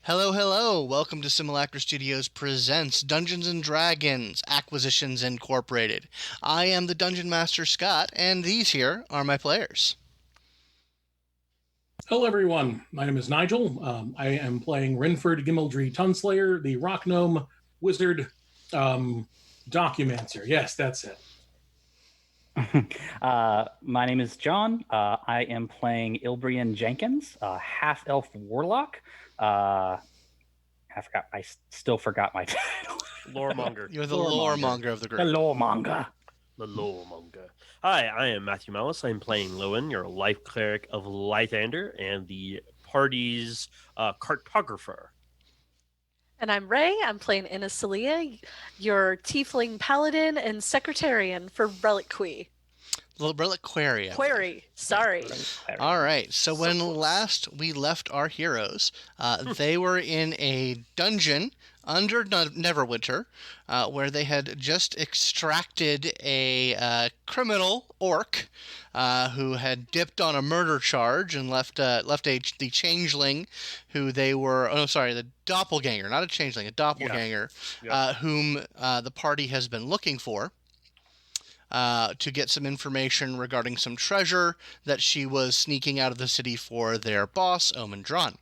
Hello, hello! Welcome to Simulacra Studios presents Dungeons & Dragons Acquisitions Incorporated. I am the Dungeon Master Scott, and these here are my players. Hello, everyone. My name is Nigel. I am playing Rynford, Gimaldree, Tunslayer, the Rock Gnome Wizard Documancer. Yes, that's it. My name is John. I am playing Ilbreyan Jenkins, half-elf warlock. I still forgot my title. Loremonger. You're the Loremonger of the group. The Loremonger. The Lowmonger. Hi, I am Matthew Malice. I'm playing Lowin, your life cleric of Lighthander, and the party's cartographer. And I'm Ray. I'm playing Inisalia, your Tiefling Paladin and Secretarian for Reliquary. Reliquary. Query. Sorry. All right. So when last we left our heroes, they were in a dungeon under Neverwinter, where they had just extracted a criminal orc who had dipped on a murder charge and left the changeling, who they were. Oh, sorry, the doppelganger, not a changeling, a doppelganger, whom the party has been looking for. To get some information regarding some treasure that she was sneaking out of the city for their boss, Omendron.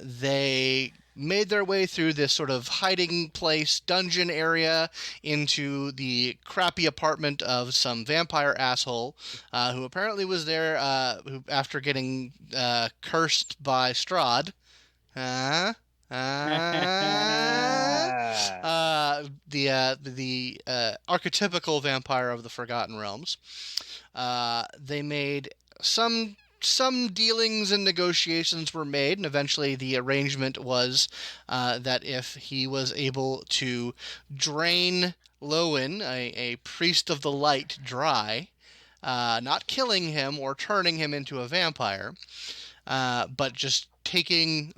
They made their way through this sort of hiding place dungeon area into the crappy apartment of some vampire asshole who apparently was there who, after getting cursed by Strahd. The archetypical vampire of the Forgotten Realms. They made some dealings and negotiations were made, and eventually the arrangement was that if he was able to drain Lowin, a priest of the light, dry, not killing him or turning him into a vampire, but just taking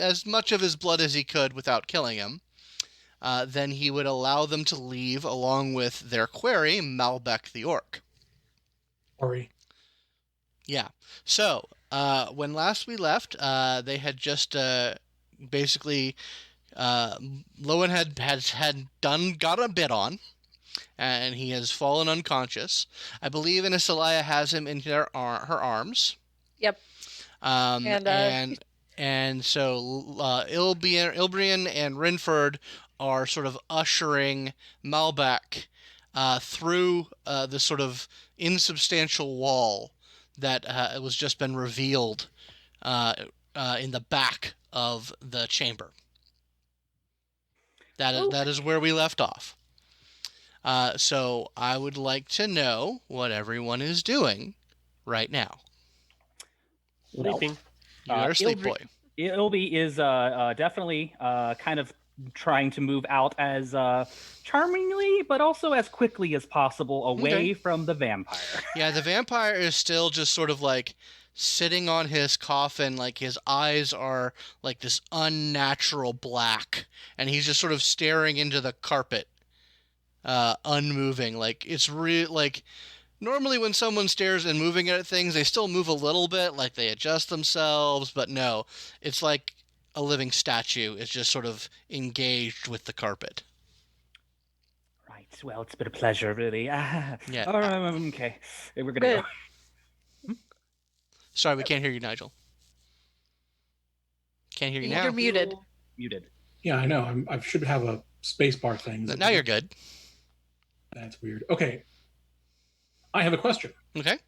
as much of his blood as he could without killing him, then he would allow them to leave along with their quarry, Malbec the Orc. Orery. Yeah. So, when last we left, they had just basically Lowin had got a bit on, and he has fallen unconscious. I believe Inisalia has him in her arms. Yep. And so Ilbreyan and Rynford are sort of ushering Malbec through the sort of insubstantial wall that was just been revealed in the back of the chamber. That is where we left off. So I would like to know what everyone is doing right now. Sleeping. You're a sleep boy. Ilby is definitely kind of trying to move out as charmingly, but also as quickly as possible away from the vampire. Yeah, the vampire is still just sort of like sitting on his coffin, like his eyes are like this unnatural black, and he's just sort of staring into the carpet, unmoving. Like it's like. Normally when someone stares and moving at things, they still move a little bit, like they adjust themselves, but no, it's like a living statue. It's just sort of engaged with the carpet. Right, well, it's been a pleasure, really. Yeah. Okay, we're gonna go. Sorry, we can't hear you, Nigel. Can't hear you now. You're muted. Muted. Yeah, I know. I should have a spacebar thing. Now you're good. That's weird. Okay. I have a question. Okay.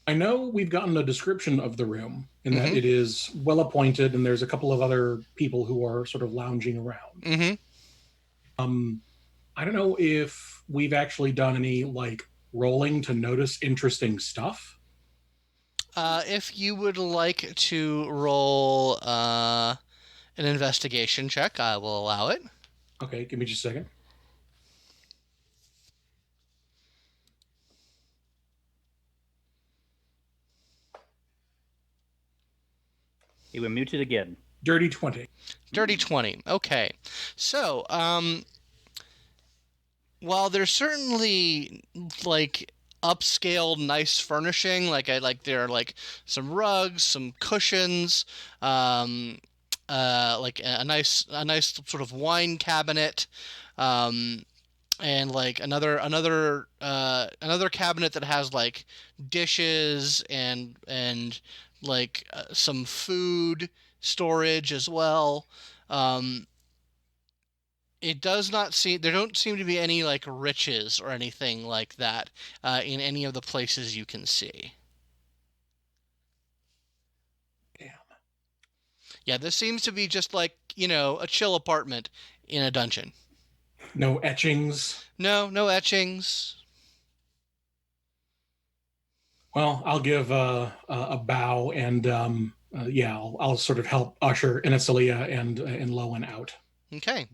I know we've gotten a description of the room in that it is well appointed and there's a couple of other people who are sort of lounging around. I don't know if we've actually done any like rolling to notice interesting stuff. If you would like to roll an investigation check, I will allow it. Okay, give me just a second. You were muted again. Dirty 20. Dirty 20. Okay. So, while there's certainly, like, upscale, nice furnishing. Like there are like some rugs, some cushions, like a nice sort of wine cabinet, and like another cabinet that has like dishes and like some food storage as well. Um, there don't seem to be any like riches or anything like that in any of the places you can see. Damn. Yeah, this seems to be just like, a chill apartment in a dungeon. No etchings. No etchings. Well, I'll give a bow, and I'll sort of help usher Inisalia and Lowin out. Okay.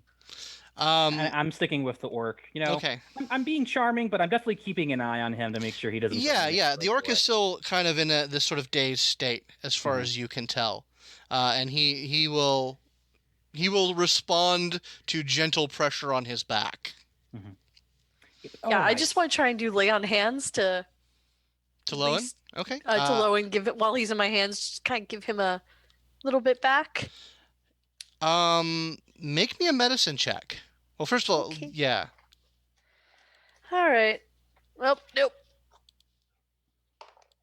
I'm sticking with the orc. Okay. I'm being charming, but I'm definitely keeping an eye on him to make sure he doesn't. Yeah. The orc is still kind of in this sort of dazed state, as far as you can tell, and he will respond to gentle pressure on his back. Mm-hmm. Yeah, I just want to try and do lay on hands to Lowin. Okay. To Lowin, give it while he's in my hands. Just kind of give him a little bit back. Make me a medicine check. Well, first of all, Okay. yeah. All right. Well, nope.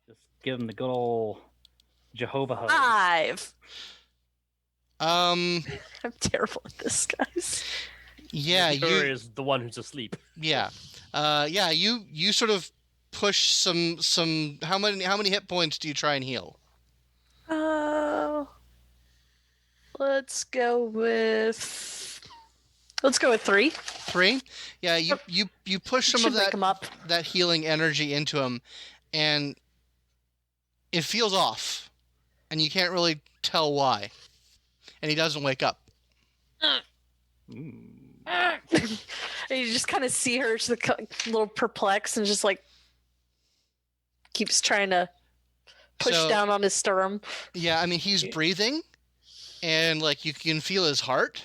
Just give him the good old Jehovah hug. 5. I'm terrible at this, guys. Yeah, Victor is the one who's asleep. Yeah. You sort of push some. How many hit points do you try and heal? Let's go with 3. 3. Yeah, you push some of that healing energy into him, and it feels off, and you can't really tell why, and he doesn't wake up. And you just kind of see her, she's a little perplexed, and just like keeps trying to push down on his sternum. Yeah, I mean, he's breathing, and like you can feel his heart.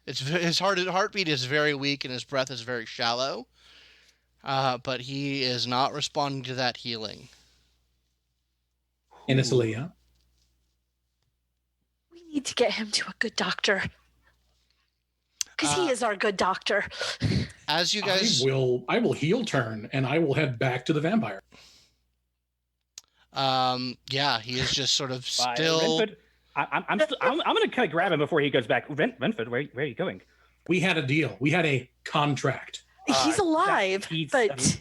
His heartbeat is very weak, and his breath is very shallow. But he is not responding to that healing. Inisalia. We need to get him to a good doctor. Because he is our good doctor. As you guys... I will heel turn, and I will head back to the vampire. Yeah, he is just sort of still... Rynford, I'm going to kind of grab him before he goes back. Rynford, where are you going? We had a deal. We had a contract. He's alive, but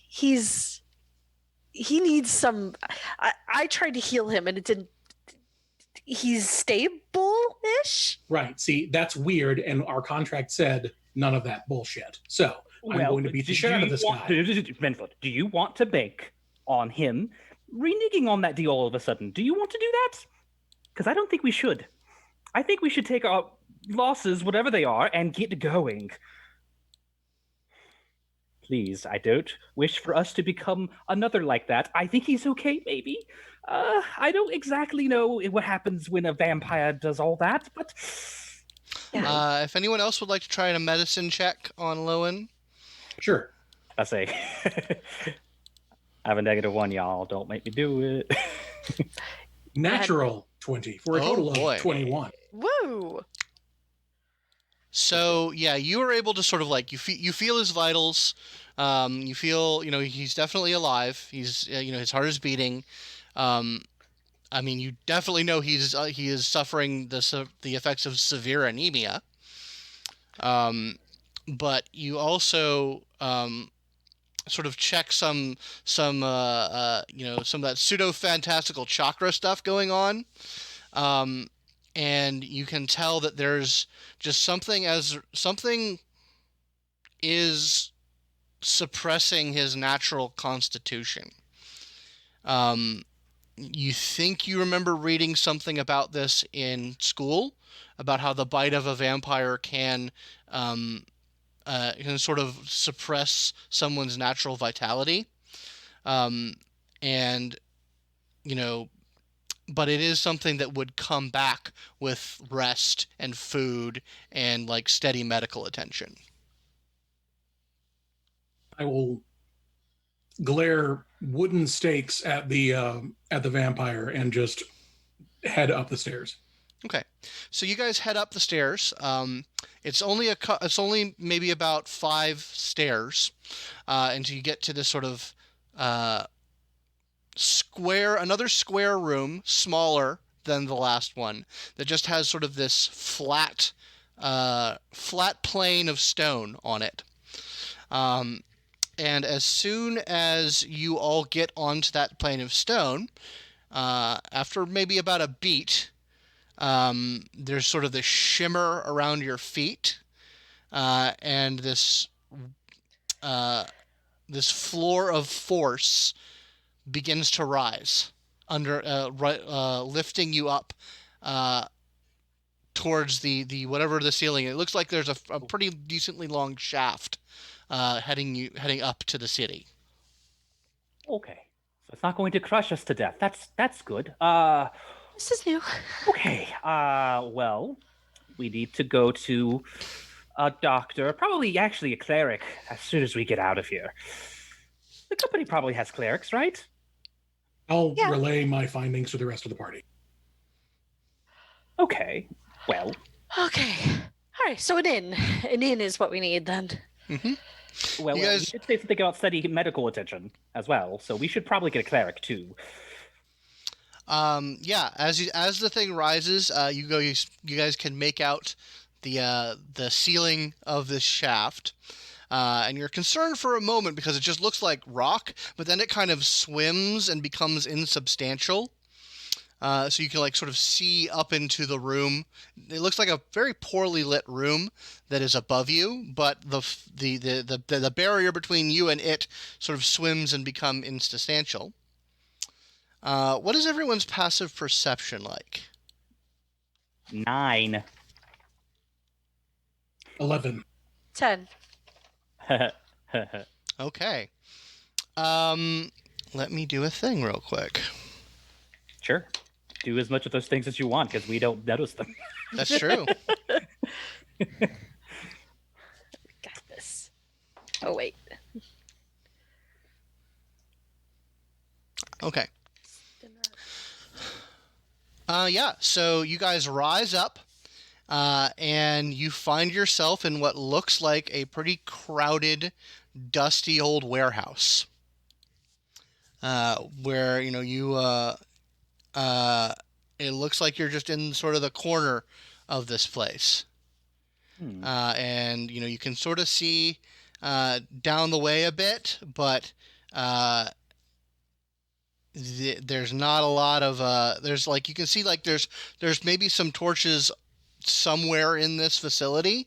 he needs some... I tried to heal him, and it didn't... He's stable-ish? Right. See, that's weird, and our contract said none of that bullshit. So, I'm going to beat the shit out of this guy. Rynford, do you want to bank on him reneging on that deal all of a sudden? Do you want to do that? Because I don't think we should. I think we should take our losses, whatever they are, and get going. Please, I don't wish for us to become another like that. I think he's okay, maybe. I don't exactly know what happens when a vampire does all that, but... Yeah. If anyone else would like to try a medicine check on Lowin. Sure. I say... I have a -1, y'all. Don't make me do it. Natural 20 for a total of 21. Woo! So, yeah, you were able to sort of like, you feel his vitals. You feel, he's definitely alive. He's, his heart is beating. I mean, you definitely know he is suffering the effects of severe anemia. But you also sort of check some of that pseudo-fantastical chakra stuff going on. And you can tell that there's just something is suppressing his natural constitution. You think you remember reading something about this in school, about how the bite of a vampire can sort of suppress someone's natural vitality. But it is something that would come back with rest and food and like steady medical attention. I will glare wooden stakes at the vampire and just head up the stairs. Okay, so you guys head up the stairs. It's only maybe about 5 stairs until you get to this sort of another square room, smaller than the last one, that just has sort of this flat plane of stone on it. And as soon as you all get onto that plane of stone, after maybe about a beat, there's sort of this shimmer around your feet, and this floor of force begins to rise lifting you up towards the whatever the ceiling. It looks like there's a pretty decently long shaft heading up to the city. Okay, so it's not going to crush us to death. That's good. This is new. Okay. Well, we need to go to a doctor, probably actually a cleric, as soon as we get out of here. The company probably has clerics, right? I'll relay my findings to the rest of the party. Okay. Well. Okay. All right. So an inn is what we need then. Mm-hmm. Well, we should say something about steady medical attention as well. So we should probably get a cleric too. Yeah. As the thing rises, you guys can make out the ceiling of this shaft. And you're concerned for a moment because it just looks like rock, but then it kind of swims and becomes insubstantial. So you can sort of see up into the room. It looks like a very poorly lit room that is above you, but the barrier between you and it sort of swims and become insubstantial. What is everyone's passive perception like? 9. 11. 10. Okay. Let me do a thing real quick. Sure. Do as much of those things as you want, because we don't notice them. That's true. Got this. Oh, wait. Okay. Yeah, so you guys rise up, and you find yourself in what looks like a pretty crowded, dusty old warehouse. Where, it looks like you're just in sort of the corner of this place. And, you can sort of see down the way a bit, but there's not a lot of there's you can see there's maybe some torches somewhere in this facility,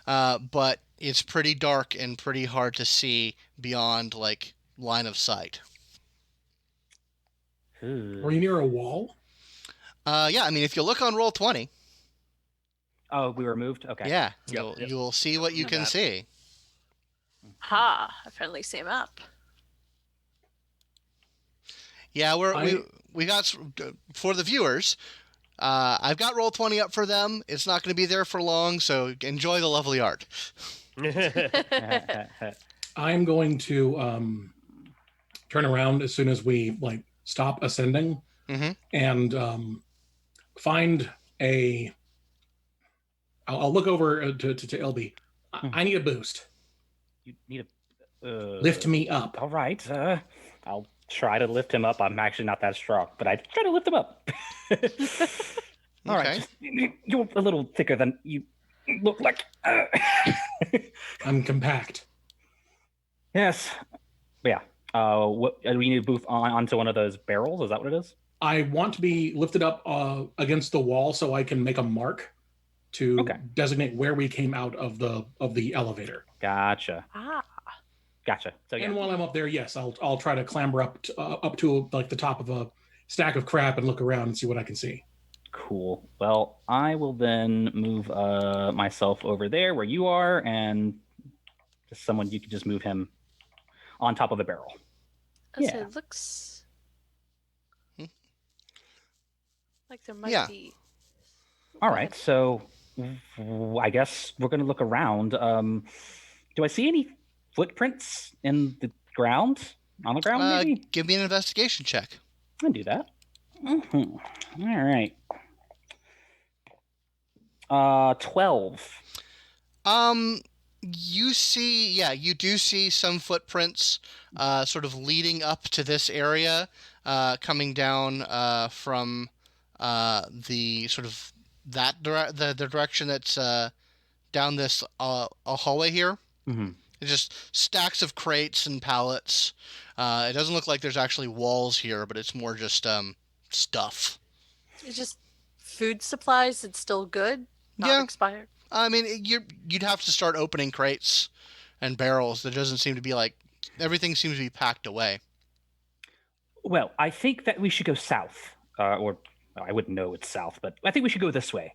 but it's pretty dark and pretty hard to see beyond line of sight. Are you near a wall? Yeah, I mean, if you look on Roll20. Oh, we were moved? Okay. Yeah, Yep. you'll see what you can see. Ha! I finally see him up. Yeah, we got, for the viewers, I've got Roll20 up for them. It's not going to be there for long, so enjoy the lovely art. I'm going to turn around as soon as we stop ascending, and find a. I'll look over to LB. I need a boost. You need a... Lift me up. All right. I'll try to lift him up. I'm actually not that strong, but I try to lift him up. All right. You're a little thicker than you look like. I'm compact. Yes. Yeah. What do we need to boost onto one of those barrels? Is that what it is? I want to be lifted up against the wall so I can make a mark to designate where we came out of the elevator. Gotcha. Gotcha. So and while I'm up there, yes, I'll try to clamber up to the top of a stack of crap and look around and see what I can see. Cool. Well, I will then move myself over there where you are, and just someone you can just move him on top of the barrel. So it looks like there might be. All right. So I guess we're going to look around. Do I see any footprints in the ground? On the ground, maybe? Give me an investigation check. I'll do that. All right. 12. You do see some footprints sort of leading up to this area, coming down from the sort of the direction that's down this a hallway here. Mm-hmm. It's just stacks of crates and pallets. It doesn't look like there's actually walls here, but it's more just stuff. It's just food supplies. It's still good. Not expired. I mean, you'd have to start opening crates and barrels. There doesn't seem to be everything seems to be packed away. Well, I think that we should go south, or I wouldn't know it's south, but I think we should go this way,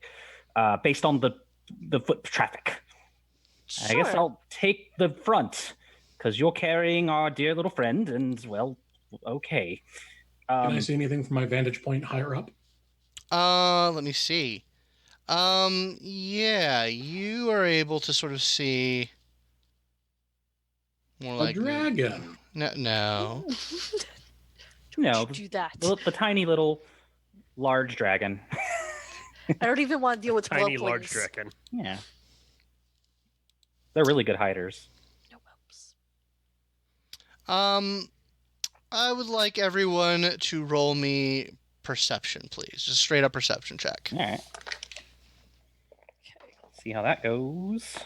based on the foot traffic. Sure. I guess I'll take the front because you're carrying our dear little friend, and well, okay. Can I see anything from my vantage point higher up? Let me see. Yeah, you are able to sort of see more like a dragon. No. No, Don't you do that. the tiny little large dragon. I don't even want to deal with Tiny whelplings. large dragon. Yeah, they're really good hiders. No whelps. I would like everyone to roll me perception, please. Just straight up perception check. All right. Okay. See how that goes.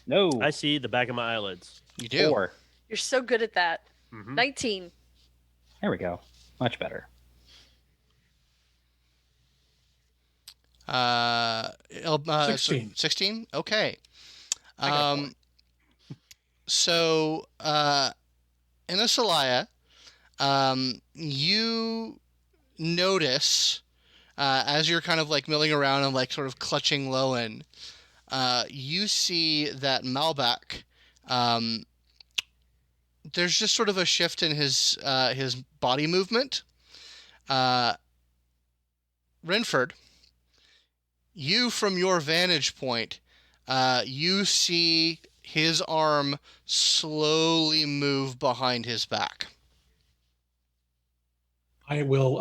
No. I see the back of my eyelids. You do. 4. You're so good at that. Mm-hmm. 19. There we go. Much better. 16. 16? Okay. I got 4. So, Inisalia, you notice, as you're kind of milling around and sort of clutching Lowin, you see that Malbec, there's just sort of a shift in his body movement. Rynford, you from your vantage point, you see his arm slowly move behind his back. I will.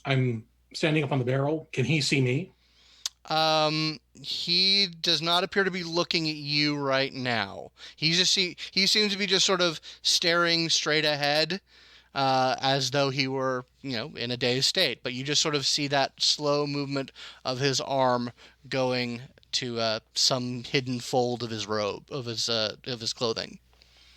I'm standing up on the barrel. Can he see me? He does not appear to be looking at you right now. He seems to be just sort of staring straight ahead, as though he were, in a dazed state. But you just sort of see that slow movement of his arm going to some hidden fold of his robe, of his clothing.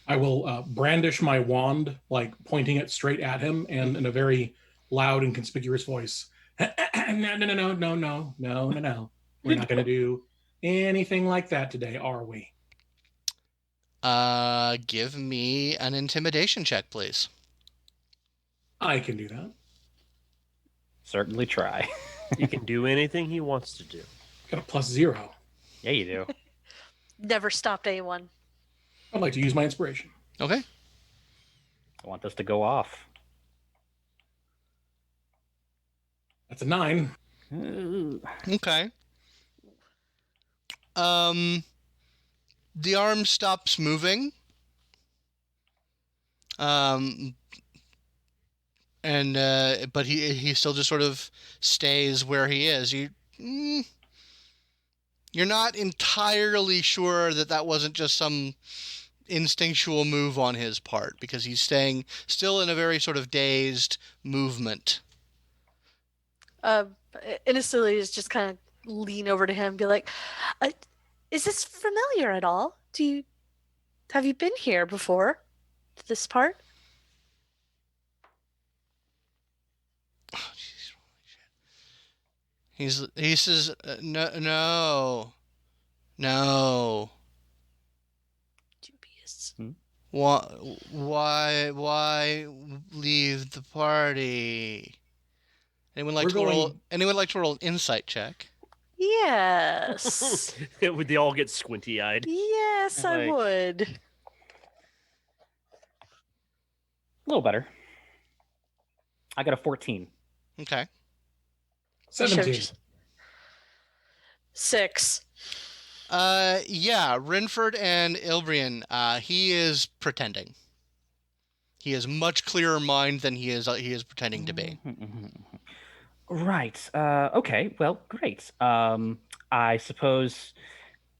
I will brandish my wand, pointing it straight at him, and in a very loud and conspicuous voice, no. We're not going to do anything like that today, are we? Give me an intimidation check, please. I can do that. Certainly try. He can do anything he wants to do. Got a +0. Yeah, you do. Never stopped anyone. I'd like to use my inspiration. Okay. I want this to go off. That's a 9. Okay. The arm stops moving. But he still just sort of stays where he is. You're not entirely sure that wasn't just some instinctual move on his part, because he's staying still in a very sort of dazed movement. Inisalia is just kind of lean over to him and be like, is this familiar at all? Have you been here before? This part? Oh, jeez, holy shit. He says, no. Dubious. Why leave the party? Anyone like to roll an insight check? Yes. Would they all get squinty-eyed? Yes, I would. A little better. I got a 14. Okay. 17. 6. Yeah, Rynford and Ilbreyan, he is pretending. He has much clearer mind than he is pretending to be. Right. Okay. Well, great. I suppose,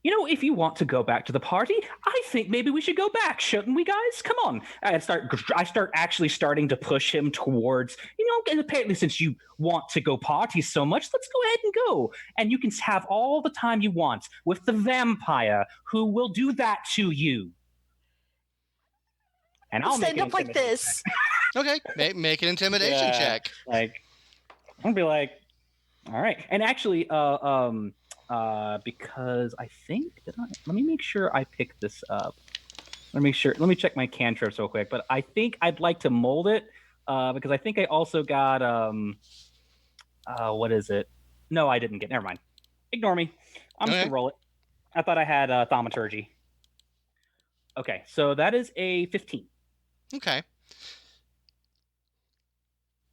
if you want to go back to the party, I think maybe we should go back, shouldn't we, guys? Come on. I start actually starting to push him towards, and apparently since you want to go party so much, let's go ahead and go. And you can have all the time you want with the vampire who will do that to you. And I'll stand up like this. Okay, make an intimidation check. I'm gonna be like, all right. And actually, because I think let me make sure I pick this up. Let me check my cantrips real quick. But I think I'd like to mold it because I think I also got what is it? No, I didn't get. Never mind. Ignore me. I'm just gonna roll it. I thought I had thaumaturgy. Okay, so that is a 15. Okay.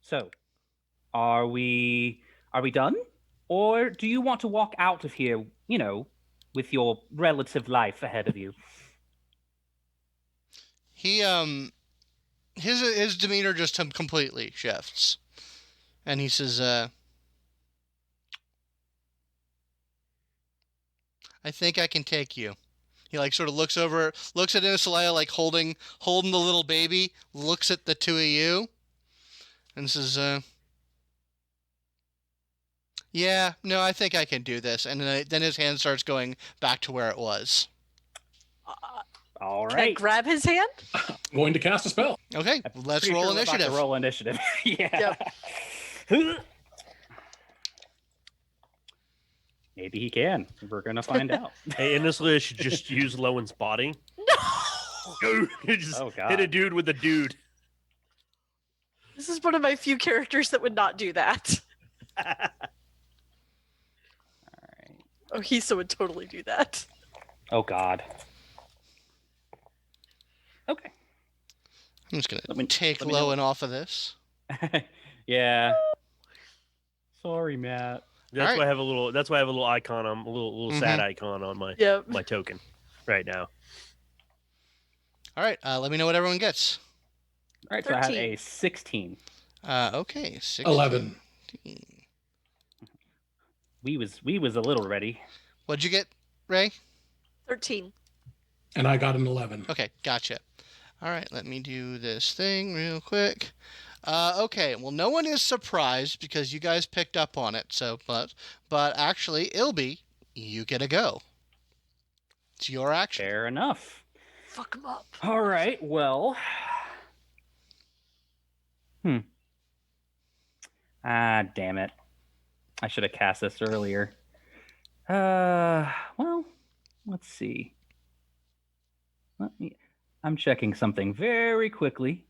So, are we done? Or do you want to walk out of here, with your relative life ahead of you? He his demeanor just completely shifts. And he says, I think I can take you. He sort of looks at Inisalia holding the little baby, looks at the two of you, and says, yeah, no, I think I can do this. And then his hand starts going back to where it was. All right. Can I grab his hand? I'm going to cast a spell. Okay, let's roll initiative. Roll initiative. Yeah. Yep. Maybe he can. We're gonna find out. Hey, Inisalia should just use Lowin's body. No! Just hit a dude with a dude. This is one of my few characters that would not do that. All right. Oh, Hisa would totally do that. Oh, God. Okay. I'm just going to take Lowin off of this. Yeah. Sorry, Matt. That's why I have a little icon on a little sad icon on my token right now. All right, let me know what everyone gets. All right, 13. So I have a 16. Okay, 16. 11. We was a little ready. What'd you get, Ray? 13. And I got an 11. Okay, gotcha. All right, let me do this thing real quick. Okay, well, no one is surprised because you guys picked up on it. So, but actually, Ilby, you get a go. It's your action. Fair enough. Fuck him up. All right. Well. Damn it. I should have cast this earlier. Well, let's see. I'm checking something very quickly.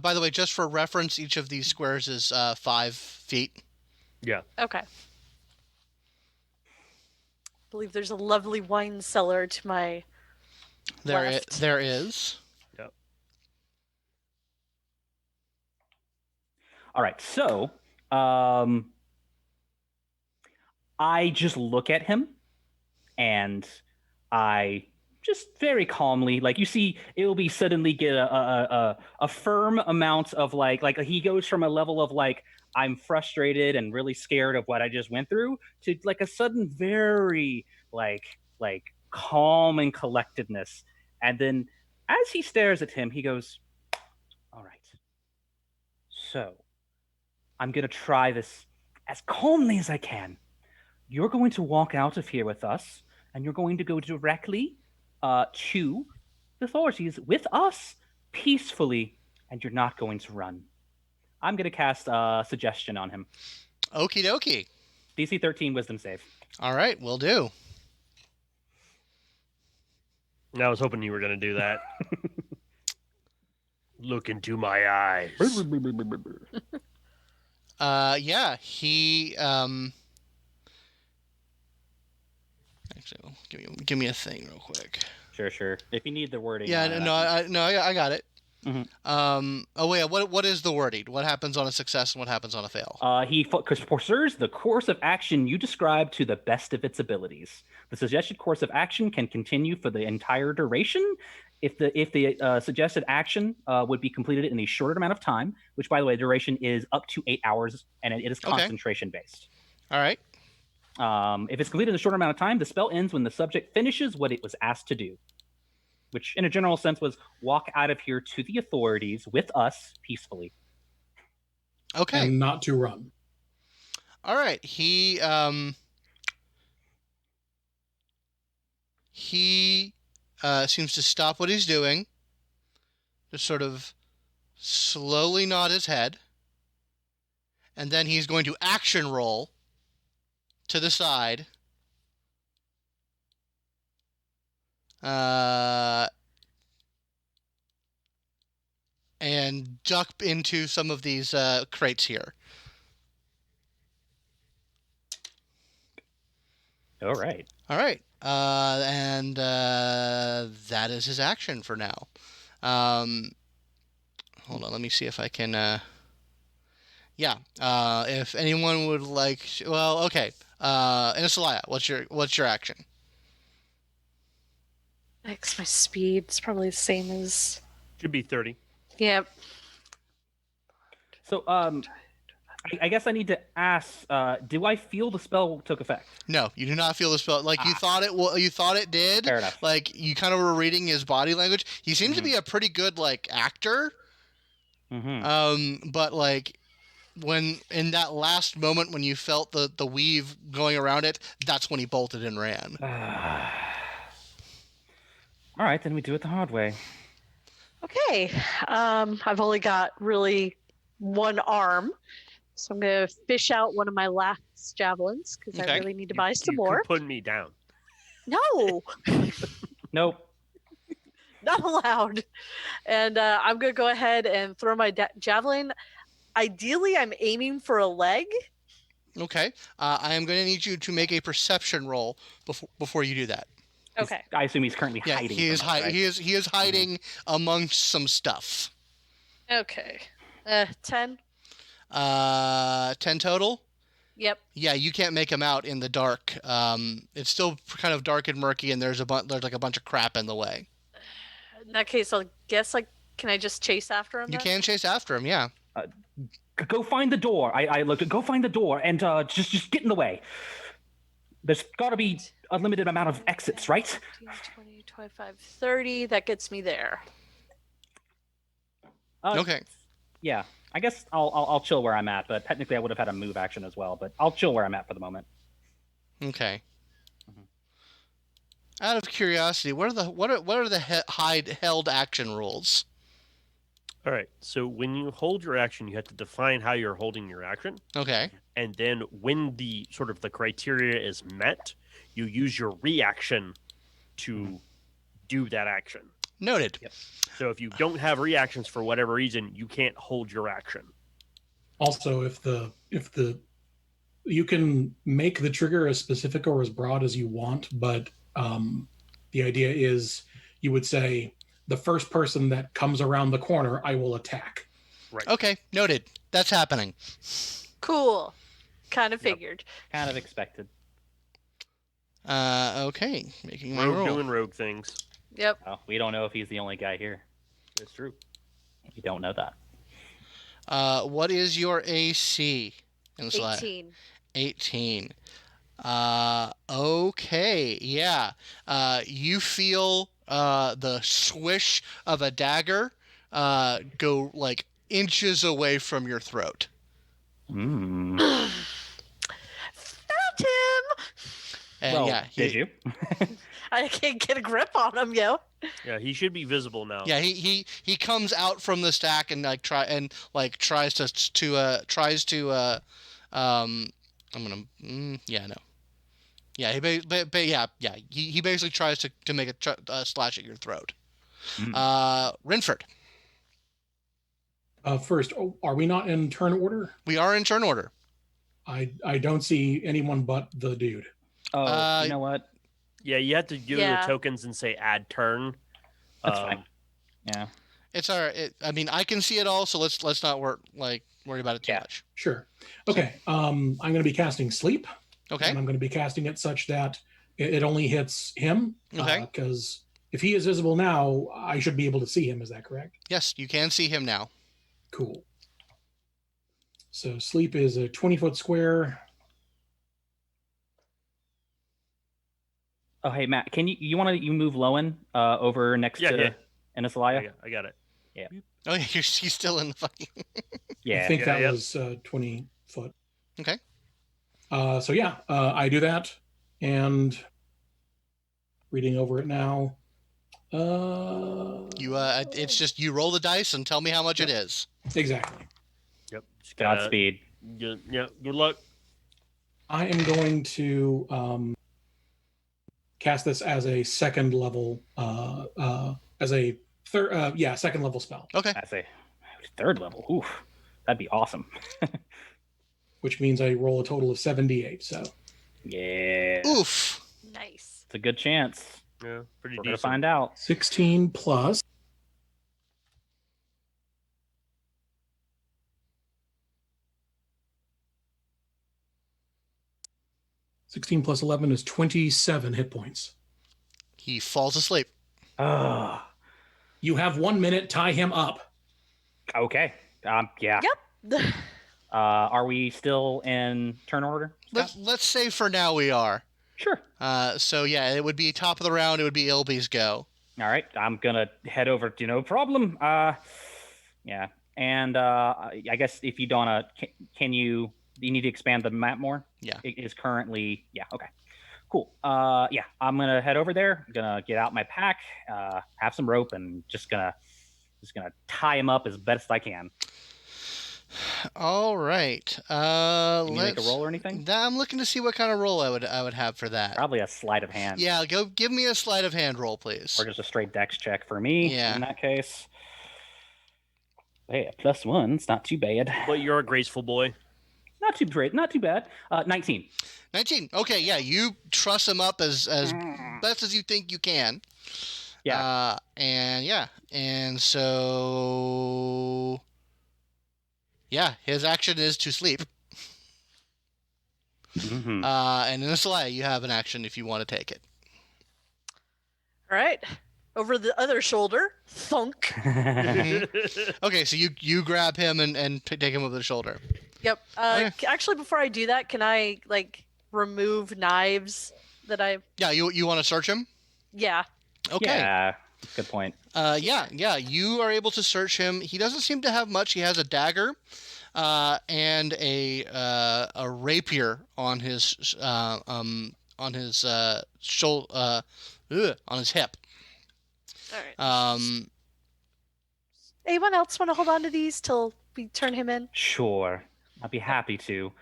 By the way, just for reference, each of these squares is 5 feet. Yeah. Okay. I believe there's a lovely wine cellar to my left. There is. Yep. All right. So, I just look at him, and I just very calmly, you see Ilby suddenly get a firm amount of like he goes from a level of I'm frustrated and really scared of what I just went through to a sudden very calm and collectedness. And then as he stares at him, he goes, all right, so I'm going to try this as calmly as I can. You're going to walk out of here with us, and you're going to go directly to the authorities with us peacefully, and you're not going to run. I'm going to cast Suggestion on him. Okie dokie. DC 13 Wisdom save. All right, will do. I was hoping you were going to do that. Look into my eyes. Yeah, he actually, give me a thing real quick. Sure. If you need the wording. Yeah, I got it. Mm-hmm. Oh wait, what is the wording? What happens on a success and what happens on a fail? He pursues the course of action you describe to the best of its abilities. The suggested course of action can continue for the entire duration. If the suggested action would be completed in a shorter amount of time, which by the way, duration is up to 8 hours, and it is concentration based. All right. If it's completed in a short amount of time, the spell ends when the subject finishes what it was asked to do, which in a general sense was walk out of here to the authorities with us peacefully. Okay. And not to run. All right. He seems to stop what he's doing, just sort of slowly nod his head, and then he's going to action roll to the side. And duck into some of these crates here. All right. And that is his action for now. Hold on, let me see if I can... if anyone would like... Well, okay. Inisalia, what's your action? X my speed. It's probably the same as... Should be 30. Yep. So, I guess I need to ask, do I feel the spell took effect? No, you do not feel the spell. Like, you thought it did. Fair enough. Like, you kind of were reading his body language. He seems to be a pretty good, like, actor. But, like, when, in that last moment when you felt the weave going around it, that's when he bolted and ran. All right, then we do it the hard way. Okay. I've only got really one arm, so I'm going to fish out one of my last javelins because I really need to buy some more. Put me down. No. Nope. Not allowed. And I'm going to go ahead and throw my javelin. Ideally, I'm aiming for a leg. Okay. I am going to need you to make a perception roll before you do that. Okay. I assume he's currently hiding. He is right? he is hiding amongst some stuff. Okay. 10. 10 total? Yep. Yeah, you can't make him out in the dark. It's still kind of dark and murky, and there's like a bunch of crap in the way. In that case, I'll guess, can I just chase after him? You can chase after him, yeah. Go find the door. I looked at. Go find the door and just get in the way. There's got to be a limited amount of exits, right? 15, 20, 25, 30. That gets me there. Okay. Yeah, I guess I'll chill where I'm at, but technically I would have had a move action as well, but I'll chill where I'm at for the moment. Okay. Out of curiosity, what are the held action rules? All right. So when you hold your action, you have to define how you're holding your action. Okay. And then when the sort of the criteria is met, you use your reaction to do that action. Noted. Yep. So if you don't have reactions for whatever reason, you can't hold your action. Also, if you can make the trigger as specific or as broad as you want, but the idea is you would say the first person that comes around the corner, I will attack. Right. Okay, noted. That's happening. Cool. Kind of figured. Kind of expected. Okay. Making my roll. Doing rogue things. Yep. Well, we don't know if he's the only guy here. It's true. We don't know that. What is your AC? 18. 18. Okay. Yeah. You feel the swish of a dagger go like inches away from your throat. Mm. Found him! And Well, yeah, did you? I can't get a grip on him, yo. Yeah, he should be visible now. Yeah, he comes out from the stack and tries to I'm gonna yeah, no. Yeah, he basically tries to make a slash at your throat. Rynford. First, are we not in turn order? We are in turn order. I don't see anyone but the dude. Oh, you know what? Yeah, you have to do the tokens and say add turn. That's fine. Yeah. It's all right. I mean, I can see it all, so let's not worry about it too much. Sure. Okay. I'm going to be casting sleep. Okay. And I'm going to be casting it such that it only hits him. Okay. Because if he is visible now, I should be able to see him. Is that correct? Yes, you can see him now. Cool. So sleep is a 20-foot square. Oh, hey Matt, can you move Lowin over next to Inisalia? I got it. Yeah. Oh, yeah, he's still in the fucking. Yeah. I think that was 20 foot. Okay. So yeah, I do that, and reading over it now. It's just you roll the dice and tell me how much it is. Exactly. Yep. Godspeed. Good luck. I am going to cast this as a second level, second level spell. Okay. That's a third level. Oof, that'd be awesome. Which means I roll a total of 78. So. Yeah. Oof. Nice. It's a good chance. Yeah, pretty We're decent. gonna find out. 16 plus. +16 plus 11 is 27 hit points. He falls asleep. You have 1 minute. Tie him up. Okay. Yeah. Yep. Are we still in turn order? Let's say for now we are. Sure. So yeah, it would be top of the round. It would be Ilby's go. All right. I'm gonna head over to no problem. Yeah. And I guess if you don't, can you need to expand the map more? Yeah. It is currently. Yeah. Okay. Cool. Yeah. I'm gonna head over there. I'm gonna get out my pack, have some rope, and just gonna tie him up as best I can. All right. Can you make a roll or anything? I'm looking to see what kind of roll I would have for that. Probably a sleight of hand. Yeah, go give me a sleight of hand roll, please. Or just a straight dex check for me. Yeah. In that case. Hey, a +1. It's not too bad. But you're a graceful boy. Not too great. Not too bad. 19. 19. Okay, yeah, you truss him up as best as you think you can. Yeah. And so yeah, his action is to sleep. Mm-hmm. And in Inisalia, you have an action if you want to take it. All right. Over the other shoulder, thunk. Okay, so you grab him and take him over the shoulder. Yep. Okay. Actually, before I do that, can I remove knives that I? Yeah, you want to search him? Yeah. Okay. Yeah. Good point. Yeah. You are able to search him. He doesn't seem to have much. He has a dagger, and a rapier on his shoulder, on his hip. All right. Anyone else want to hold on to these till we turn him in? Sure. I'll be happy to.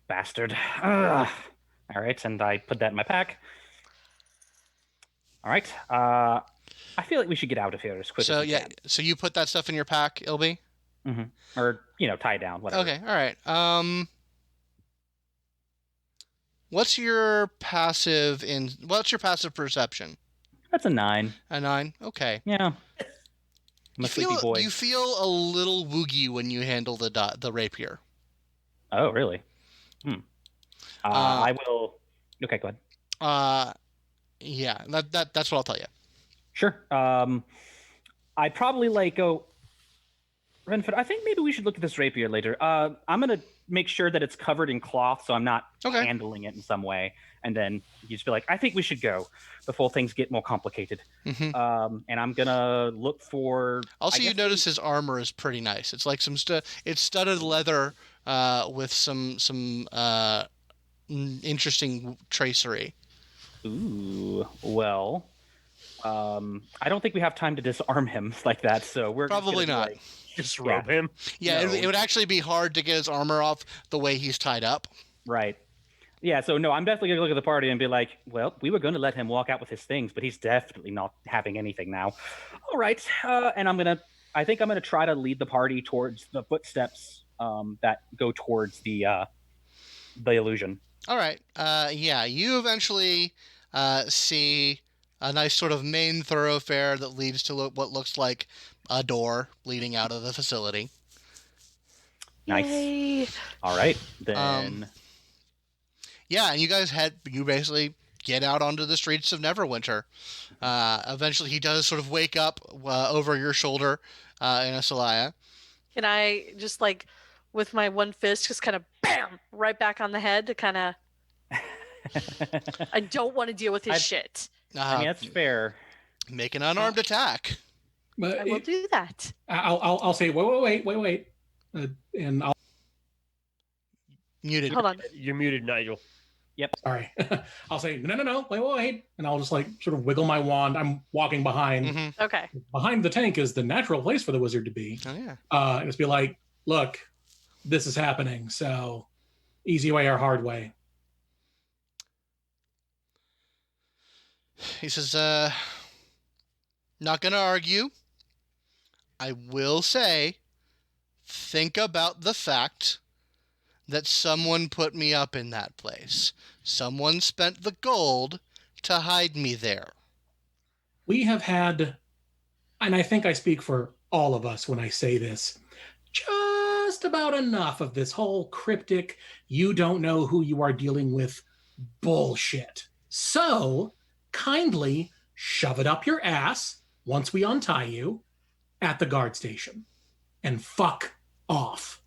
Bastard. Ugh. All right, and I put that in my pack. All right. I feel like we should get out of here as quick as we can. So you put that stuff in your pack, Ilby? Mm-hmm. Or, tie it down, whatever. Okay, all right. What's your passive perception? That's a 9. A 9? Okay. Yeah. I'm a sleepy boy. You feel a little woogie when you handle the rapier. Oh, really? I will... Okay, go ahead. Yeah, that's what I'll tell you. Sure. I'd probably go... Rynford, I think maybe we should look at this rapier later. I'm going to make sure that it's covered in cloth so I'm not handling it in some way. And then you just be like, I think we should go before things get more complicated. Mm-hmm. And I'm going to look for... Also, you notice his armor is pretty nice. It's like it's studded leather with some interesting tracery. Ooh, well... I don't think we have time to disarm him like that, so we're probably not. Just rope him. Yeah, No. it would actually be hard to get his armor off the way he's tied up. Right. Yeah, so no, I'm definitely gonna look at the party and be like, well, we were going to let him walk out with his things, but he's definitely not having anything now. All right, and I think I'm gonna try to lead the party towards the footsteps that go towards the illusion. All right. Yeah, you eventually see a nice sort of main thoroughfare that leads to what looks like a door leading out of the facility. Nice. Yay. All right, then. Yeah, and you guys you basically get out onto the streets of Neverwinter. Eventually, he does sort of wake up over your shoulder in Inisalia. Can I just like, with my one fist, just kind of bam right back on the head to kind of? I don't want to deal with his shit. I mean, that's fair. Make an unarmed attack. I will do that. I'll say wait, and I'll Muted. Hold on. You're muted, Nigel. Yep. Sorry. I'll say no, wait, and I'll just like sort of wiggle my wand. I'm walking behind. Mm-hmm. Okay. Behind the tank is the natural place for the wizard to be. Oh yeah. And just be like, look, this is happening. So, easy way or hard way. He says, not gonna argue. I will say, think about the fact that someone put me up in that place. Someone spent the gold to hide me there. We have had, and I think I speak for all of us when I say this, just about enough of this whole cryptic, you don't know who you are dealing with bullshit. So, kindly shove it up your ass once we untie you at the guard station and fuck off.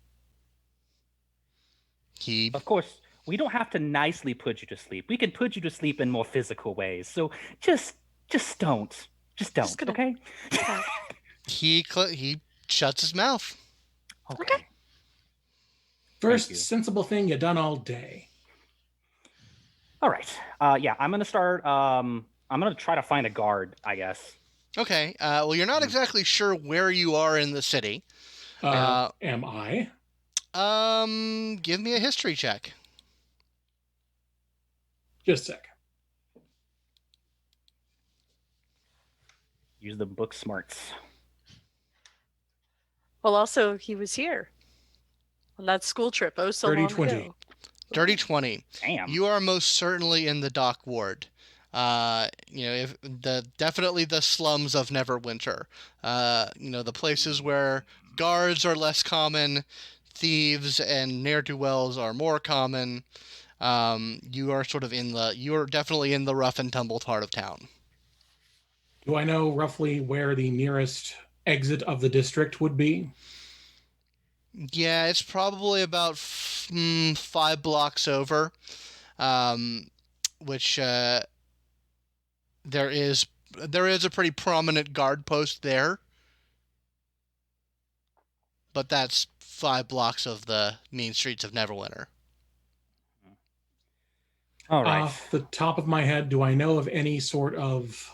Of course, we don't have to nicely put you to sleep. We can put you to sleep in more physical ways. So just don't. Just don't, okay? He shuts his mouth. Okay. First sensible thing you done all day. All right. Yeah, I'm gonna start. I'm gonna try to find a guard, I guess. Okay. Well, you're not exactly sure where you are in the city. Am I? Give me a history check. Just a sec. Use the book smarts. Well, also, he was here on that school trip. Oh, so Dirty long 20. ago. Dirty 20. Damn. You are most certainly in the dock ward. If definitely the slums of Neverwinter. The places where guards are less common, thieves and ne'er-do-wells are more common. You are definitely in the rough and tumble part of town. Do I know roughly where the nearest exit of the district would be? Yeah, it's probably about 5 blocks over, which there is a pretty prominent guard post there, but that's 5 blocks of the mean streets of Neverwinter. All right. Off the top of my head, do I know of any sort of,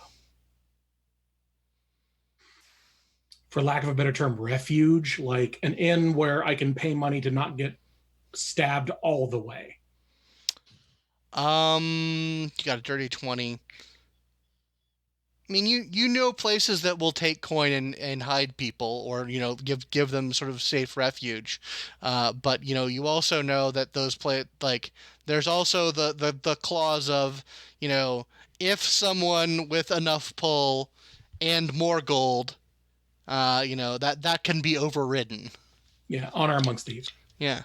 for lack of a better term, refuge, like an inn where I can pay money to not get stabbed all the way? You got a dirty 20. I mean, you know places that will take coin and hide people, or give them sort of safe refuge, but you also know that there's also the clause of if someone with enough pull and more gold, that can be overridden. Yeah, honor amongst thieves. Yeah.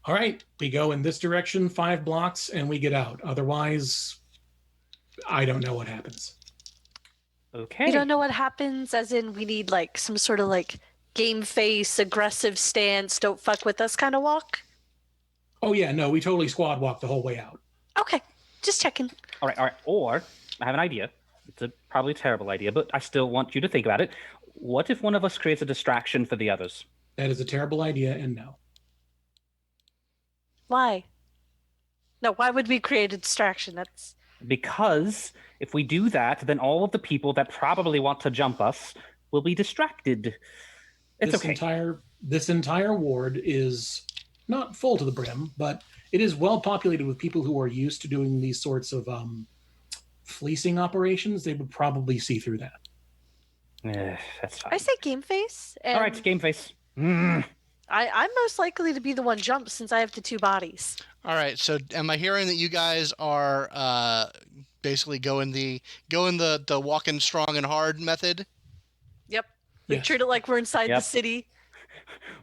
All right, we go in this direction 5 blocks and we get out. Otherwise, I don't know what happens. Okay. You don't know what happens, as in we need like some sort of like game face, aggressive stance, don't fuck with us kind of walk? Oh yeah, no, we totally squad walk the whole way out. Okay, just checking. All right. Or I have an idea. It's probably a terrible idea, but I still want you to think about it. What if one of us creates a distraction for the others? That is a terrible idea, and no. Why? No, why would we create a distraction? That's Because if we do that, then all of the people that probably want to jump us will be distracted. It's okay. This entire ward is not full to the brim, but it is well populated with people who are used to doing these sorts of fleecing operations. They would probably see through that. That's fine. I say game face. And all right, game face. I'm most likely to be the one jumped since I have the 2 bodies. All right. So, am I hearing that you guys are basically going the walking strong and hard method? Yep. We Yes. treat it like we're inside the city.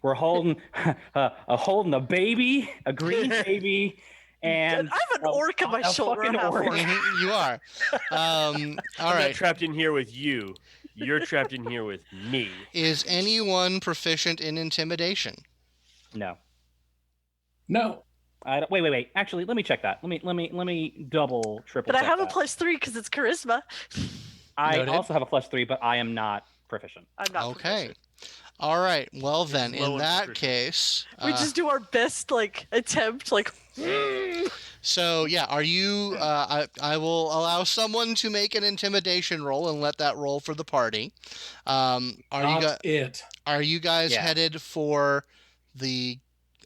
We're holding a baby, a green baby, And I have an orc on my shoulder. Fucking orc. You are. All I'm right. not trapped in here with you. You're trapped in here with me. Is anyone proficient in intimidation? No. No. Wait. Actually, let me check that. Let me triple. But I have that. a +3 because it's charisma. I Noted. also have a +3, but I am not proficient. I'm not. Okay. Proficient. All right. Well then, low in on that proficiency. case, We just do our best attempt. So yeah, are you? I will allow someone to make an intimidation roll and let that roll for the party. Are you guys Yeah. headed for the?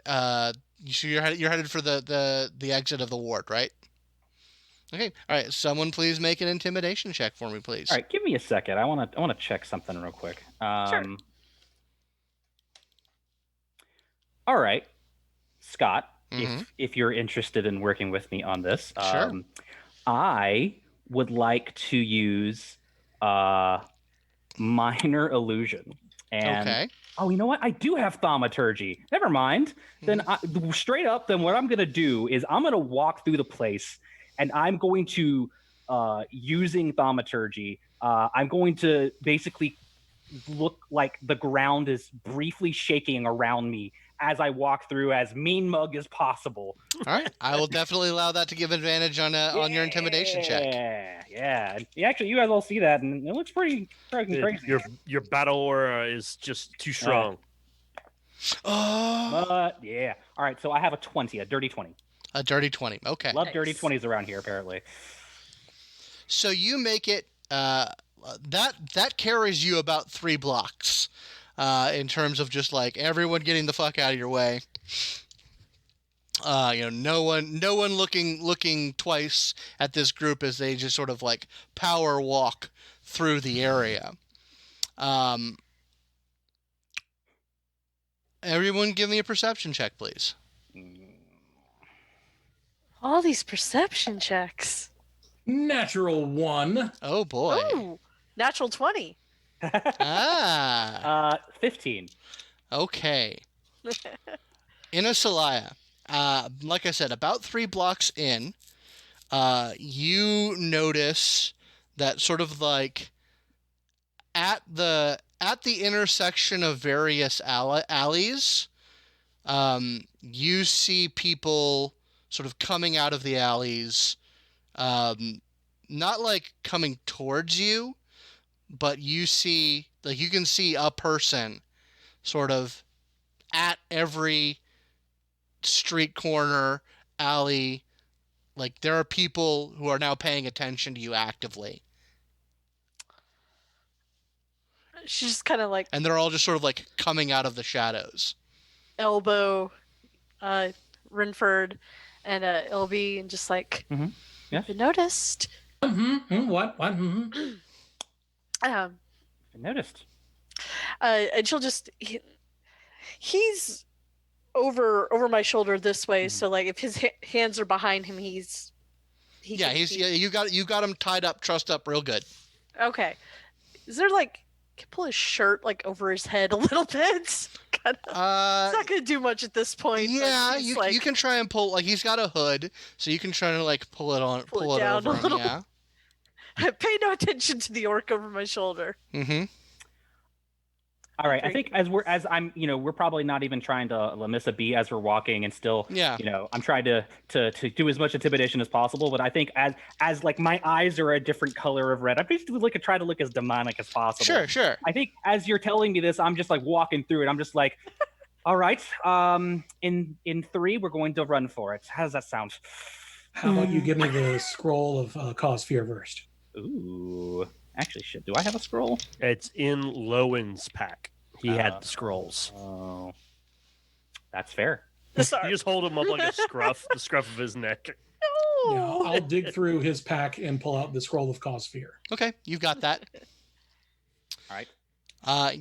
So you're headed for the exit of the ward, right? Okay. All right. Someone please make an intimidation check for me, please. All right, give me a second. I want to check something real quick. Sure. All right, Scott, Mhm. if you're interested in working with me on this, Sure. I would like to use minor illusion. And Okay. oh, you know what? I do have thaumaturgy. Never mind. Then straight up, then what I'm gonna do is I'm gonna walk through the place, and I'm going to using thaumaturgy. I'm going to basically look like the ground is briefly shaking around me as I walk through as mean mug as possible. All right. I will definitely allow that to give advantage on your intimidation check. Yeah. Actually, you guys all see that, and it looks pretty freaking crazy. Your battle aura is just too strong. Oh. But yeah. All right. So I have a 20, a dirty 20. A dirty 20. Okay. Love Nice. dirty 20s around here, apparently. So you make it. That carries you about 3 blocks. In terms of just everyone getting the fuck out of your way. No one looking twice at this group as they just sort of power walk through the area. Everyone give me a perception check, please. All these perception checks. Natural 1. Oh boy. Ooh, natural 20. 15. Okay. Inisalia, like I said, about 3 blocks in, you notice that sort of at the intersection of various alleys, you see people sort of coming out of the alleys, not coming towards you, but you can see a person sort of at every street corner, alley. There are people who are now paying attention to you actively. She's just kind of And they're all just sort of coming out of the shadows. elbow Rynford and LB and just Yeah. been noticed. What? I noticed. And she'll just he's over my shoulder this way, so if his hands are behind him, you got him tied up, trussed up real good. Okay. Is there can pull his shirt over his head a little bit? It's not gonna do much at this point. Yeah, you can try and pull. He's got a hood, so you can try to pull it down over a little. him. Yeah. Pay no attention to the orc over my shoulder. Mm-hmm. All right. I think we're probably not even trying to miss a beat as we're walking, and still, I'm trying to do as much intimidation as possible. But I think as my eyes are a different color of red, I'm basically try to look as demonic as possible. Sure. I think as you're telling me this, I'm just walking through it. I'm just all right. In 3, we're going to run for it. How does that sound? How about you give me the scroll of cause fear first? Ooh. Actually, shit. Do I have a scroll? It's in Lowin's pack. He had the scrolls. Oh, that's fair. Sorry. You just hold him up like a scruff, the scruff of his neck. No. Yeah, I'll dig through his pack and pull out the scroll of cause fear. Okay, you've got that. All right.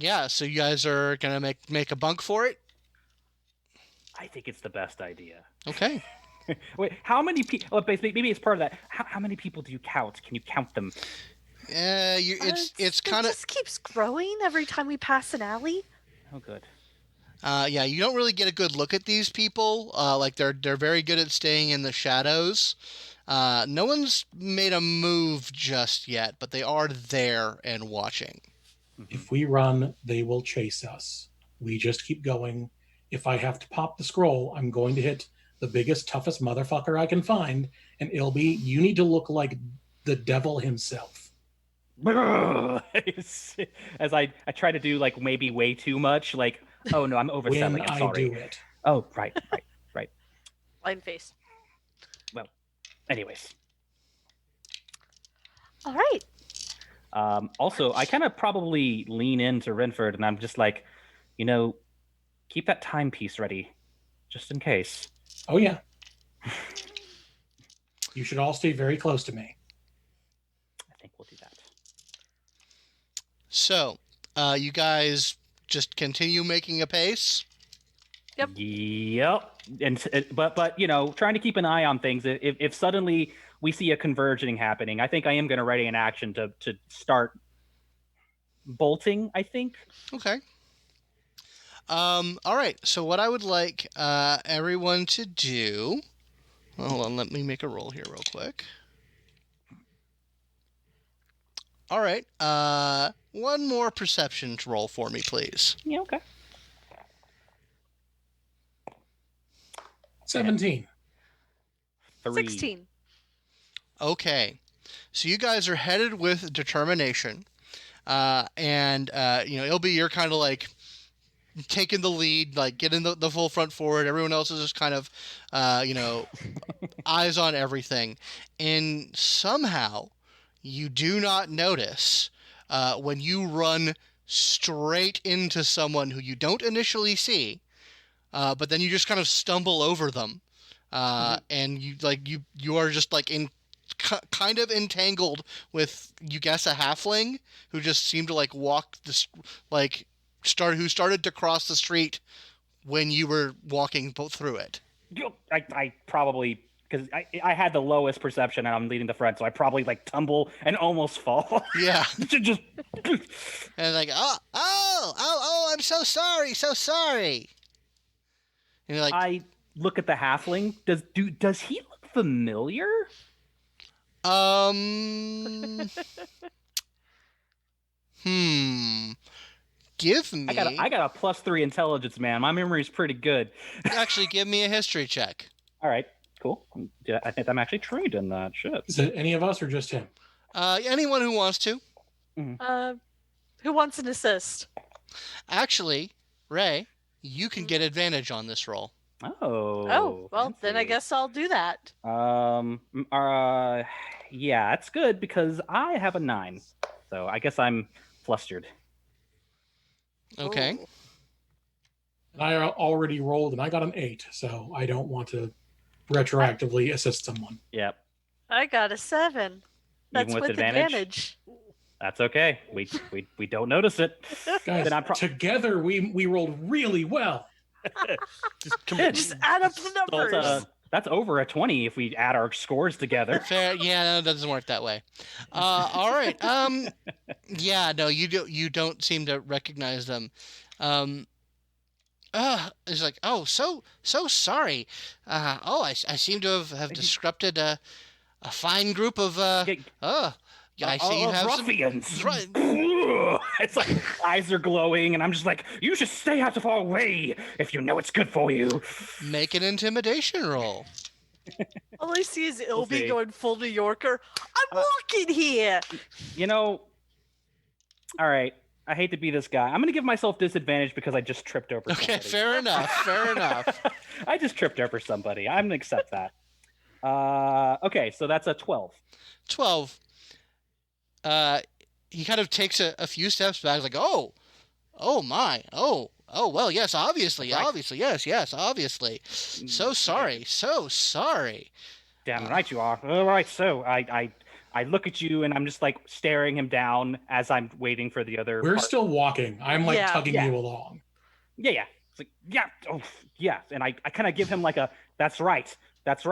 Yeah. So you guys are gonna make a bunk for it. I think it's the best idea. Okay. Wait, how many people? Oh, maybe it's part of that. How many people do you count? Can you count them? It's it kind of. just keeps growing every time we pass an alley. Oh, good. Yeah, you don't really get a good look at these people. Like they're very good at staying in the shadows. No one's made a move just yet, but they are there and watching. If we run, they will chase us. We just keep going. If I have to pop the scroll, I'm going to hit the biggest, toughest motherfucker I can find. And Ilby, you need to look like the devil himself. As I try to do like maybe way too much, like, oh no, I'm overselling. I'm sorry. Do it. Oh, right. Blind face. Well, anyways. All right. Also, I kind of probably lean into Rynford, and I'm just like, keep that timepiece ready, just in case. Oh, yeah. You should all stay very close to me. I think we'll do that. So, you guys just continue making a pace? Yep. And but trying to keep an eye on things. If suddenly we see a converging happening, I think I am going to ready an action to start bolting, I think. Okay. All right. So what I would like everyone to do... Hold on, let me make a roll here real quick. All right. One more perception roll for me, please. Yeah, okay. 17. 3. 16. Okay. So you guys are headed with determination. Ilby, you're kind of like taking the lead, like getting the full front forward. Everyone else is just kind of, eyes on everything. And somehow you do not notice when you run straight into someone who you don't initially see, but then you just kind of stumble over them. And you are just like kind of entangled with, you guess, a halfling who just seemed to like walk this who started to cross the street when you were walking through it. I probably, because I had the lowest perception and I'm leading the front, so I probably like tumble and almost fall. Yeah. Just and like, oh, I'm so sorry. And you're like, I look at the halfling. Does he look familiar? Give me. I got a +3 intelligence, man. My memory's pretty good. Actually, give me a history check. All right, cool. I think I'm actually trained in that shit. Is it any of us or just him? Anyone who wants to. Who wants an assist? Actually, Ray, you can get advantage on this roll. Oh, well, then I guess I'll do that. Yeah, that's good because I have a 9, so I guess I'm flustered. Okay. Ooh. And I already rolled, and I got an 8, so I don't want to retroactively assist someone. Yep. I got a 7. That's Even with advantage. That's okay. We don't notice it. Guys, together we rolled really well. Just add up the numbers. That's over a 20 if we add our scores together. Fair. Yeah, no, it doesn't work that way. All right. Yeah, no, you don't seem to recognize them. It's like, oh, so sorry. I seem to have disrupted a fine group of I see you have ruffians. Some... It's like eyes are glowing, and I'm just like, you should stay out of our way if you know it's good for you. Make an intimidation roll. All I see is Ilby going full New Yorker. I'm walking here. All right. I hate to be this guy. I'm going to give myself disadvantage because I just tripped over somebody. Okay, fair enough. I just tripped over somebody. I'm going to accept that. Okay, so that's a 12. 12. He kind of takes a few steps back, like, oh my, well, yes, obviously, right. yes, obviously. So sorry. Damn right you are. All right, so I look at you and I'm just like staring him down as I'm waiting for the other. We're still walking. I'm like tugging you along. Yeah. It's like, yeah, and I kind of give him like a that's right, as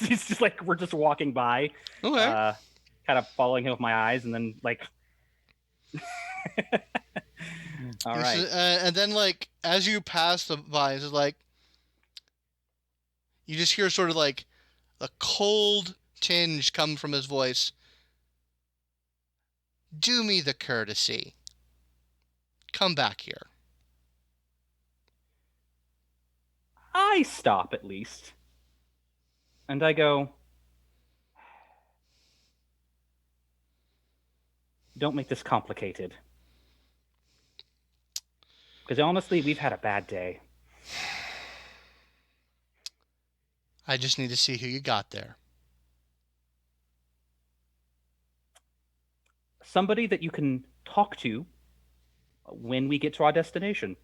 he's just like we're just walking by. Okay. Kind of following him with my eyes, and then like All right. And then, like, as you pass the by, it's like you just hear sort of like a cold tinge come from his voice. Do me the courtesy. Come back here. I stop at least. And I go, don't make this complicated. Because honestly, we've had a bad day. I just need to see who you got there. Somebody that you can talk to when we get to our destination.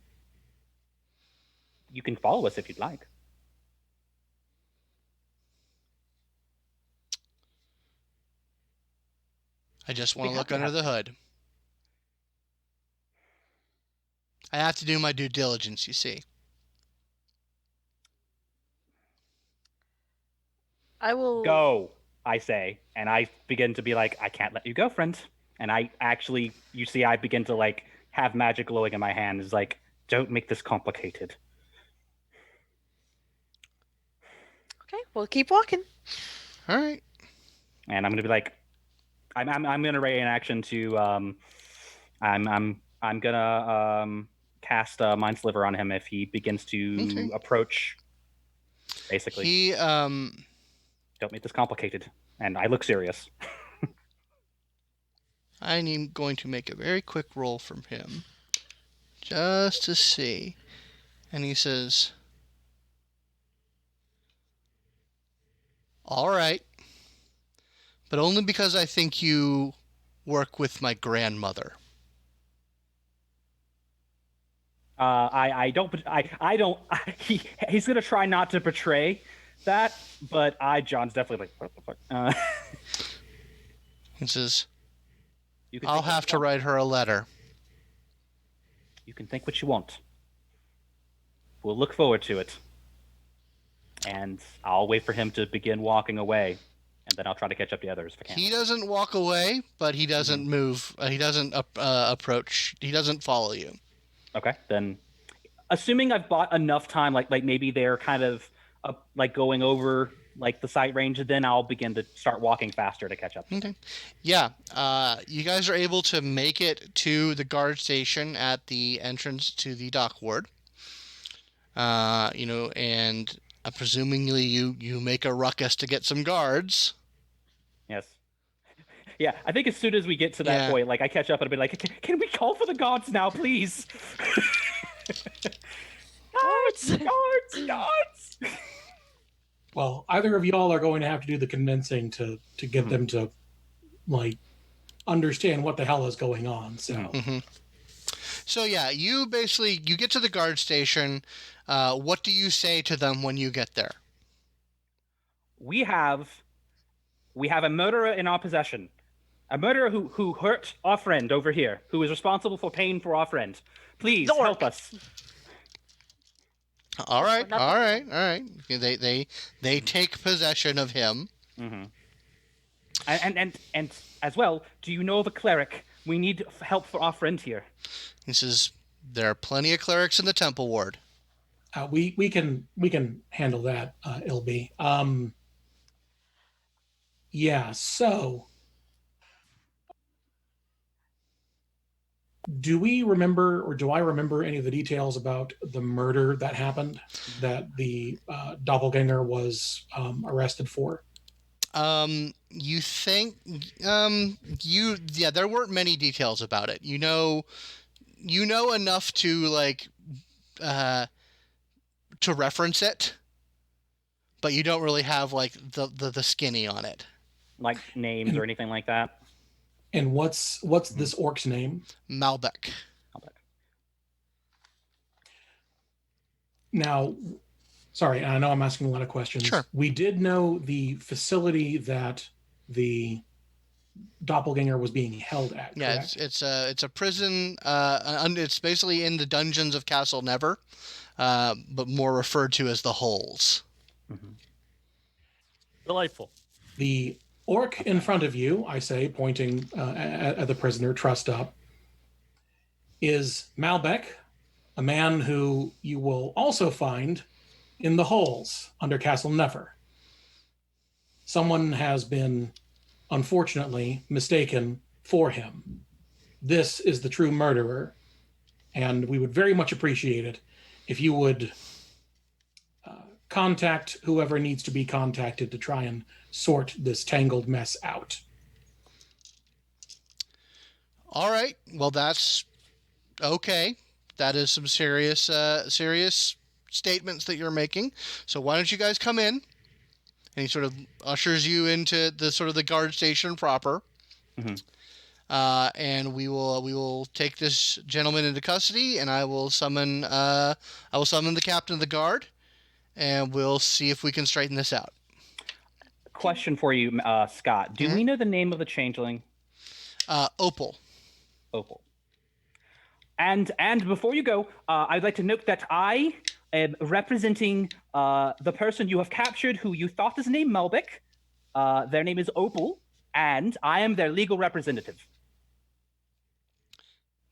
You can follow us if you'd like. I just want to look under the hood. I have to do my due diligence, you see. I will Go, I say, and I begin to be like, I can't let you go, friend. And I actually, you see, I begin to like have magic glowing in my hand. It's like, don't make this complicated. Okay, we'll keep walking. All right. And I'm gonna be like, I'm gonna ready an action to I'm gonna cast Mind Sliver on him if he begins to approach. Basically, He don't make this complicated, and I look serious. I'm going to make a very quick roll from him, just to see. And he says, "All right, but only because I think you work with my grandmother." I don't. He's gonna try not to betray that, but John's definitely like, what the fuck? He says, You can "I'll think what have you to want. write her a letter." You can think what you want. We'll look forward to it, and I'll wait for him to begin walking away, and then I'll try to catch up to the others if I can. He doesn't walk away, but he doesn't move. He doesn't approach. He doesn't follow you. Okay, then, assuming I've bought enough time, like maybe they're kind of like going over like the sight range, then I'll begin to start walking faster to catch up. Okay. Yeah. You guys are able to make it to the guard station at the entrance to the dock ward. And presumably you make a ruckus to get some guards. Yes. Yeah, I think as soon as we get to that point, like I catch up and I'll be like, can we call for the guards now, please? Guards! Well, either of y'all are going to have to do the convincing to get them to, like, understand what the hell is going on. So, So yeah, you get to the guard station. What do you say to them when you get there? We have a murderer in our possession. A murderer who hurt our friend over here, who is responsible for paying for our friend. Please help us. All right. They take possession of him. Mm-hmm. And as well, do you know of a cleric? We need help for our friend here. He says, there are plenty of clerics in the temple ward. we can handle that, Ilby. Yeah. So, do we remember, or do I remember any of the details about the murder that happened that the doppelganger was arrested for? You think there weren't many details about it. You know enough to to reference it, but you don't really have like the skinny on it, like names or anything like that. And what's this orc's name? Malbec. Now, sorry, I know I'm asking a lot of questions. Sure. We did know the facility that the doppelganger was being held at. Yeah, correct? it's a prison. It's basically in the dungeons of Castle Never, but more referred to as the holes. Mm-hmm. Delightful. The orc in front of you, I say, pointing at the prisoner, trussed up, is Malbec, a man who you will also find in the holes under Castle Nefer. Someone has been, unfortunately, mistaken for him. This is the true murderer, and we would very much appreciate it if you would contact whoever needs to be contacted to try and sort this tangled mess out. All right. Well, that's okay. That is some serious statements that you're making. So why don't you guys come in? And he sort of ushers you into the sort of the guard station proper. Mm-hmm. And we will take this gentleman into custody, and I will summon the captain of the guard, and we'll see if we can straighten this out. Question for you, Scott. Do we know the name of the changeling? Opal. Opal. And before you go, I'd like to note that I am representing the person you have captured, who you thought is named Melbic. Their name is Opal, and I am their legal representative.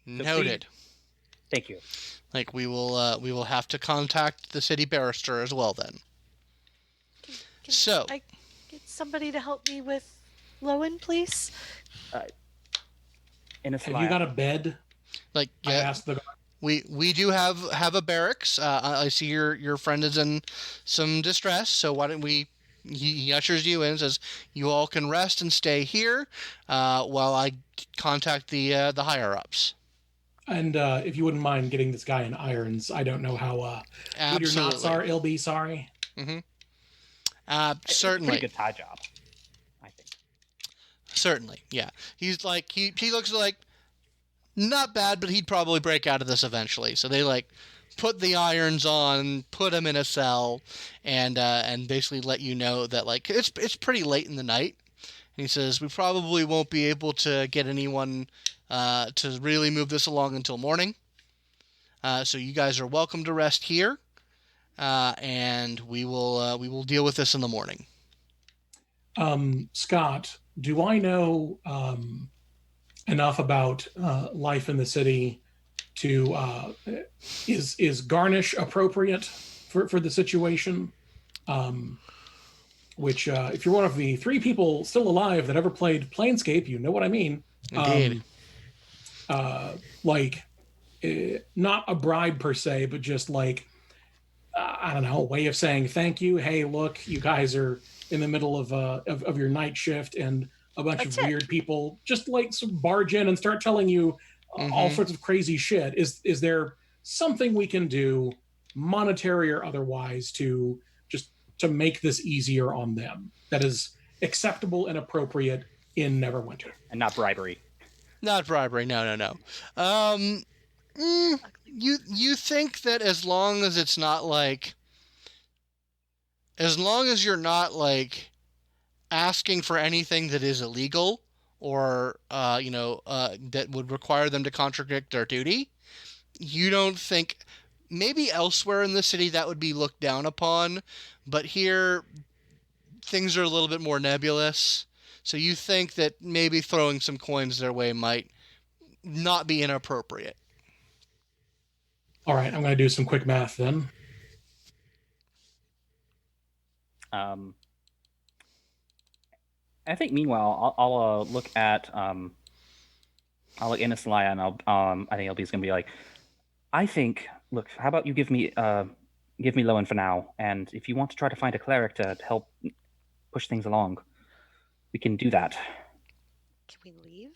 Noted. Thank you. Like we will have to contact the city barrister as well then. Can I get somebody to help me with Lowin, please? Inisalia. Have you got a bed? Like, yeah, I asked the guard. We do have a barracks. I see your friend is in some distress, so why don't we? He ushers you in and says, "You all can rest and stay here while I contact the higher ups." And if you wouldn't mind getting this guy in irons, I don't know how good your knots are. He'll be sorry. Mm-hmm. It's Certainly. a pretty good tie job, I think. Certainly, yeah. He's like he looks like not bad, but he'd probably break out of this eventually. So they like put the irons on, put him in a cell, and basically let you know that like it's pretty late in the night. And he says we probably won't be able to get anyone to really move this along until morning. So you guys are welcome to rest here, and we will deal with this in the morning. Scott, do I know enough about life in the city to is garnish appropriate for the situation? Which, if you're one of the 3 people still alive that ever played Planescape, you know what I mean. Indeed. Not a bribe per se, but just like, I don't know, a way of saying thank you. Hey, look, you guys are in the middle of your night shift, and a bunch of weird people just like barge in and start telling you all sorts of crazy shit. Is there something we can do, monetary or otherwise, to make this easier on them that is acceptable and appropriate in Neverwinter? And not bribery. Not bribery. No. You think that as long as it's not like, as long as you're not like asking for anything that is illegal or that would require them to contradict their duty, you don't think maybe elsewhere in the city that would be looked down upon, but here things are a little bit more nebulous. So you think that maybe throwing some coins their way might not be inappropriate. All right, I'm going to do some quick math then. I think meanwhile, I'll look at Inisalia, and I think LB's gonna be like, I think, look, how about you give me Lowin for now, and if you want to try to find a cleric to help push things along, we can do that. Can we leave?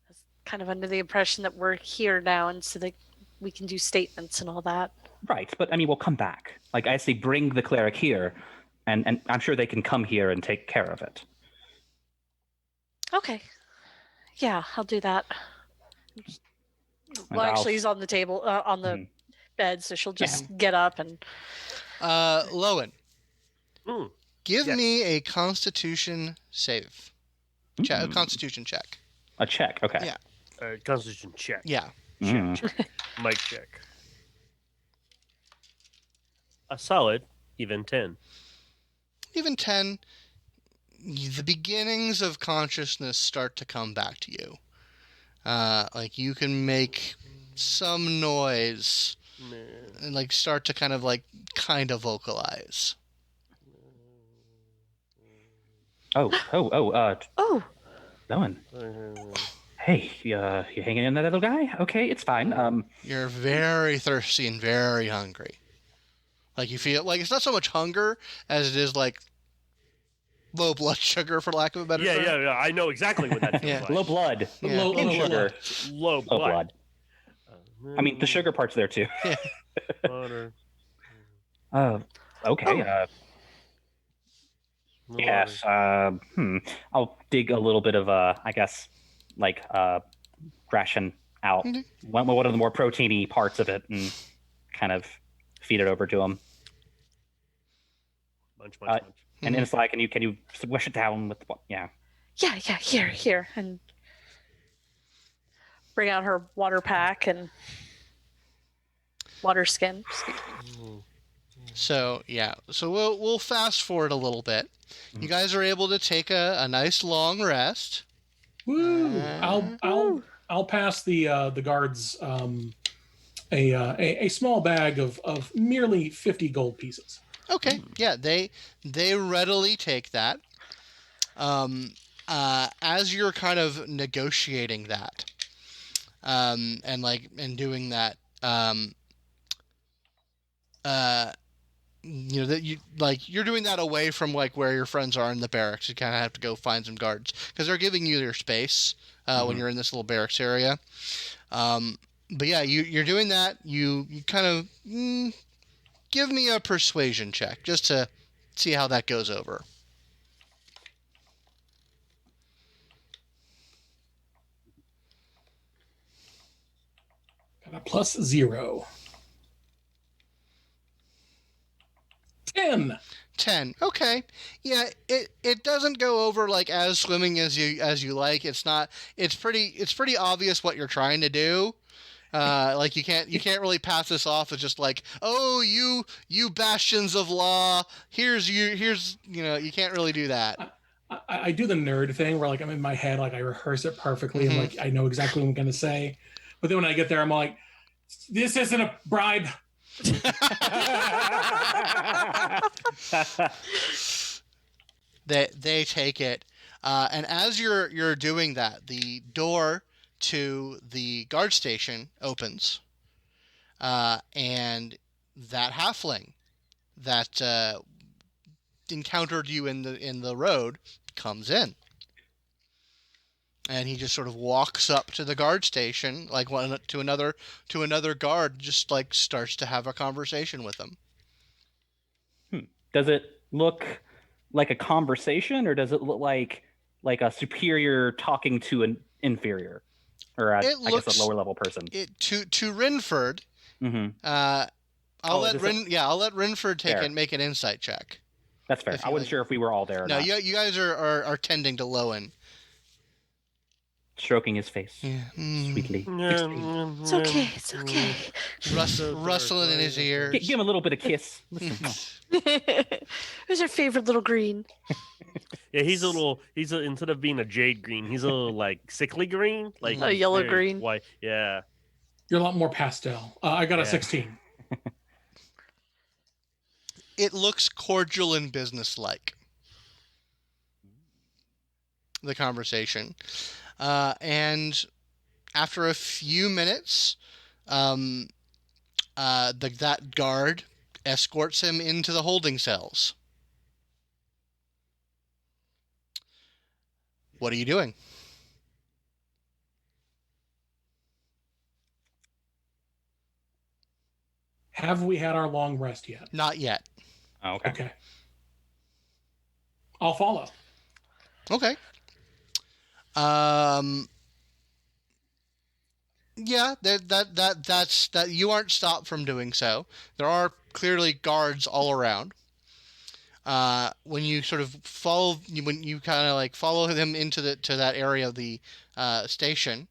I was kind of under the impression that we're here now, and so that we can do statements and all that. Right, but I mean, we'll come back. Like I say, bring the cleric here, and I'm sure they can come here and take care of it. Okay. Yeah, I'll do that. Well, actually, he's on the table, on the bed, so she'll just get up and... Lowin, give Yes. me a Constitution save. A Constitution check. A check, okay. Yeah. Constitution check. Yeah. Check. Mic check. A solid, even 10. Even 10, the beginnings of consciousness start to come back to you. Like you can make some noise and like start to kind of vocalize. Lowin. Hey, you hanging in there, little guy? Okay, it's fine. You're very thirsty and very hungry. Like you feel like it's not so much hunger as it is like low blood sugar, for lack of a better term. Yeah. I know exactly what that feels like. Low blood. Yeah. Low sugar. Low blood. I mean, the sugar part's there too. Yeah. Water. Okay. Yes. I'll dig a little bit of ration out. One of the more proteiny parts of it, and kind of feed it over to him. Munch. And it's like, can you swish it down with what? Yeah. Yeah. Here, and bring out her water pack and water skin. So we'll fast forward a little bit. You guys are able to take a nice long rest. Woo! I'll pass the guards a small bag of merely 50 gold pieces. Okay, yeah, they readily take that. As you're kind of negotiating that, and doing that, you're doing that away from like where your friends are in the barracks. You kind of have to go find some guards because they're giving you their space when you're in this little barracks area. But yeah, you're doing that. You kind of give me a persuasion check just to see how that goes over. Got a +0. 10. Okay. Yeah, it doesn't go over like as swimming as you like. It's pretty obvious what you're trying to do. Like you can't really pass this off as just like, oh, you bastions of law, here's you can't really do that. I do the nerd thing where like I'm in my head, like I rehearse it perfectly and like I know exactly what I'm gonna say. But then when I get there, I'm like, this isn't a bribe. They take it, and as you're doing that, the door to the guard station opens, and that halfling that encountered you in the road comes in, and he just sort of walks up to the guard station, like to another guard, just like starts to have a conversation with them. Does it look like a conversation, or does it look like a superior talking to an inferior, or I guess a lower level person? To Rynford. Mm-hmm. I'll let Rynford make an insight check. That's fair. I wasn't sure if we were all there or not. No, you guys are tending to Lowin. Stroking his face sweetly. It's okay. Rustling in his ears. Give him a little bit of kiss. Listen, Who's your favorite little green? Yeah, instead of being a jade green, he's a little like sickly green, like a yellow green. White. Yeah. You're a lot more pastel. I got a 16. It looks cordial and businesslike. The conversation. And after a few minutes, that guard escorts him into the holding cells. What are you doing? Have we had our long rest yet? Not yet. Oh, okay. I'll follow. Okay. Yeah, that's you aren't stopped from doing so. There are clearly guards all around. When you sort of follow them into that area of the station,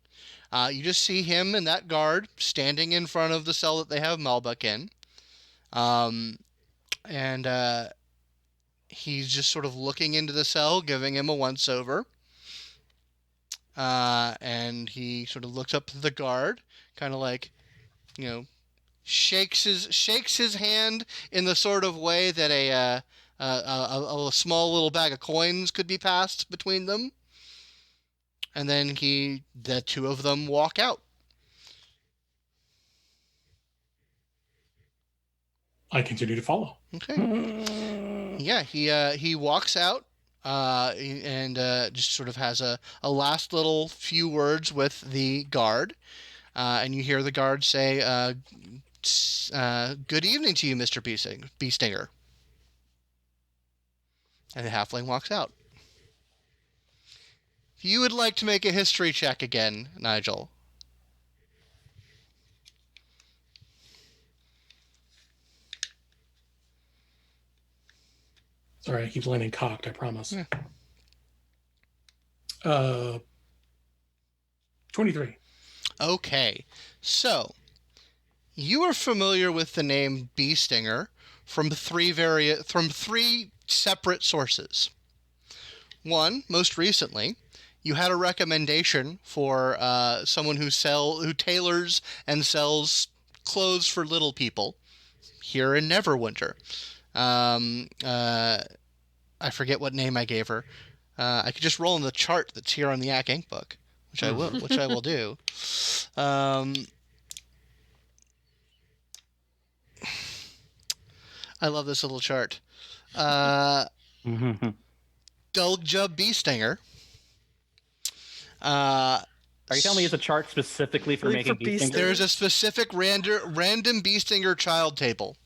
you just see him and that guard standing in front of the cell that they have Malbuck in. And he's just sort of looking into the cell, giving him a once over. and he sort of looks up to the guard, kind of like, shakes his hand in the sort of way that a small little bag of coins could be passed between them, and then the two of them walk out. I continue to follow. Okay. Yeah, he walks out and just sort of has a last little few words with the guard, and you hear the guard say, "Good evening to you, Mr. Beestinger." And the halfling walks out. If you would like to make a history check again, Nigel. Sorry, I keep landing cocked, I promise. Yeah. 23. Okay, so you are familiar with the name Beestinger from three separate sources. One, most recently, you had a recommendation for someone who tailors and sells clothes for little people here in Neverwinter. I forget what name I gave her. I could just roll in the chart that's here on the AcqInc book, which I will do. I love this little chart. Dulgjub Beestinger. Are you telling me it's a chart specifically for making Beestinger? There's a specific random Beestinger child table.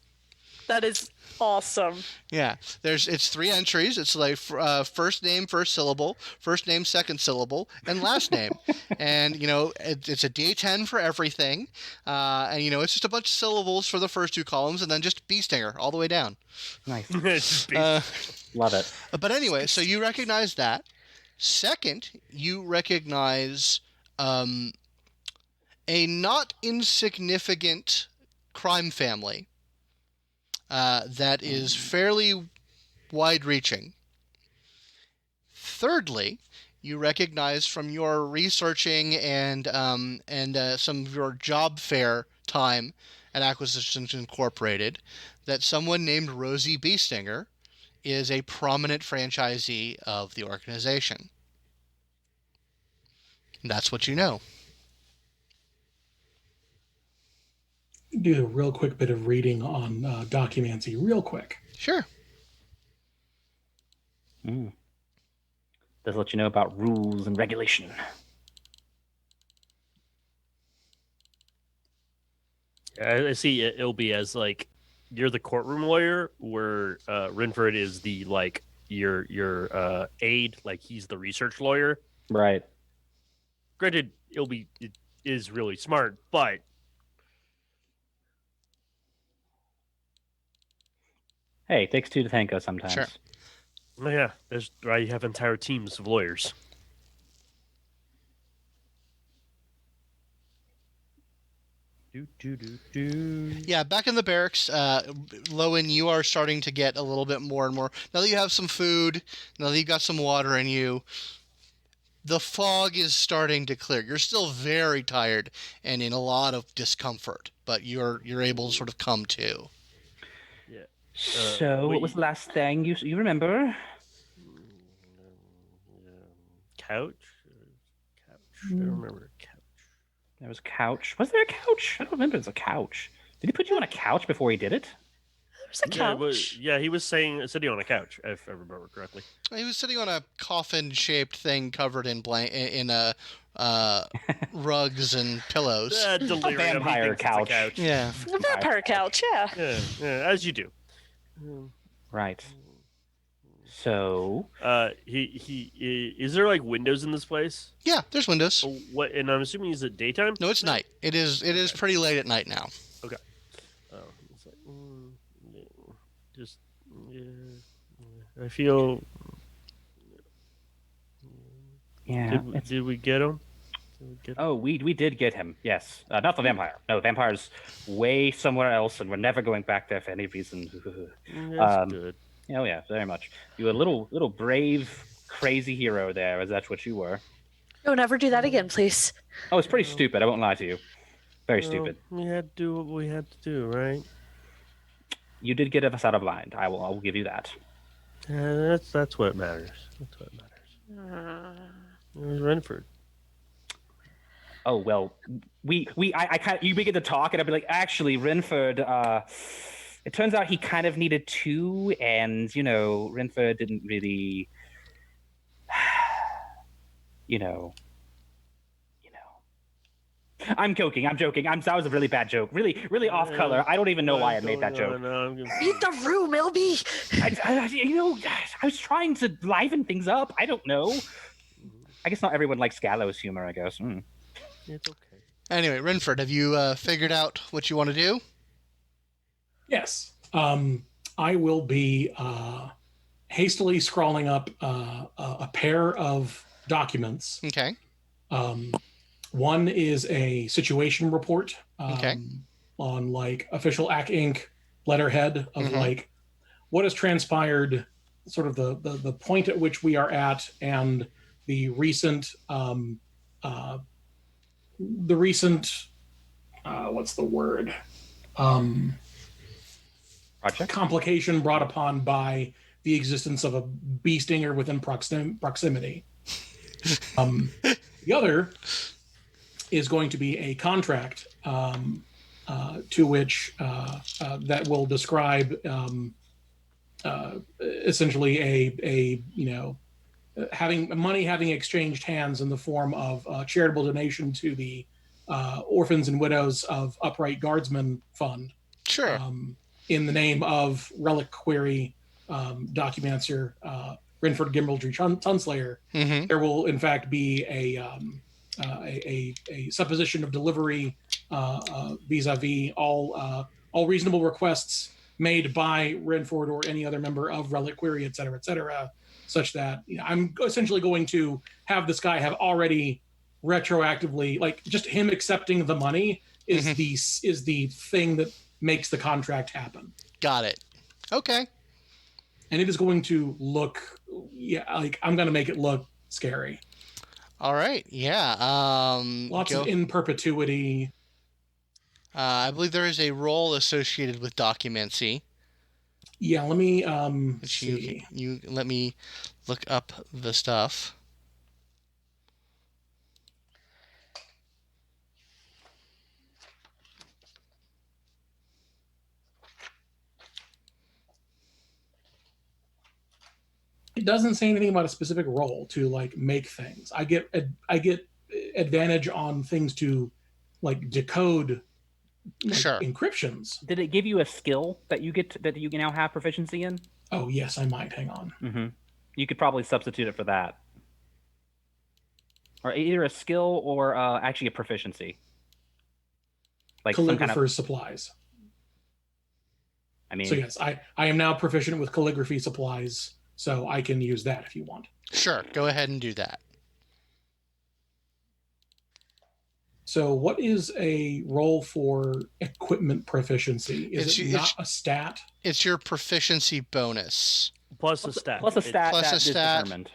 That is awesome. Yeah, it's 3 entries. It's like first name, first syllable, first name, second syllable, and last name. And it's a D10 for everything. And it's just a bunch of syllables for the first 2 columns, and then just Beestinger all the way down. Nice. Love it. But anyway, so you recognize that. Second, you recognize a not insignificant crime family that is fairly wide-reaching. Thirdly, you recognize from your researching and some of your job fair time at Acquisitions Incorporated that someone named Rosie Beestinger is a prominent franchisee of the organization. And that's what you know. Do a real quick bit of reading on Documancer, real quick. Sure. Does let you know about rules and regulation. I see Ilby as like you're the courtroom lawyer, where Rynford is the your aide, like he's the research lawyer. Right. Granted, Ilby is really smart, but hey, it takes 2 to tango sometimes. Sure. Yeah, that's why you have entire teams of lawyers. Yeah, back in the barracks, Lowin, you are starting to get a little bit more and more. Now that you have some food, now that you've got some water in you, the fog is starting to clear. You're still very tired and in a lot of discomfort, but you're able to sort of come to. Yeah. So, what was the last thing you remember? Couch? I don't remember a couch. There was a couch. Was there a couch? I don't remember. There's a couch. Did he put you on a couch before he did it? There was a couch. Yeah, he was sitting on a couch, if I remember correctly. He was sitting on a coffin-shaped thing covered in rugs and pillows. A vampire couch. Yeah. A vampire couch, yeah. Yeah, as you do. Right. So, he is there like windows in this place? Yeah, there's windows. What? And I'm assuming is it daytime? No, it's night. It is pretty late at night now. Okay. It's like, just I feel. yeah. Did we get him? Oh, we did get him. Yes, not the vampire. No, the vampire's way somewhere else, and we're never going back there for any reason. That's good. Oh yeah, very much. You were a little brave, crazy hero there, as that's what you were. Don't ever do that again, please. Oh, it's pretty stupid. I won't lie to you. Very stupid. We had to do what we had to do, right? You did get us out of line. I will give you that. That's what matters. That's what matters. It was Rynford. Oh well, I kind of, you begin to talk, and I'd be like, actually, Rynford. It turns out he kind of needed two, and Rynford didn't really, I'm joking. That was a really bad joke. Really, really off color. I don't even know why I made that joke. Read the room, Ilby. I was trying to liven things up. I don't know. I guess not everyone likes gallows humor, I guess. It's okay. Anyway, Rynford, have you figured out what you want to do? Yes. I will be hastily scrawling up a pair of documents. Okay. One is a situation report Okay. on like official AcqInc letterhead of like what has transpired, sort of the point at which we are at, and the recent what's the word? Project? Complication brought upon by the existence of a bee stinger within proximity. The other is going to be a contract to which that will describe essentially a having exchanged hands in the form of charitable donation to the Orphans and Widows of Upright Guardsmen Fund. Sure. In the name of Reliquary Documancer Rynford Gimaldree Tunslayer, there will in fact be a supposition of delivery vis-a-vis all reasonable requests made by Rynford or any other member of Reliquary, et cetera, such that I'm essentially going to have this guy have already retroactively, like, just him accepting the money is the thing that makes the contract happen. Got it. Okay. And it is going to look, like, I'm going to make it look scary. All right. Yeah. Lots of in perpetuity. I believe there is a role associated with Documancy. Yeah, let me see. You let me look up the stuff. It doesn't say anything about a specific role to like make things. I get advantage on things to like decode Sure. encryptions. Did it give you a skill that you can now have proficiency in? Oh yes, I might. Hang on. You could probably substitute it for that, or either a skill or actually a proficiency. Like Calligrapher's supplies. I mean, so yes, I am now proficient with calligraphy supplies, so I can use that if you want. Sure, go ahead and do that. So what is a roll for equipment proficiency? Is it not a stat? It's your proficiency bonus. Plus a stat. Plus a stat. Plus that a stat. is determined.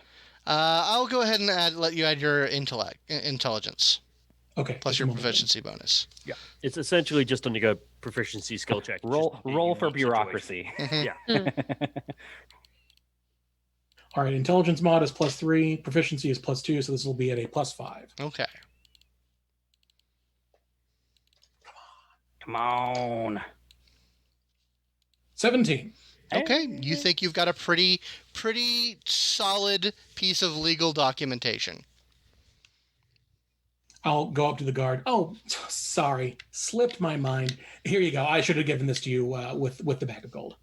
I'll go ahead and let you add your intelligence. Okay. Plus your proficiency bonus. Yeah. It's essentially just like a proficiency skill check. Roll for bureaucracy. Yeah. All right, intelligence mod is +3, proficiency is +2, so this will be at a +5. Okay. Come on. 17. Okay, you think you've got a pretty solid piece of legal documentation. I'll go up to the guard. Oh, sorry, slipped my mind. Here you go. I should have given this to you with the bag of gold.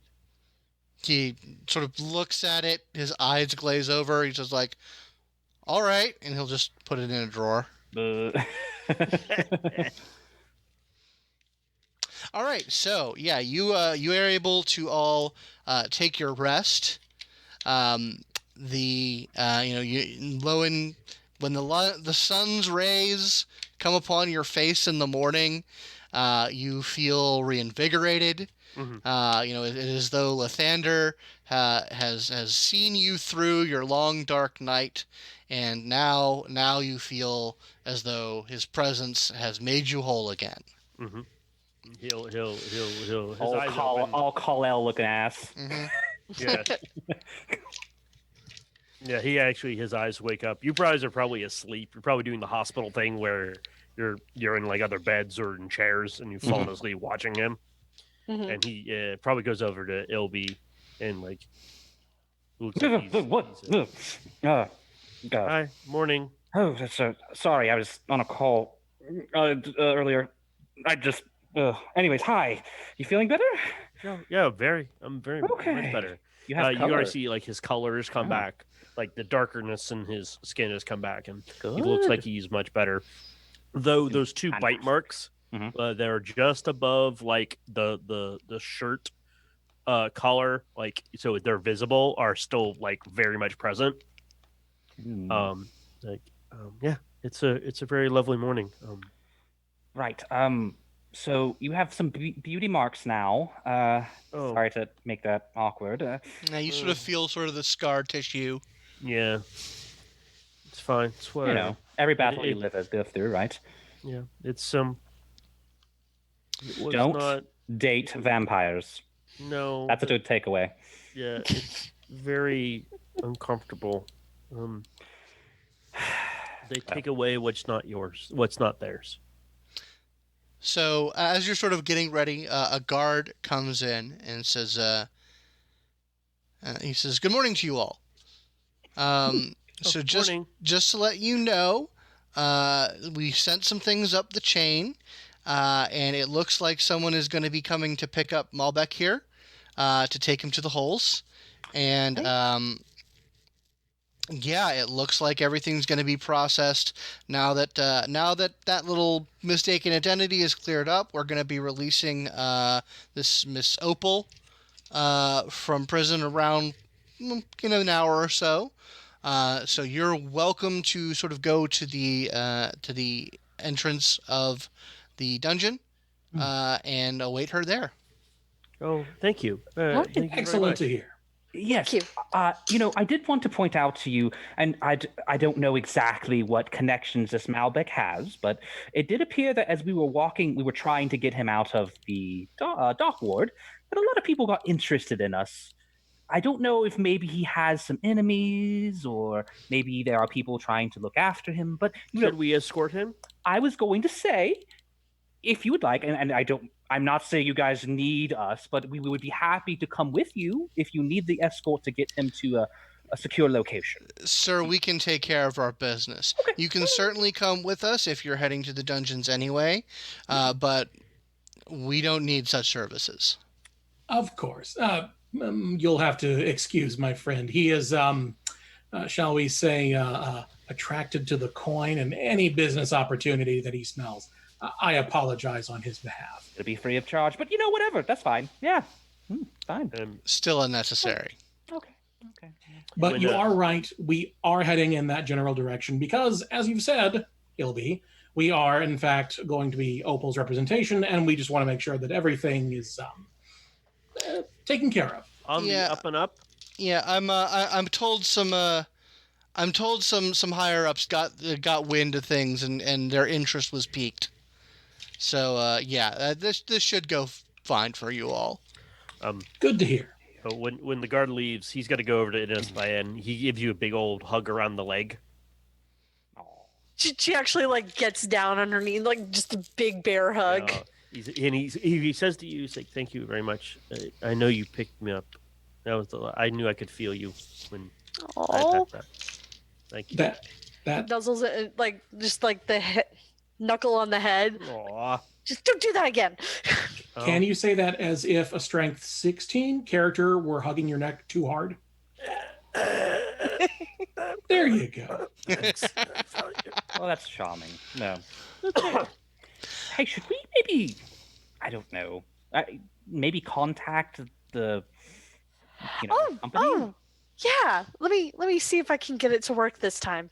He sort of looks at it. His eyes glaze over. He's just like, all right. And he'll just put it in a drawer. All right. So, yeah, you are able to all take your rest. Lowin, when the sun's rays come upon your face in the morning, you feel reinvigorated. It is as though Lathander has seen you through your long dark night, and now you feel as though his presence has made you whole again. Mm-hmm. He'll his all eyes open. all Kal-El looking ass. Yeah. Yeah, his eyes wake up. You guys are probably asleep. You're probably doing the hospital thing where you're in like other beds or in chairs and you've fallen asleep watching him. And he probably goes over to Ilby and like looks at hi, morning. Oh, sorry, I was on a call earlier. I just anyways, hi. You feeling better? Yeah, very. I'm very much better. You have you already see like his colors come back, like the darkerness in his skin has come back, and he looks like he's much better. Though those two bite marks, they're just above like the shirt collar, like so they're visible, are still like very much present. Yeah, it's a very lovely morning. Right. So you have some beauty marks now. Sorry to make that awkward. Now you sort of feel sort of the scar tissue. Yeah, it's fine. It's whatever. Every battle you live through, right? Yeah, it's Don't date vampires. No, that's a good takeaway. Yeah, it's very uncomfortable. They take away what's not yours, what's not theirs. So as you're sort of getting ready, a guard comes in and says, he says, "Good morning to you all." So just to let you know, we sent some things up the chain, and it looks like someone is going to be coming to pick up Malbec here, to take him to the holes. And yeah, it looks like everything's going to be processed now that that little mistaken identity is cleared up. We're going to be releasing this Miss Opal from prison around in an hour or so. So you're welcome to sort of go to the entrance of the dungeon and await her there. Oh, thank you. Thank you. Excellent to hear. Yes. I did want to point out to you, and I don't know exactly what connections this Malbec has, but it did appear that as we were walking, we were trying to get him out of the dock ward, that a lot of people got interested in us. I don't know if maybe he has some enemies, or maybe there are people trying to look after him, but should we escort him? I was going to say, if you would like, and I'm not saying you guys need us, but we would be happy to come with you if you need the escort to get him to a secure location. Sir, we can take care of our business. Okay. You can certainly come with us if you're heading to the dungeons anyway, but we don't need such services. Of course. You'll have to excuse my friend. He is, shall we say, attracted to the coin and any business opportunity that he smells. I apologize on his behalf. It'll be free of charge, but whatever. That's fine. Yeah, fine. Still unnecessary. Okay. But you are right. We are heading in that general direction because, as you've said, Ilby, we are in fact going to be Opal's representation, and we just want to make sure that everything is taken care of. On the up and up. Yeah, I'm told some higher ups got wind of things and their interest was piqued. So this should go fine for you all. Good to hear. When the guard leaves, he's got to go over to Inisalia and he gives you a big old hug around the leg. She actually like gets down on her knee, like just a big bear hug. He says to you, he's like, "Thank you very much. I know you picked me up. I knew I could feel you when I attacked that. Thank you." That nuzzles it like just like the knuckle on the head. Aww. Just don't do that again. Can you say that as if a strength 16 character were hugging your neck too hard? There you go. Well, that's charming. No. Hey, should we maybe, I don't know, maybe contact the company? Oh, yeah. Let me see if I can get it to work this time.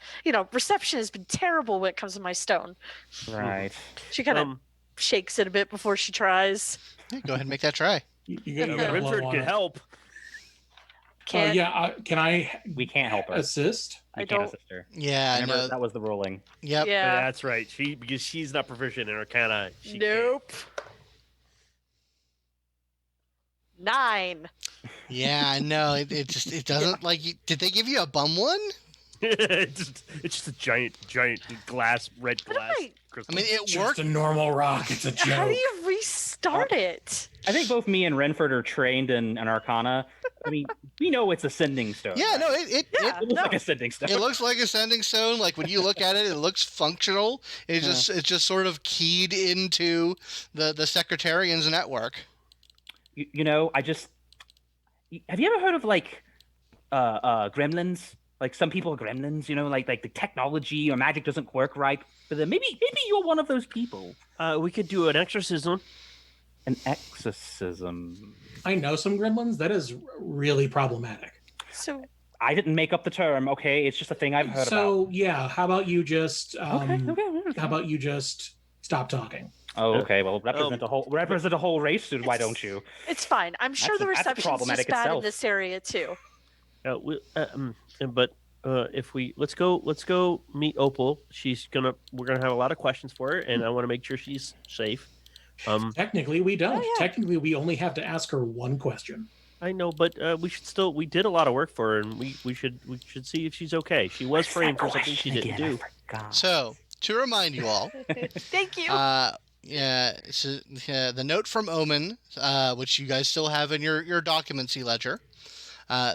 Reception has been terrible when it comes to my stone. Right. She kind of shakes it a bit before she tries. Go ahead and make that try. Rynford could help. Can't. Can I? We can't help her. Assist? We can't assist her. Yeah, Remember, no. that was the ruling. Yep. Yeah. That's right. Because she's not proficient in Arcana. Nope. 9. Yeah, no. It doesn't Did they give you a bum one? It's just a giant red glass crystal. I mean, it Just worked. a normal rock. It's a joke. How do you restart it? I think both me and Rynford are trained in Arcana. I mean, we know it's a sending stone. Yeah, right? no. It It looks like a sending stone. It looks like a sending stone. Like when you look at it, it looks functional. It's just sort of keyed into the Secretarian's network. You know, have you ever heard of gremlins? Like some people are gremlins, like the technology or magic doesn't work right for them. Maybe you're one of those people. We could do an exorcism. An exorcism. I know some gremlins. That is really problematic. So I didn't make up the term. Okay, it's just a thing I've heard about. So yeah, how about you just Okay. how about you just stop talking? Oh, okay. Well, represent a whole race, dude. Why don't you? it's fine. I'm sure the reception's just problematic bad in itself. this area too. If let's go meet Opal. We're gonna have a lot of questions for her, and I want to make sure she's safe. Technically, we don't. Oh, yeah. Technically, we only have to ask her one question. I know, but we did a lot of work for her, and we should see if she's okay. She was framed for something she didn't do. So to remind you all, Thank you. the note from Omen, which you guys still have in your Documancy ledger,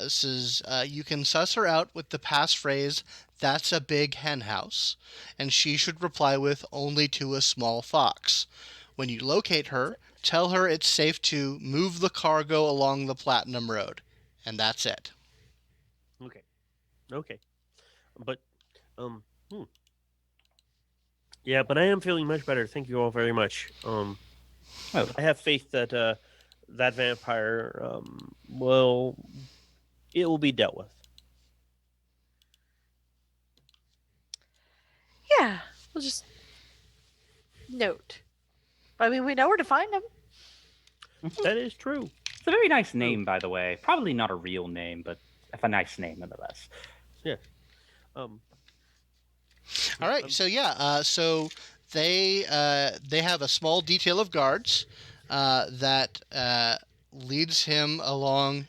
says you can suss her out with the passphrase, "That's a big hen house," and she should reply with, "Only to a small fox." When you locate her, tell her it's safe to move the cargo along the Platinum Road, and that's it. Okay, but yeah, but I am feeling much better. Thank you all very much. I have faith that that vampire will be dealt with. Yeah, we'll just note. I mean, we know where to find him. That is true. It's a very nice name, by the way. Probably not a real name, but a nice name nonetheless. Yeah. All right. So yeah. So they have a small detail of guards that leads him along.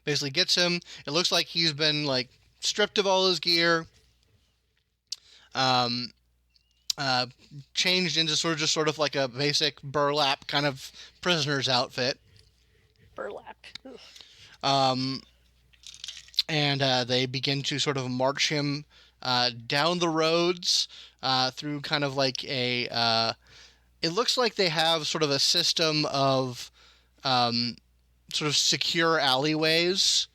Basically, gets him. It looks like he's been stripped of all his gear. Changed into sort of like a basic burlap kind of prisoner's outfit. Burlap. And they begin to sort of march him down the roads through kind of like a. It looks like they have sort of a system of sort of secure alleyways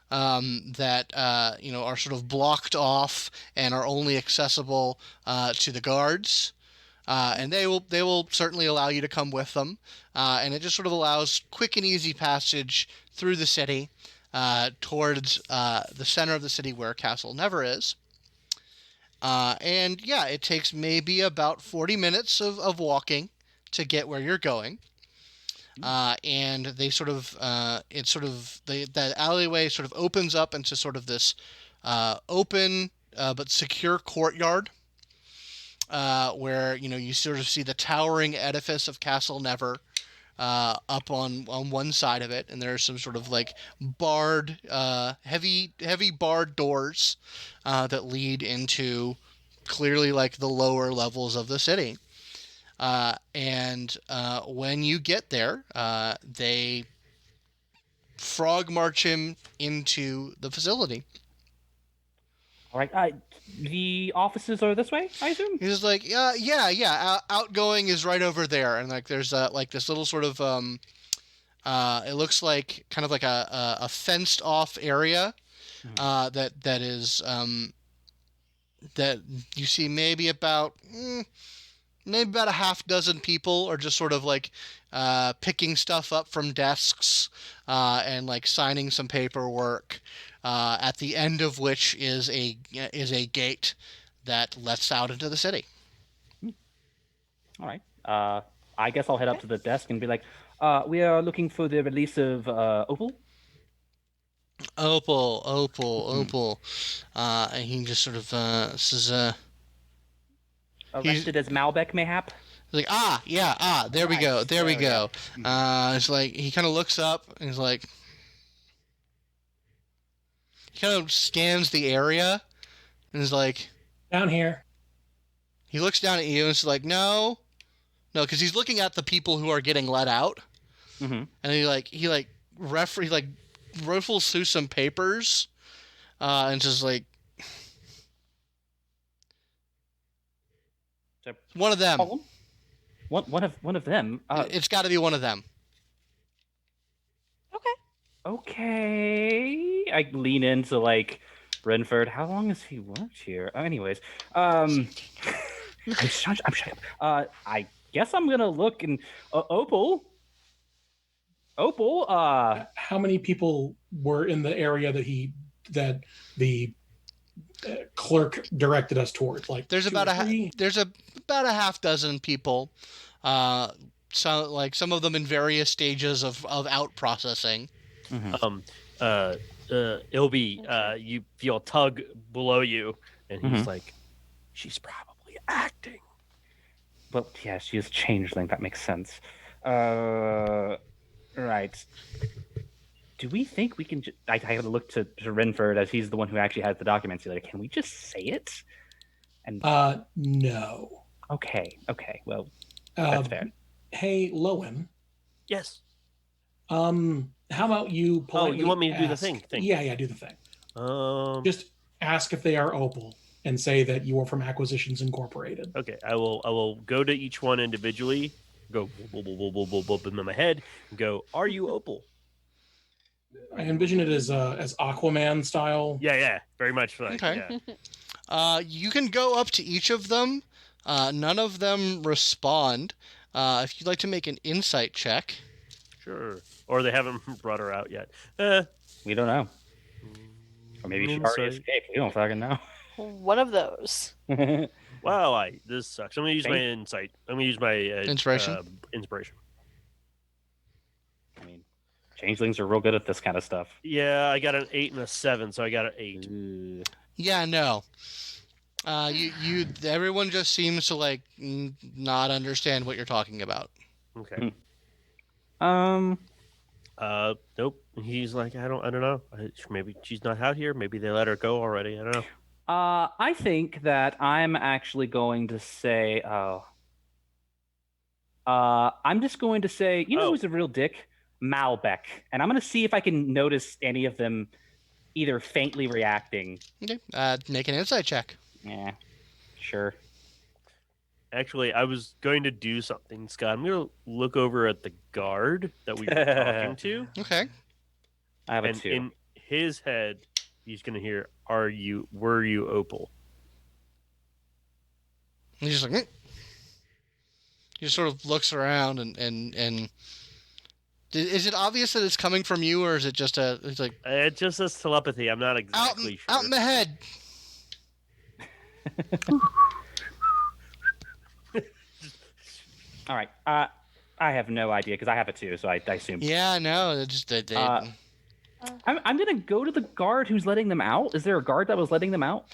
that are sort of blocked off and are only accessible to the guards, and they will certainly allow you to come with them, and it just sort of allows quick and easy passage through the city towards the center of the city where Castle Never is. And yeah, it takes maybe about 40 minutes of walking to get where you're going. And they sort of, the alleyway sort of opens up into sort of this open but secure courtyard where, you sort of see the towering edifice of Castle Never up on one side of it. And there's some sort of barred, heavy barred doors that lead into clearly the lower levels of the city. And when you get there, they frog march him into the facility. All right. The offices are this way, I assume? He's like, yeah. Outgoing is right over there. And there's this little sort of, it looks like kind of like a fenced off area that is, that you see maybe about a half dozen people are just sort of picking stuff up from desks and signing some paperwork, at the end of which is a gate that lets out into the city. All right. I guess I'll head up to the desk and be like, We are looking for the release of Opal. Opal. And he just sort of says, Arrested as Malbec, mayhap? He's like, there we go. It's like, he kind of looks up, and he's like, he kind of scans the area, and is like... Down here. He looks down at you, and is like, no, because he's looking at the people who are getting let out. Mm-hmm. And he riffles through some papers, and just like... One of them. One of them. It's got to be one of them. Okay. I lean into like Rynford. How long has he worked here? Anyways, I'm shut up. I guess I'm gonna look and Opal. How many people were in the area that the clerk directed us towards? Like there's about a half dozen people. Some of them in various stages of out processing. Mm-hmm. You feel a tug below you, and he's like, "She's probably acting." Well, yeah, she is changeling. That makes sense. Right. Do we think we can? I have to look to Rynford, as he's the one who actually has the documents. Like, can we just say it? And no. Okay. Well, that's fair. Hey, Lowin. Yes. How about you politely you want me to do the ask... thing? Yeah, do the thing. Just ask if they are Opal and say that you are from Acquisitions Incorporated. Okay, I will go to each one individually, go in my head, and go, "Are you Opal?" I envision it as Aquaman style. Yeah, very much like. Okay. Yeah. You can go up to each of them. None of them respond. If you'd like to make an insight check. Sure. Or they haven't brought her out yet. We don't know. Or maybe she already escaped. We don't fucking know. One of those. Wow, this sucks. I'm going to use my insight. I'm going to use my... Inspiration? Inspiration. I mean, changelings are real good at this kind of stuff. Yeah, I got an 8 and a 7, so I got an 8. Yeah, no. Everyone just seems to, like, not understand what you're talking about. Okay. Nope. He's like, I don't know. Maybe she's not out here. Maybe they let her go already. I don't know. I think that I'm actually going to say, I'm just going to say, who's a real dick? Malbec. And I'm going to see if I can notice any of them either faintly reacting. Okay. Make an insight check. Yeah, sure. Actually, I was going to do something, Scott. I'm going to look over at the guard that we were talking to. Okay. I have a 2. In his head, he's going to hear, were you Opal? And he's just like, He just sort of looks around and is it obvious that it's coming from you, or is it just it's like... It just says telepathy. I'm not exactly sure. Out in the head. All right. I have no idea because I have a 2, so I assume. Yeah, no, they I'm gonna go to the guard who's letting them out. Is there a guard that was letting them out?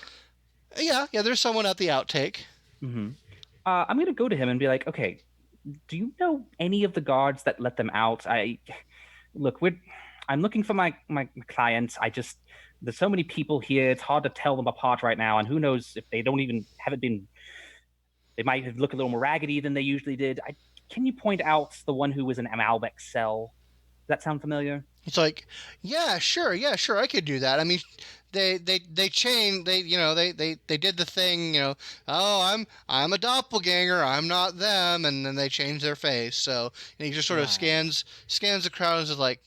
Yeah. There's someone at the outtake. Mm-hmm. I'm gonna go to him and be like, okay, do you know any of the guards that let them out? I'm looking for my clients. There's so many people here. It's hard to tell them apart right now, and who knows if they they might have looked a little more raggedy than they usually did. Can you point out the one who was in Malbec cell? Does that sound familiar? It's like, yeah, sure, I could do that. I mean, they did the thing, oh, I'm a doppelganger, I'm not them, and then they change their face. So he just sort of scans the crowd and is like,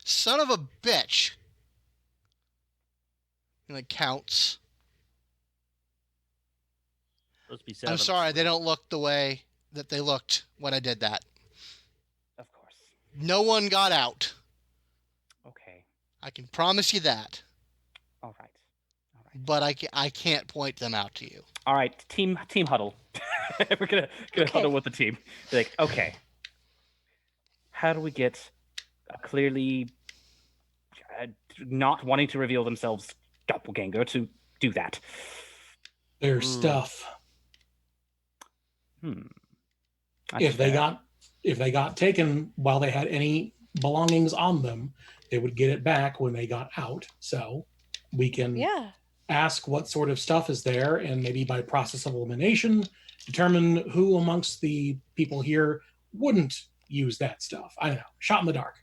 son of a bitch. And like counts. Must be 7. I'm sorry, they don't look the way that they looked when I did that. Of course. No one got out. Okay. I can promise you that. All right. But I can't point them out to you. All right, team huddle. We're gonna huddle with the team. Be like, okay. how do we get clearly not wanting to reveal themselves doppelganger to do that? Their stuff. That's If they got taken while they had any belongings on them, they would get it back when they got out. So we can ask what sort of stuff is there, and maybe by process of elimination, determine who amongst the people here wouldn't use that stuff. I don't know. Shot in the dark.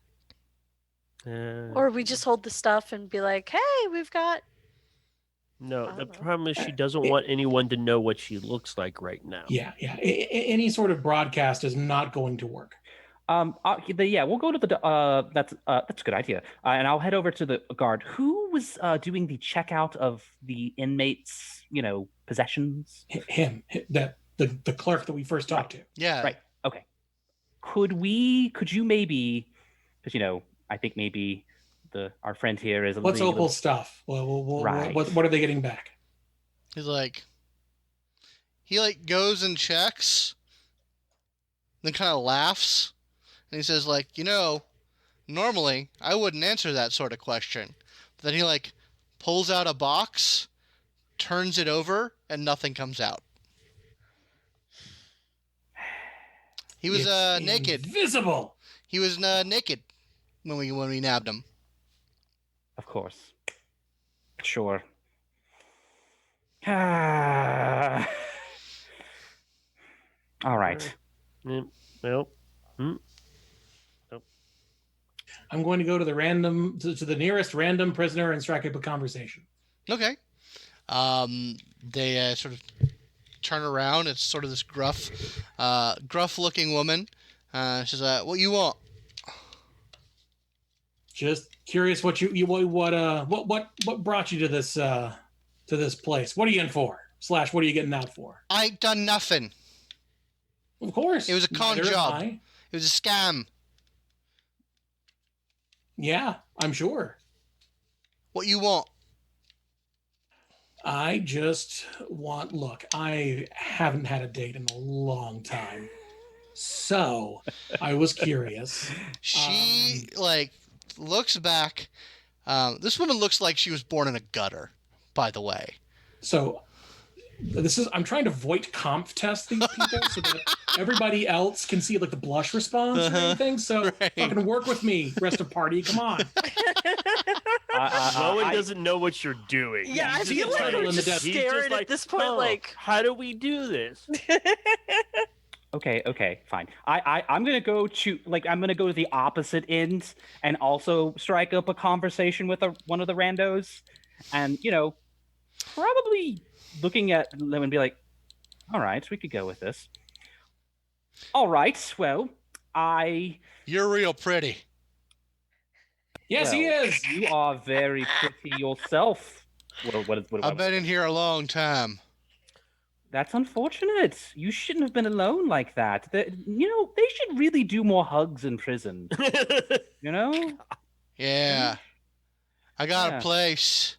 Or we just hold the stuff and be like, hey, we've got... No, the problem is she doesn't want anyone to know what she looks like right now. Yeah. Any sort of broadcast is not going to work. We'll go to the. That's a good idea. And I'll head over to the guard. Who was doing the checkout of the inmates? Possessions. Him. The clerk that we first talked to. Yeah. Right. Okay. Could you maybe? Because I think maybe our friend here is. What's Opal's stuff? Right. What are they getting back? He's like, he goes and checks, then kind of laughs, and he says normally I wouldn't answer that sort of question. But then he pulls out a box, turns it over, and nothing comes out. He was naked. Invisible. He was naked when we nabbed him. Of course. Sure. All right. Well. I'm going to go to the nearest random prisoner and strike up a conversation. Okay. They sort of turn around. It's sort of this gruff-looking woman. She says, "What you want?" Just curious, what brought you to this place? What are you in for? / what are you getting out for? I ain't done nothing. Of course. It was a con job. It was a scam. Yeah, I'm sure. What you want? I just want... Look, I haven't had a date in a long time. So, I was curious. She, looks back. This woman looks like she was born in a gutter, by the way. So, I'm trying to voight comp test these people so that everybody else can see the blush response or anything. So fucking work with me, rest of party. Come on. Lowin doesn't know what you're doing. Yeah, I feel like we're just scared at this point. How do we do this? Okay, fine. I'm gonna go to the opposite end and also strike up a conversation with one of the randos, and probably looking at them and be like, all right, we could go with this. All right, well, You're real pretty. Yes, he is. You are very pretty yourself. I've been in here a long time. That's unfortunate. You shouldn't have been alone like that. They should really do more hugs in prison. Yeah. I got a place.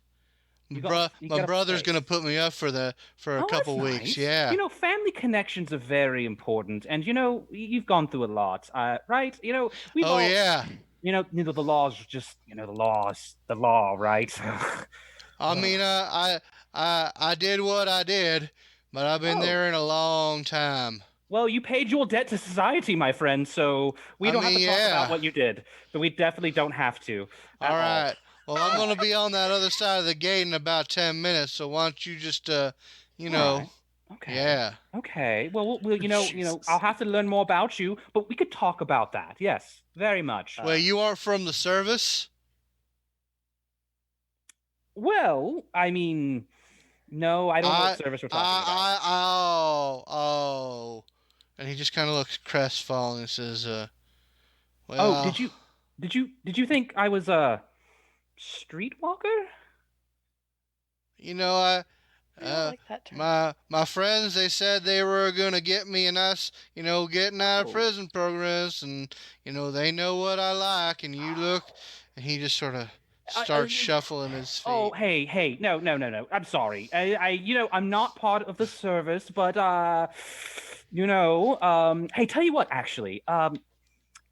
My brother's gonna put me up for a couple weeks. Nice. Yeah. Family connections are very important, and you've gone through a lot, right? We've all, yeah. The laws just the law, right? I mean, I did what I did, but I've been there in a long time. Well, you paid your debt to society, my friend, so we don't have to talk about what you did, but we definitely don't have to. All right. Well, I'm going to be on that other side of the gate in about 10 minutes, so why don't you just, Right. Okay. Yeah. Okay. Well, I'll have to learn more about you, but we could talk about that. Yes, very much. Well, you aren't from the service? Well, I mean, no, I don't know what service we're talking about. Oh. And he just kind of looks crestfallen and says, Oh, did you think I was a streetwalker? I like that term. my friends, they said they were gonna get me a nice, getting out of prison progress, and they know what I like, and you look, and he just sort of starts shuffling his feet. Oh, hey, no, I'm sorry. I'm not part of the service, but hey, tell you what, actually,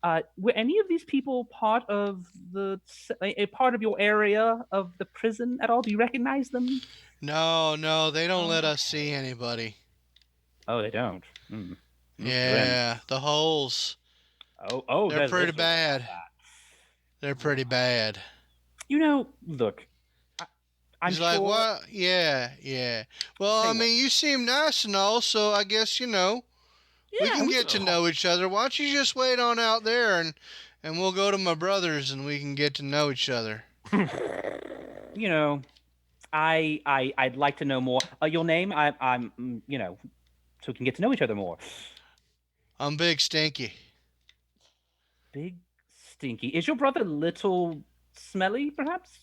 Were any of these people part of a part of your area of the prison at all? Do you recognize them? No, they don't let us see anybody. Oh, they don't. Mm. Yeah, the holes. Oh, they're pretty bad. They're pretty bad. Look, I'm He's sure. like, what? Yeah. Well, I mean, you seem nice and all, so I guess, we can get to know each other. Why don't you just wait on out there and we'll go to my brother's and we can get to know each other. I'd like to know more. Your name? I'm so we can get to know each other more. I'm Big Stinky. Big Stinky. Is your brother Little Smelly, perhaps?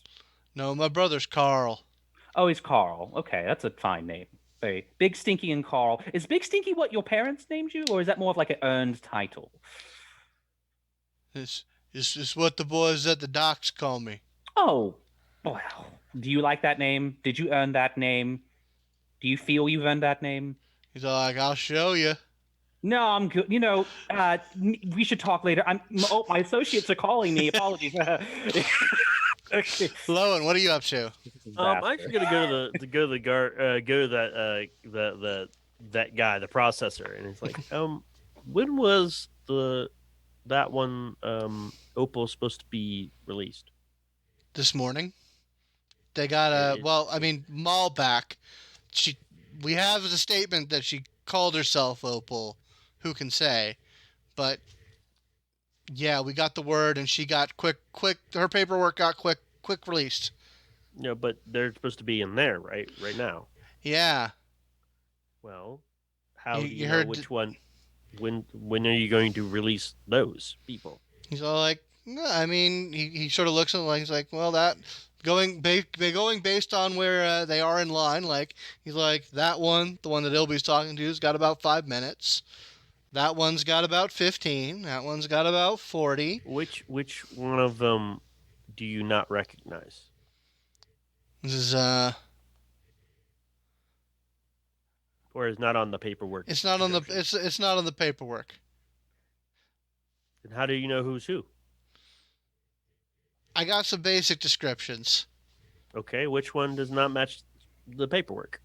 No, my brother's Carl. Oh, he's Carl. Okay, that's a fine name. Very Big Stinky and Carl. Is Big Stinky what your parents named you, or is that more of like an earned title? It's what the boys at the docks call me. Oh, well. Do you like that name? Did you earn that name? Do you feel you've earned that name? He's like, I'll show you. No, I'm good. We should talk later. My associates are calling me. Apologies. Lowin, what are you up to? I'm actually gonna go to that guy, the processor, and it's like, when was that one Opal supposed to be released? This morning. They got Malback. We have the statement that she called herself Opal. Who can say? But yeah, we got the word, and she got quick. Her paperwork got quick released. Yeah, but they're supposed to be in there right now. Yeah. Well, how do you know which one? When are you going to release those people? He's all like, no, I mean, he sort of looks at it like, he's like, well, that going based on where they are in line. Like, he's like, that one, the one that Ilby's talking to, has got about 5 minutes. That one's got about 15. That one's got about 40. Which one of them do you not recognize? This is or is not on the paperwork? It's not on the it's not on the paperwork. And how do you know who's who? I got some basic descriptions. Okay, which one does not match the paperwork?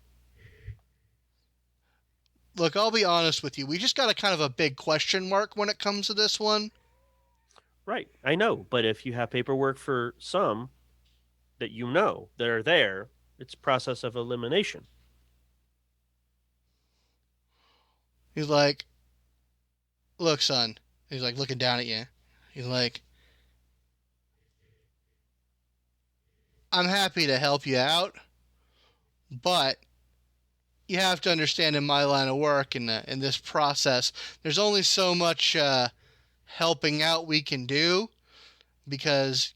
Look, I'll be honest with you. We just got a kind of a big question mark when it comes to this one. Right, I know. But if you have paperwork for some that that are there, it's a process of elimination. He's like, look, son. He's like looking down at you. He's like, I'm happy to help you out, but you have to understand in my line of work in this process, there's only so much helping out we can do, because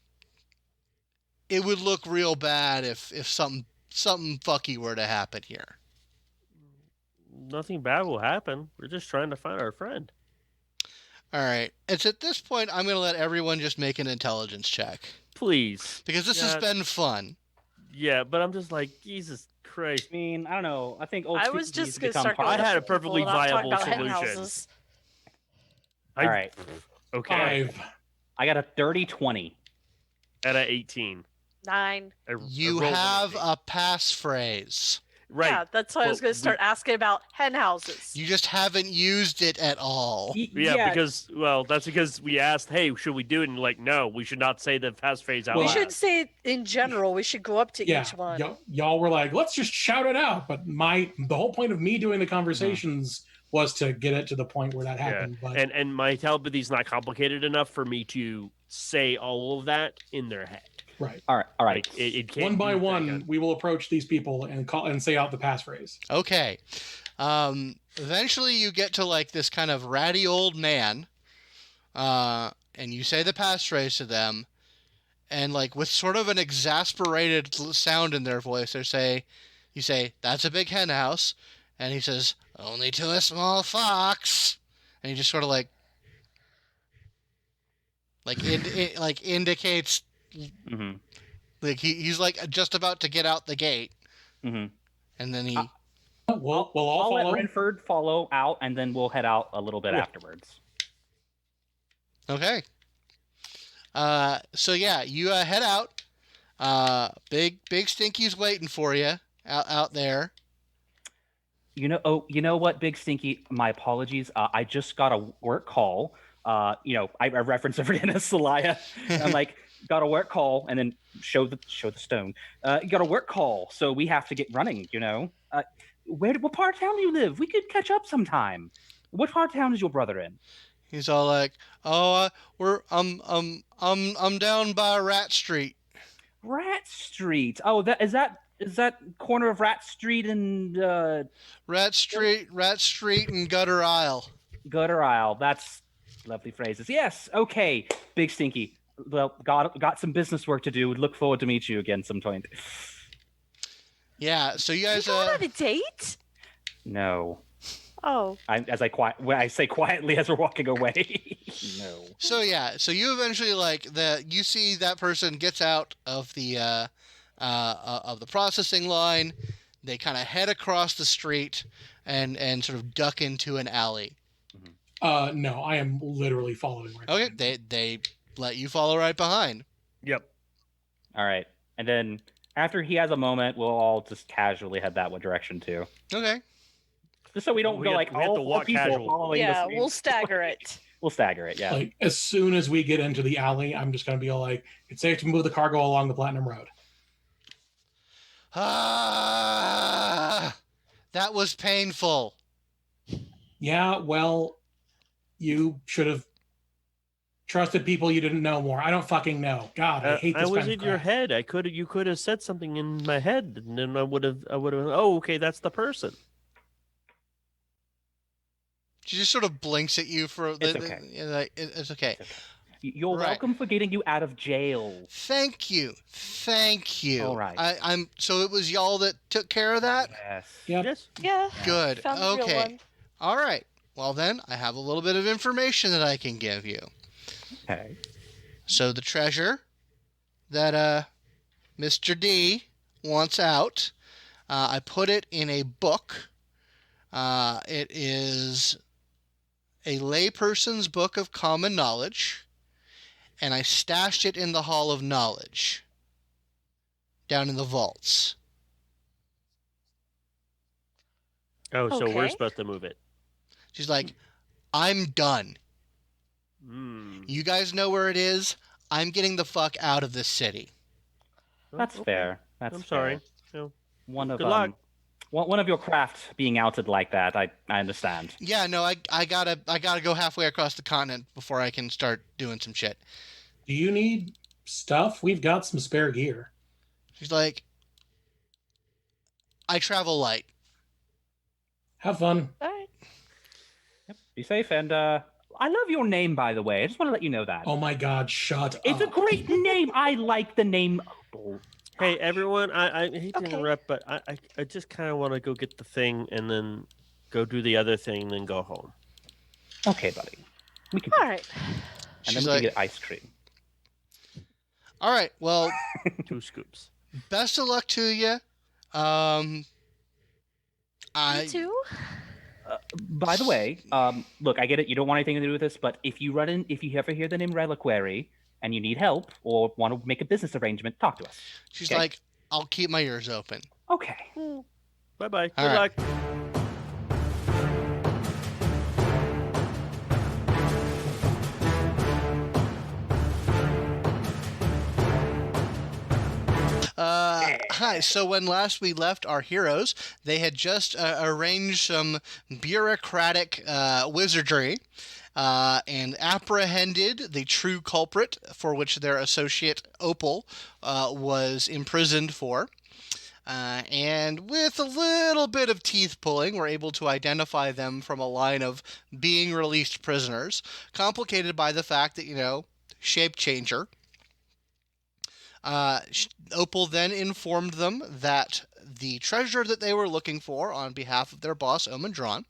it would look real bad if something fucky were to happen here. Nothing bad will happen. We're just trying to find our friend. All right. It's at this point I'm going to let everyone just make an intelligence check. Please. Because this has been fun. Yeah, but I'm just like, Jesus Christ. I mean, I don't know. I think I was just going to start going I had a perfectly viable solution. All right. Okay. 5. I got a 30-20. At a 18. 9. You have a passphrase. Right. Yeah, that's why I was going to start asking about hen houses. You just haven't used it at all. Yeah, because, that's because we asked, hey, should we do it? And no, we should not say the passphrase out loud. We should say it in general. We should go up to each one. Y'all were like, let's just shout it out. But the whole point of me doing the conversations was to get it to the point where that happened. Yeah. But... And my telepathy's not complicated enough for me to say all of that in their head. Right. All right. Like, it can't one by one, we will approach these people and say out the passphrase. Okay. Eventually you get to this kind of ratty old man, and you say the passphrase to them, and with sort of an exasperated sound in their voice, you say, that's a big hen house, and he says, only to a small fox, and he just sort of indicates. Mm-hmm. He's just about to get out the gate, and then he. We'll all I'll follow. let Rynford follow out, and then we'll head out a little bit afterwards. Okay. So yeah, you head out. Big Stinky's waiting for you out there. You know what, Big Stinky? My apologies. I just got a work call. I reference over to Inisalia. I'm like, got a work call, and then show the stone. Got a work call, so we have to get running. What part of town do you live? We could catch up sometime. What part of town is your brother in? He's all like, "Oh, I'm down by Rat Street." Rat Street. Oh, is that corner of Rat Street and Rat Street, and Gutter Isle. Gutter Isle. That's lovely phrases. Yes. Okay. Big Stinky. Well, got some business work to do. Look forward to meet you again some point. Yeah. So you guys. You going on a date? No. Oh. I say quietly as we're walking away. No. So yeah. So you eventually you see that person gets out of the processing line. They kind of head across the street and sort of duck into an alley. No, I am literally following right Okay, they let you follow right behind. Yep. All right. And then after he has a moment, we'll all just casually head that one direction too. Okay. Just so we don't go like we have to walk casual. following Yeah, the same. we'll stagger it. We'll stagger it, yeah. Like, as soon as we get into the alley, I'm just going to be like, it's safe to move the cargo along the Platinum Road. Ah, that was painful. Yeah, well, you should have trusted people you didn't know more. I don't fucking know. God, I hate this I was kind of in your crap. head. You could have said something in my head, and then I would have. Oh, okay, that's the person. She just sort of blinks at you for. It's okay. It's okay. You're Right. welcome for getting you out of jail. Thank you. All right. I'm. So it was y'all that took care of that. Yes. Yep. Yes. Yeah. Good. Found the real Okay. one. All right. Well then, I have a little bit of information that I can give you. Okay. So the treasure that Mr. D wants out, I put it in a book. It is a layperson's book of common knowledge, and I stashed it in the Hall of Knowledge, down in the vaults. Oh, so we're Okay. supposed to move it. She's like, I'm done. You guys know where it is. I'm getting the fuck out of this city. That's Okay. fair. That's I'm fair. sorry. No. One of Good luck. one of your craft being outed like that, I understand. Yeah, no, I gotta go halfway across the continent before I can start doing some shit. Do you need stuff? We've got some spare gear. She's like, I travel light. Have fun. All right. Yep. Be safe, and I love your name, by the way. I just want to let you know that. Oh my god, shut It's up. a great name. I like the name. Oh, Hey everyone, I hate to Okay. interrupt, but I just kind of want to go get the thing and then go do the other thing and then go home. okay, buddy. We can. All right. And She's then we like, can get ice cream. all right, well, 2 scoops. best of luck to you. You I too? By the way, look, I get it. You don't want anything to do with this, but if you ever hear the name Reliquary and you need help or want to make a business arrangement, talk to us. she's Okay. like, I'll keep my ears open. Okay. Bye bye. All Good right. luck. Hi. So when last we left our heroes, they had just arranged some bureaucratic wizardry and apprehended the true culprit for which their associate Opal was imprisoned for. And with a little bit of teeth pulling, we're able to identify them from a line of being released prisoners, complicated by the fact that, shape changer. Opal then informed them that the treasure that they were looking for on behalf of their boss, Omendron,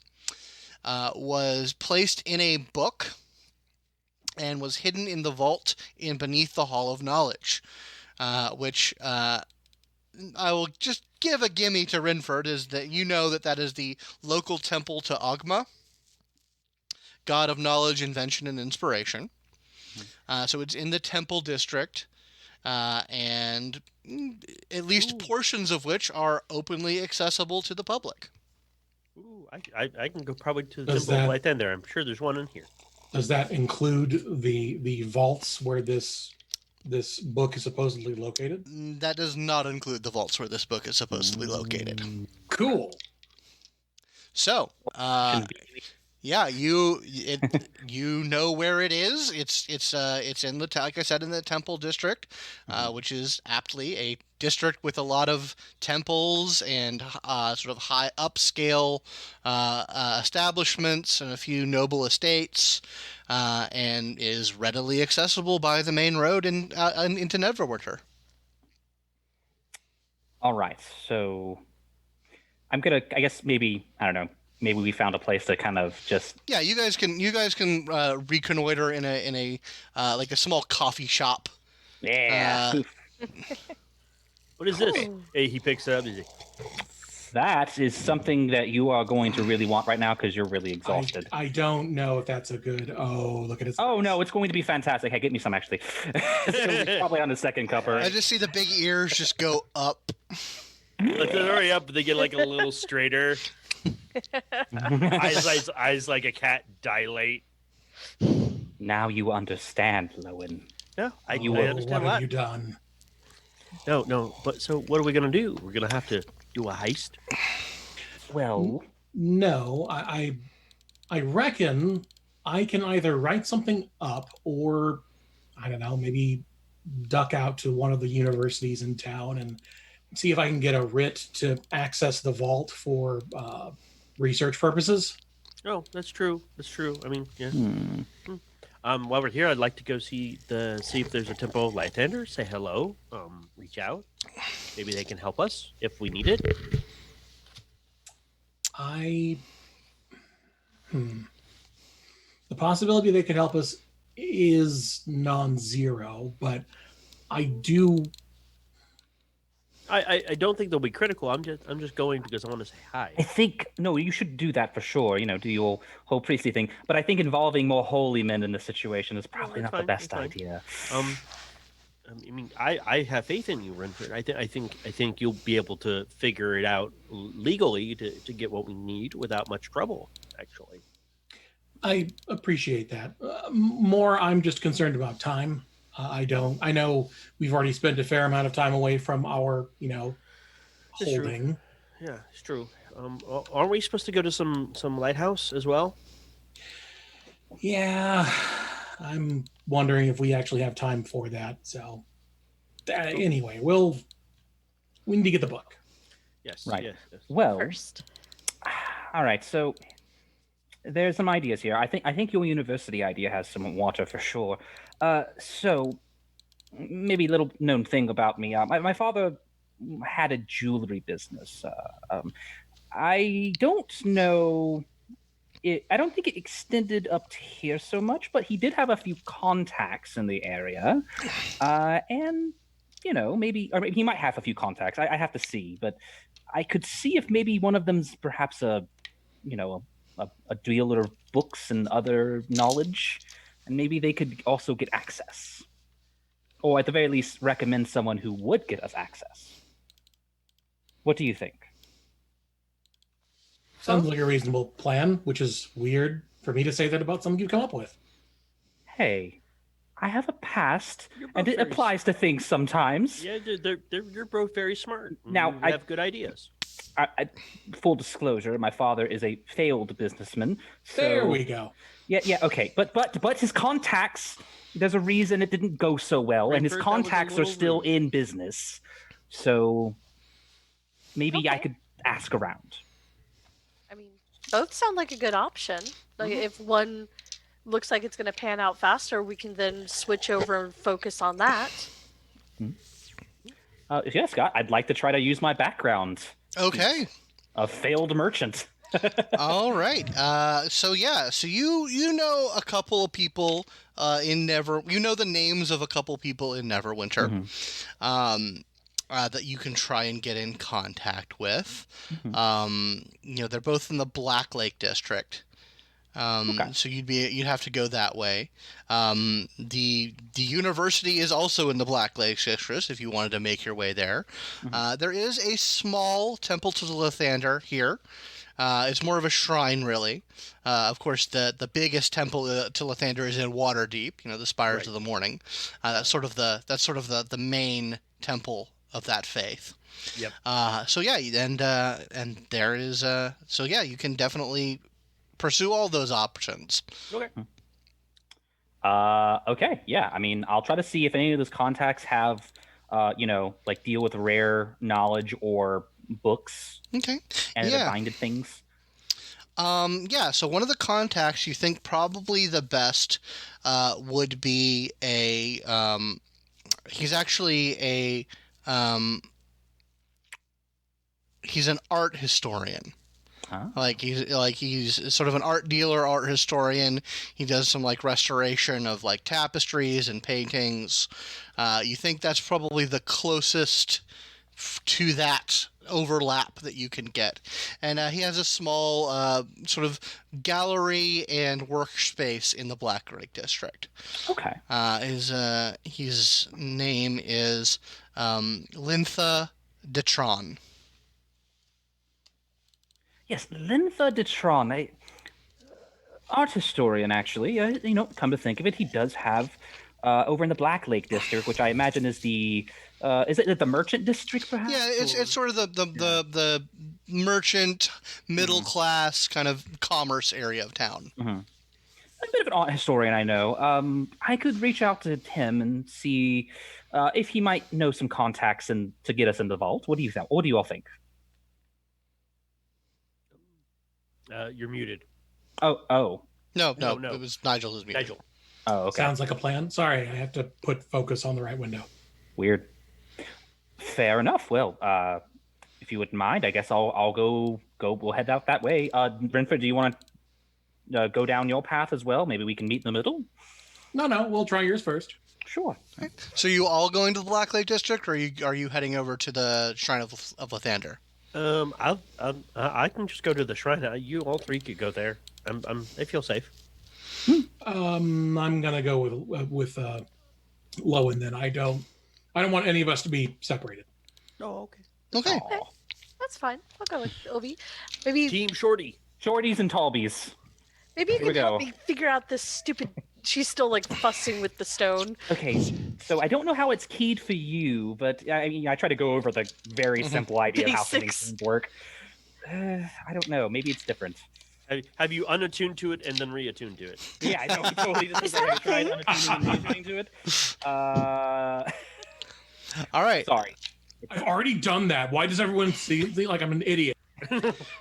was placed in a book and was hidden in the vault beneath the Hall of Knowledge, which I will just give a gimme to Rynford, is that that is the local temple to Ogma, god of knowledge, invention, and inspiration. So it's in the Temple District, and at least portions of which are openly accessible to the public. Ooh, I can go probably to the Temple of Light then there. I'm sure there's one in here. Does that include the vaults where this book is supposedly located? That does not include the vaults where this book is supposedly located. Cool. So, yeah, you know where it is. It's in the like I said, in the Temple District, which is aptly a district with a lot of temples and sort of high upscale establishments and a few noble estates, and is readily accessible by the main road into Neverwinter. All right, so I'm gonna. I guess maybe I don't know. Maybe we found a place to kind of just. Yeah, you guys can reconnoiter in a like a small coffee shop. Yeah. What is this? Hey, he picks it up. That is something that you are going to really want right now because you're really exhausted. I don't know if that's a good. Oh, look at it. Oh no, it's going to be fantastic. Hey, get me some actually. It's probably on the second cup. I just see the big ears just go up. Let's hurry up. They get like a little straighter. eyes like a cat dilate. Now you understand, Lowin. Yeah, I understand. What have you done? No. But so, what are we gonna do? We're gonna have to do a heist. Well, no. I reckon I can either write something up or I don't know, maybe duck out to one of the universities in town and see if I can get a writ to access the vault for research purposes. Oh, that's true. I mean, yeah. While we're here, I'd like to go see if there's a Temple of Lighthander. Say hello. Reach out. Maybe they can help us if we need it. The possibility they could help us is non-zero, but I do. I don't think they'll be critical. I'm just going because I want to say hi. I think no, you should do that for sure. You know, do your whole priestly thing. But I think involving more holy men in this situation is probably not the best idea. I mean, I have faith in you, Rynford. I think you'll be able to figure it out legally to get what we need without much trouble. Actually, I appreciate that. More, I'm just concerned about time. I know we've already spent a fair amount of time away from our, holding. Yeah, it's true. Aren't we supposed to go to some lighthouse as well? Yeah, I'm wondering if we actually have time for that. So, anyway, we need to get the book. Yes. Right. Yes. Well, First. all right. So there's some ideas here. I think your university idea has some water for sure. So maybe a little known thing about me. My father had a jewelry business. I don't know. I don't think it extended up to here so much, but he did have a few contacts in the area, and maybe he might have a few contacts. I have to see, but I could see if maybe one of them's perhaps a dealer of books and other knowledge, and maybe they could also get access, or at the very least recommend someone who would get us access. What do you think? Sounds like a reasonable plan, which is weird for me to say that about something you've come up with. Hey, I have a past, and it applies to things sometimes. Yeah, you're both very smart. Now, you have good ideas. Full disclosure, my father is a failed businessman. So, there we go. Yeah, okay. But his contacts, there's a reason it didn't go so well, and his contacts are still in business. So maybe I could ask around. I mean, both sound like a good option. Like if one looks like it's going to pan out faster, we can then switch over and focus on that. Yeah, Scott, I'd like to try to use my background. Okay. A failed merchant. All right. So you know a couple of people in the names of a couple of people in Neverwinter, that you can try and get in contact with. They're both in the Black Lake district. So you'd have to go that way. The university is also in the Black Lake District if you wanted to make your way there. There is a small temple to the Lathander here. It's more of a shrine, really. Of course, the biggest temple to Lathander is in Waterdeep. The Spires of the Morning. That's sort of the main temple of that faith. Yep. So yeah, and there is so yeah, you can definitely pursue all those options. Okay. Okay. Yeah. I mean, I'll try to see if any of those contacts have, deal with rare knowledge or books. Okay. And binded things. Yeah. So one of the contacts you think probably the best would be he's actually he's an art historian. Huh? He's sort of an art dealer, art historian. He does some restoration of tapestries and paintings. You think that's probably the closest to that overlap that you can get. And he has a small sort of gallery and workspace in the Black Lake District. Okay. His name is Lintha Detron. Yes, Lintha Detron, art historian, actually. Come to think of it, he does have over in the Black Lake District, which I imagine is is it the Merchant District, perhaps? Yeah, it's sort of the merchant, middle class kind of commerce area of town. Mm-hmm. A bit of an art historian, I know. I could reach out to him and see if he might know some contacts to get us in the vault. What do you think? What do you all think? You're muted. Oh. No. It was Nigel who's muted. Nigel. Oh, okay. Sounds like a plan. Sorry, I have to put focus on the right window. Weird. Fair enough. Well, if you wouldn't mind, I guess I'll go. We'll head out that way. Rynford, do you want to go down your path as well? Maybe we can meet in the middle. No, we'll try yours first. Sure. Okay. So you all going to the Black Lake District, or are you heading over to the Shrine of Lathander? I can just go to the shrine. You all three could go there. I feel safe. I'm gonna go with Lowin then. I don't want any of us to be separated. Oh, okay. Okay. That's fine. I'll go with Obi. Maybe Team Shorty. Shorties and Talbies. Maybe you can help me figure out this stupid. She's still fussing with the stone. Okay, so I don't know how it's keyed for you, but I try to go over the very simple idea of how things work. I don't know. Maybe it's different. Have you unattuned to it and then reattuned to it? Yeah, I know. We totally just tried unattuning and reattuning to it. All right. Sorry. I've already done that. Why does everyone see like I'm an idiot?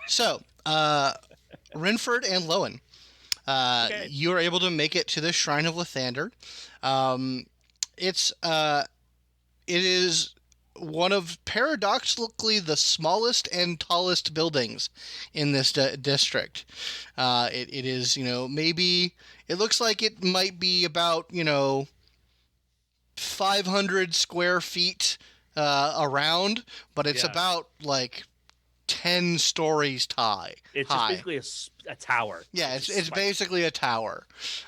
So, Rynford and Lowin. You are able to make it to the Shrine of Lathander. It is one of paradoxically the smallest and tallest buildings in this district. It is, maybe it looks like it might be about 500 square feet around, but it's about 10 stories high. It's just basically a tower. Yeah, it's basically a tower.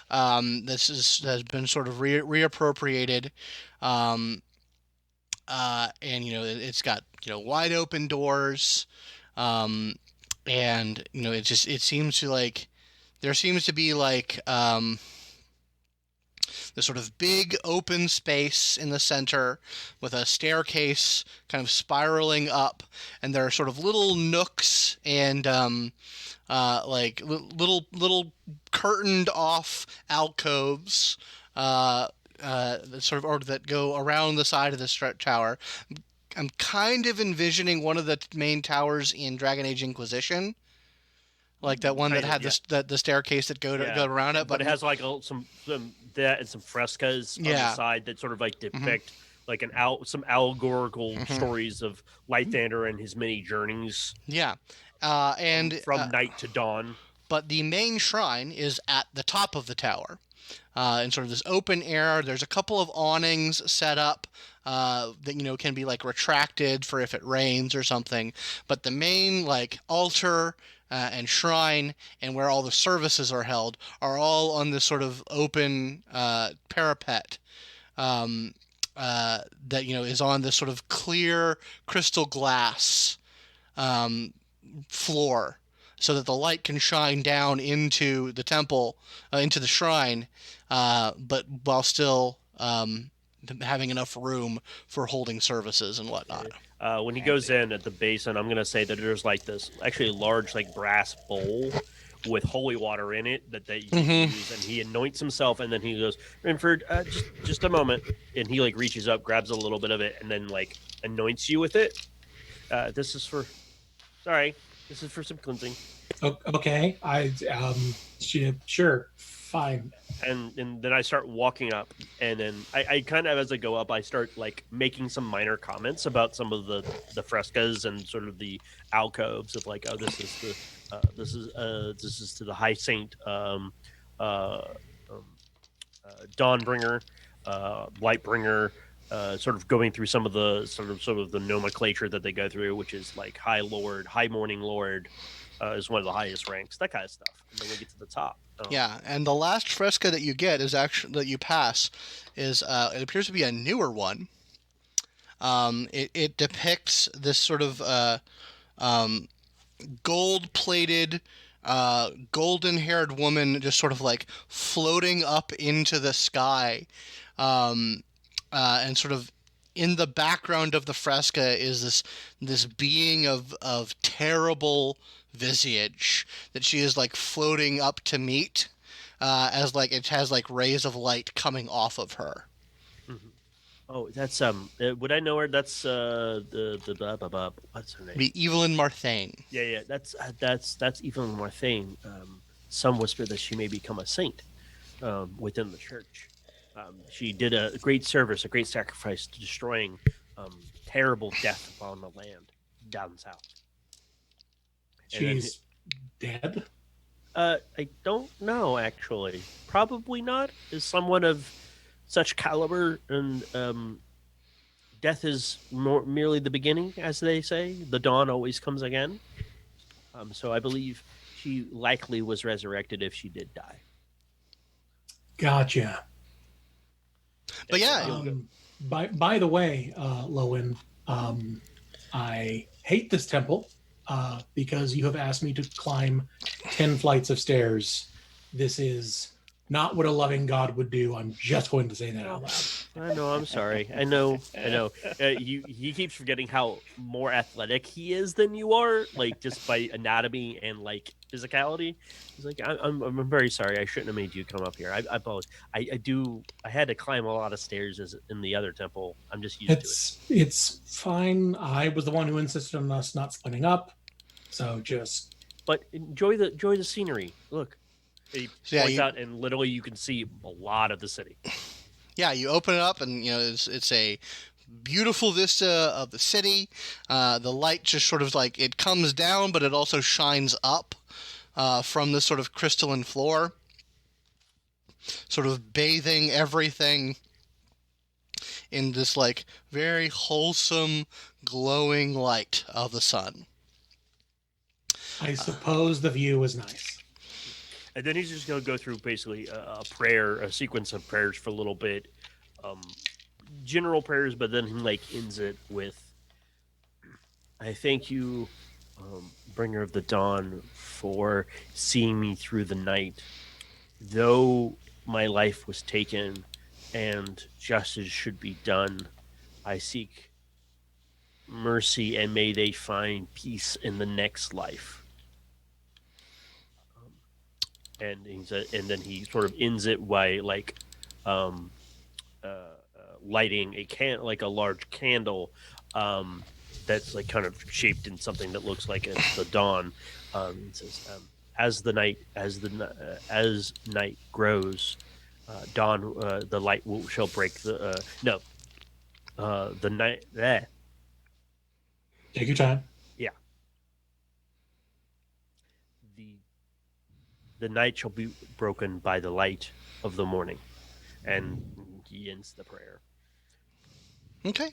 This has been sort of reappropriated, and it's got wide open doors, and it seems to there seems to be this sort of big open space in the center with a staircase kind of spiraling up, and there are sort of little nooks and little curtained off alcoves that go around the side of the tower. I'm kind of envisioning one of the main towers in Dragon Age Inquisition. Like that one that had the staircase that go around it, but it has some that and some frescoes on the side that sort of depict some allegorical stories of Lathander and his many journeys. Yeah, and from night to dawn. but the main shrine is at the top of the tower. In sort of this open air. There's a couple of awnings set up that can be like retracted for if it rains or something. But the main like altar and shrine and where all the services are held are all on this sort of open parapet that is on this sort of clear crystal glass floor, so that the light can shine down into the temple, into the shrine, but while still having enough room for holding services and whatnot. When he goes in at the basin, I'm going to say that there's like this actually large like brass bowl with holy water in it that they use, and he anoints himself, and then he goes, Rynford, just a moment, and he like reaches up, grabs a little bit of it, and then like anoints you with it. This is for some cleansing. Okay, sure, fine. And then I start walking up, and then I kind of, as I go up, I start like making some minor comments about some of the frescoes and sort of the alcoves of like, oh, this is to the High Saint, Dawnbringer, Lightbringer. Sort of going through some of the sort of the nomenclature that they go through, which is like High Lord, High Morning Lord, is one of the highest ranks, that kind of stuff. And then we get to the top. Yeah, and the last fresco that you get is actually that you pass is it appears to be a newer one. It depicts this sort of gold-plated, golden-haired woman just sort of like floating up into the sky. And sort of in the background of the fresca is this being of terrible visage that she is like floating up to meet, as like it has like rays of light coming off of her. Mm-hmm. Oh, that's would I know her? That's the what's her name? The Evelyn Marthane. Yeah, that's Evelyn Marthane. Some whisper that she may become a saint within the church. She did a great service, a great sacrifice to destroying terrible death upon the land down south. She's dead? I don't know, actually. Probably not. Is someone of such caliber, and death is merely the beginning, as they say. The dawn always comes again. So I believe she likely was resurrected if she did die. Gotcha. But yeah, by the way, Lowin, I hate this temple because you have asked me to climb 10 flights of stairs. This is not what a loving God would do. I'm just going to say that out loud. I know. I'm sorry. I know. He keeps forgetting how more athletic he is than you are, like just by anatomy and like physicality. He's like, I'm very sorry. I shouldn't have made you come up here. I apologize. I had to climb a lot of stairs as in the other temple. I'm just used to it. It's fine. I was the one who insisted on us not splitting up. So just. But enjoy the scenery. Look. He points out, and literally you can see a lot of the city. Yeah, you open it up, and it's a beautiful vista of the city. The light just sort of like it comes down, but it also shines up from this sort of crystalline floor, sort of bathing everything in this like very wholesome, glowing light of the sun. I suppose the view is nice. And then he's just going to go through basically a sequence of prayers for a little bit. General prayers, but then he like ends it with, I thank you, bringer of the dawn, for seeing me through the night. Though my life was taken and justice should be done, I seek mercy, and may they find peace in the next life. And then he sort of ends it by like lighting a large candle that's like kind of shaped in something that looks like it's the dawn. It says, as night grows, dawn the light shall break the night. Take your time. Yeah. the night shall be broken by the light of the morning. And he ends the prayer. Okay.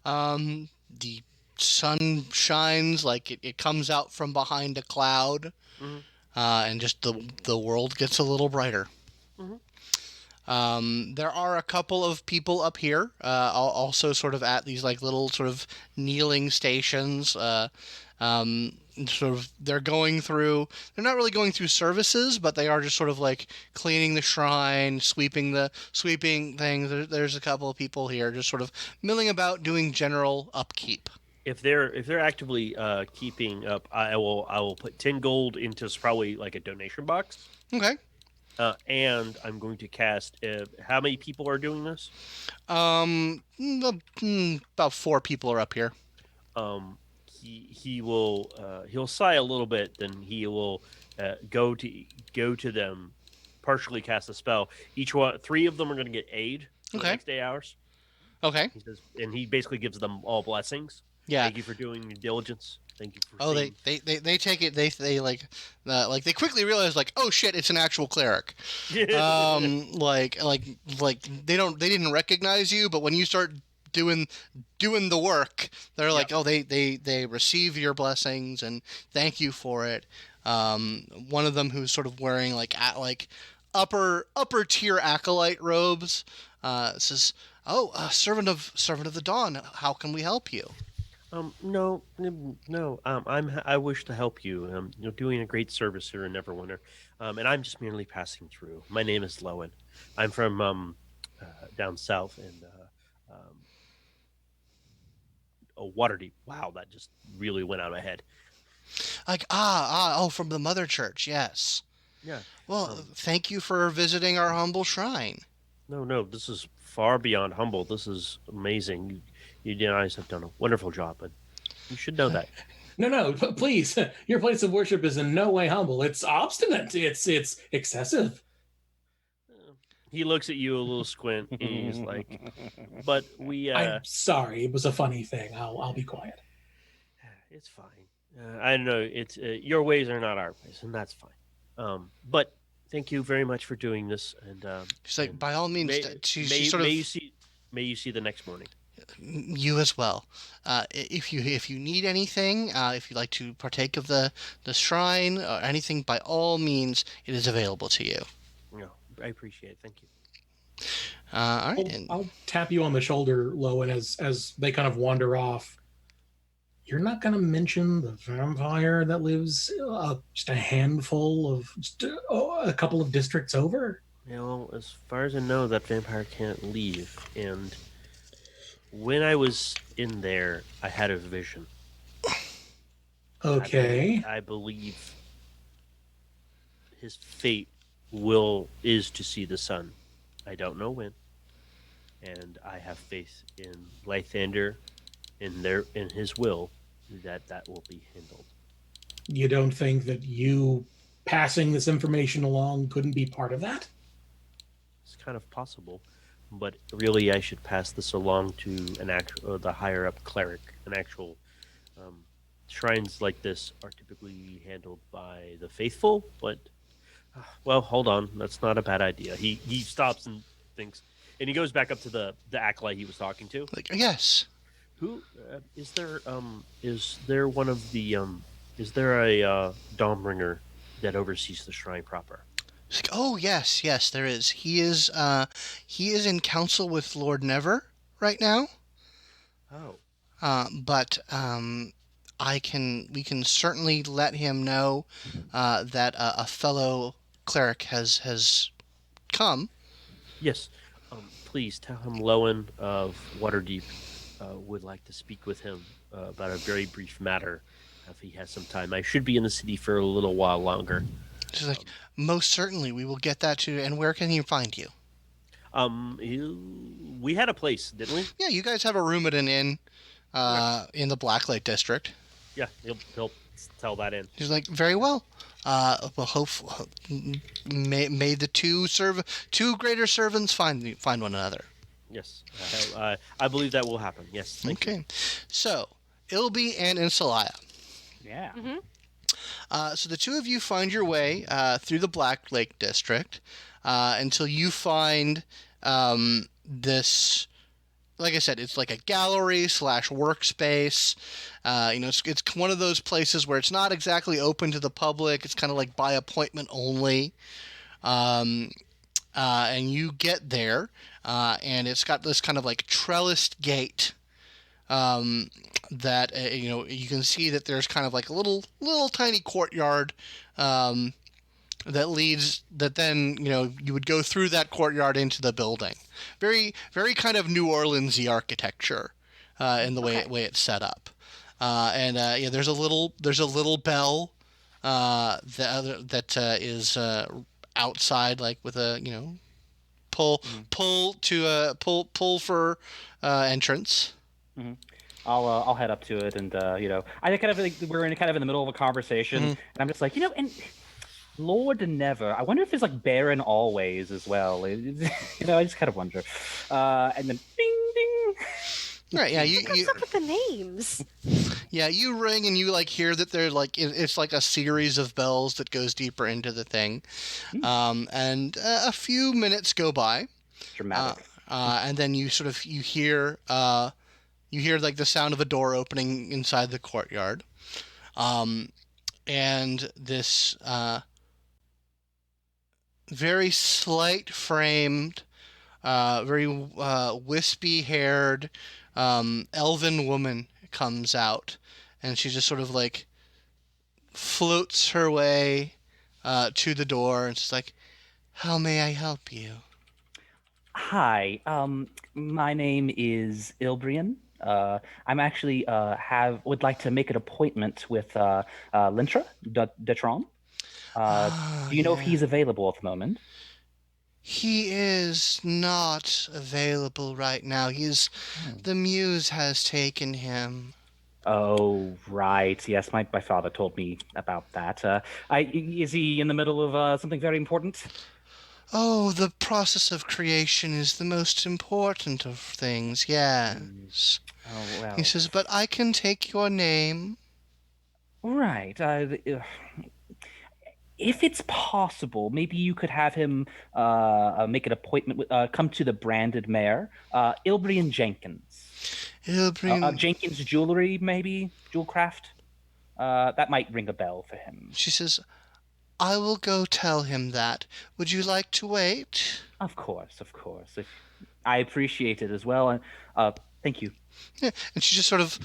The sun shines like it comes out from behind a cloud, and just the world gets a little brighter. There are a couple of people up here, also sort of at these like little sort of kneeling stations. Sort of they're not really going through services, but they are just sort of like cleaning the shrine, sweeping things. There's a couple of people here just sort of milling about doing general upkeep. If they're actively keeping up, I will put 10 gold into probably like a donation box. Okay. And I'm going to cast. How many people are doing this? About 4 people are up here. He'll sigh a little bit, then he will go to them, partially cast a spell. Each one, 3 of them are going to get aid for the next 8 hours. Okay. He says, and he basically gives them all blessings. Yeah. Thank you for doing your diligence. Thank you for. Oh, they take it. They like they quickly realize like, oh shit, it's an actual cleric. Like they didn't recognize you, but when you start doing the work, they're like, oh, they receive your blessings and thank you for it. One of them who's sort of wearing like upper tier acolyte robes says, "Oh, servant of the dawn, how can we help you?" No. I wish to help you. You're doing a great service here in Neverwinter, and I'm just merely passing through. My name is Lowin. I'm from down south and Waterdeep. Wow, that just really went out of my head. Like from the Mother Church, yes. Yeah. Well, thank you for visiting our humble shrine. No, this is far beyond humble. This is amazing. You guys have done a wonderful job, and you should know that. No, please. Your place of worship is in no way humble. It's obstinate. It's excessive. He looks at you a little squint, and he's like, "But we." I'm sorry. It was a funny thing. I'll be quiet. It's fine. I know it's your ways are not our ways, and that's fine. But thank you very much for doing this. And she's like, by all means, may you see the next morning. You as well. If you need anything, if you'd like to partake of the shrine or anything, by all means, it is available to you. No, I appreciate it. Thank you. All right. I'll tap you on the shoulder, Lowen, as they kind of wander off. You're not going to mention the vampire that lives just a handful of, a couple of districts over? Well, as far as I know, that vampire can't leave, and when I was in there, I had a vision. Okay. I believe his fate is to see the sun. I don't know when. And I have faith in Lythander, in his will, that will be handled. You don't think that you passing this information along couldn't be part of that? It's kind of possible. But really, I should pass this along to the higher up cleric. An actual shrines like this are typically handled by the faithful. But well, hold on, that's not a bad idea. He stops and thinks, and he goes back up to the acolyte he was talking to. Like, yes. Who is there? Is there one of the? Is there a Dawnbringer that oversees the shrine proper? Like, oh yes, there is. He is in council with Lord Never right now. Oh. But we can certainly let him know that a fellow cleric has come. Yes. Please tell him Lowin of Waterdeep would like to speak with him about a very brief matter if he has some time. I should be in the city for a little while longer. She's like, most certainly, we will get that to. And where can he find you? We had a place, didn't we? Yeah, you guys have a room at an inn in the Blacklight district. Yeah, he'll tell that in. He's like, very well. Well, may the two greater servants find one another. Yes, I believe that will happen. Yes. Thank you. So, Ilby and Inisalia. Yeah. So the two of you find your way through the Black Lake District until you find this. Like I said, it's like a gallery / workspace. It's one of those places where it's not exactly open to the public. It's kind of like by appointment only. And you get there, and it's got this kind of like trellised gate that you can see that there's kind of like a little tiny courtyard that then you would go through that courtyard into the building. Very very kind of New Orleans-y architecture in the way it's set up. There's a little bell that is outside, like with a pull for entrance. Mm-hmm. I'll head up to it, and I kind of like we're in the middle of a conversation, and I'm just like, and Lord never. I wonder if it's like Baron always as well. I just kind of wonder. And then ding ding. Right, yeah. What's up with the names? Yeah, you ring and you like hear that they're like it's like a series of bells that goes deeper into the thing, and a few minutes go by. Dramatic. And then you hear like the sound of a door opening inside the courtyard, and this very slight framed, very wispy haired elven woman comes out, and she just sort of like floats her way to the door, and she's like, "How may I help you?" Hi, my name is Ilbreyan. I'm actually would like to make an appointment with Lintra Detron. Do you know if he's available at the moment? He is not available right now. The muse has taken him. Oh, right. Yes, my father told me about that. Is he in the middle of something very important? Oh, the process of creation is the most important of things, yes. Oh, well. He says, but I can take your name. Right. If it's possible, maybe you could have him make an appointment with, come to the branded mare, Ilbreyan Jenkins. Ilbreyan... Jenkins Jewelry, maybe? Jewelcraft? That might ring a bell for him. She says, I will go tell him that. Would you like to wait? Of course. I appreciate it as well. Thank you. Yeah, and she just sort of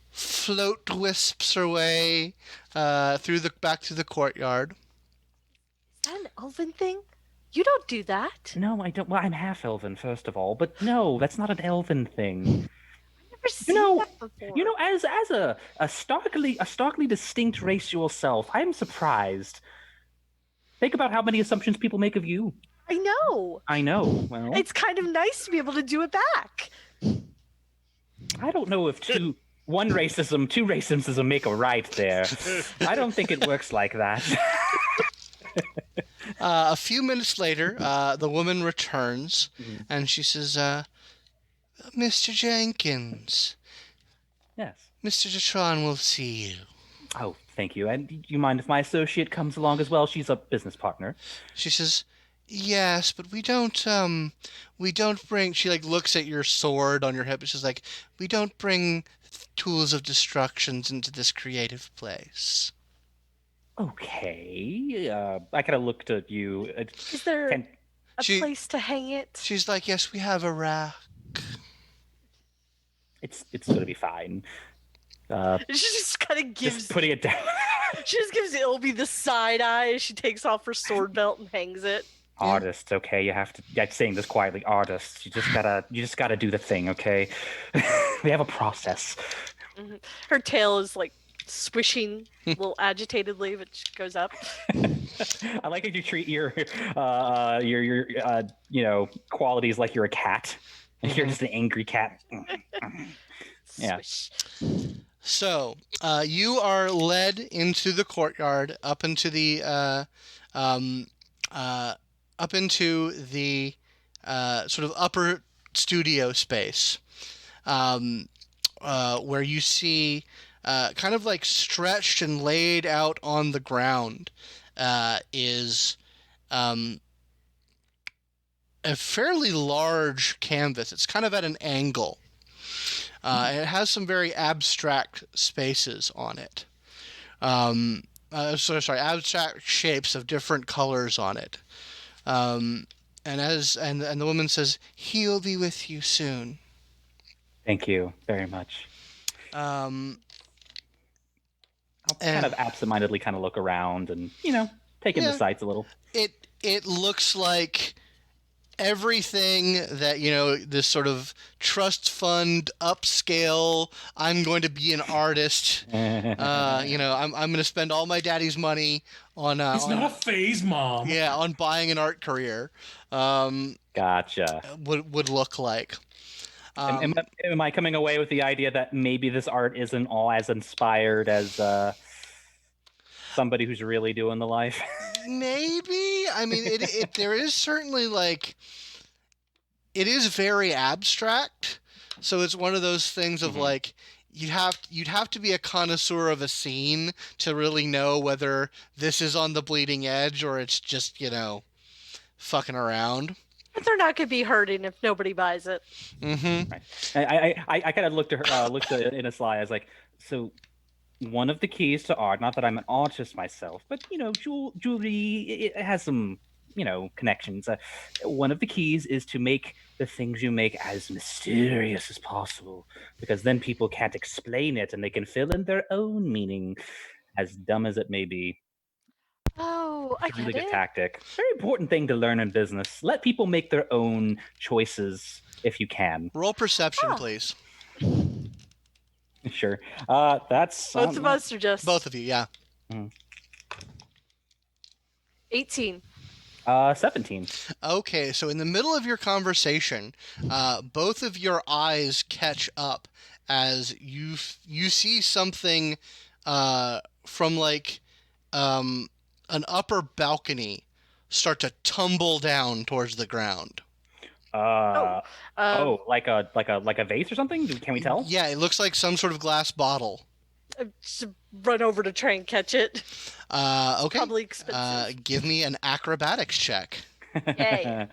float wisps her way back through the courtyard. Is that an elven thing? You don't do that. No, I don't. Well, I'm half elven, first of all, but no, that's not an elven thing. I've never seen that before. As a starkly distinct race yourself, I'm surprised. Think about how many assumptions people make of you. I know. Well, it's kind of nice to be able to do it back. I don't know if two racisms make a right there. I don't think it works like that. A few minutes later, the woman returns, and she says, Mr. Jenkins. Yes. Mr. Detron will see you. Oh, thank you. And do you mind if my associate comes along as well? She's a business partner. She says, yes, but we don't bring... She, like, looks at your sword on your hip, and she's like, we don't bring tools of destructions into this creative place. Okay. I kind of looked at you. Is there a place to hang it? She's like, yes, we have a rack. It's going to be fine. She just kind of gives... Just putting it down. She just gives Ilby the side eye as she takes off her sword belt and hangs it. Artists, okay? You have to... I'm saying this quietly. Artists, you just gotta do the thing, okay? We have a process. Mm-hmm. Her tail is like swishing a little agitatedly, but she goes up. I like how you treat your qualities like you're a cat. You're just an angry cat. Yeah. So, you are led into the courtyard, up into the sort of upper studio space, where you see kind of like stretched and laid out on the ground, is a fairly large canvas. It's kind of at an angle. It has some very abstract spaces on it. Abstract shapes of different colors on it. And the woman says, "He'll be with you soon." Thank you very much. I'll kind of absentmindedly kind of look around and, take in the sights a little. It looks like everything that, this sort of trust fund upscale, I'm going to be an artist, I'm going to spend all my daddy's money on it's not a phase, Mom. Yeah, on buying an art career. Gotcha. Would look like. Am I coming away with the idea that maybe this art isn't all as inspired as somebody who's really doing the life? Maybe. I mean, there is certainly it is very abstract. So it's one of those things of you'd have to be a connoisseur of a scene to really know whether this is on the bleeding edge or it's just, fucking around. But they're not going to be hurting if nobody buys it. Mm-hmm. Right. I kind of looked at Inisalia. I was like, so one of the keys to art, not that I'm an artist myself, but, jewelry, it has some, connections. One of the keys is to make the things you make as mysterious as possible, because then people can't explain it and they can fill in their own meaning, as dumb as it may be. Oh, I get really good it. tactic. Very important thing to learn in business. Let people make their own choices if you can. Roll perception, please. Sure. That's both of us are just both of you, yeah. 18. 17. Okay, so in the middle of your conversation, both of your eyes catch up as you see something from an upper balcony start to tumble down towards the ground. Like a vase or something? Can we tell? Yeah, it looks like some sort of glass bottle. Just run over to try and catch it. Okay. Probably expensive. Give me an acrobatics check. Yay.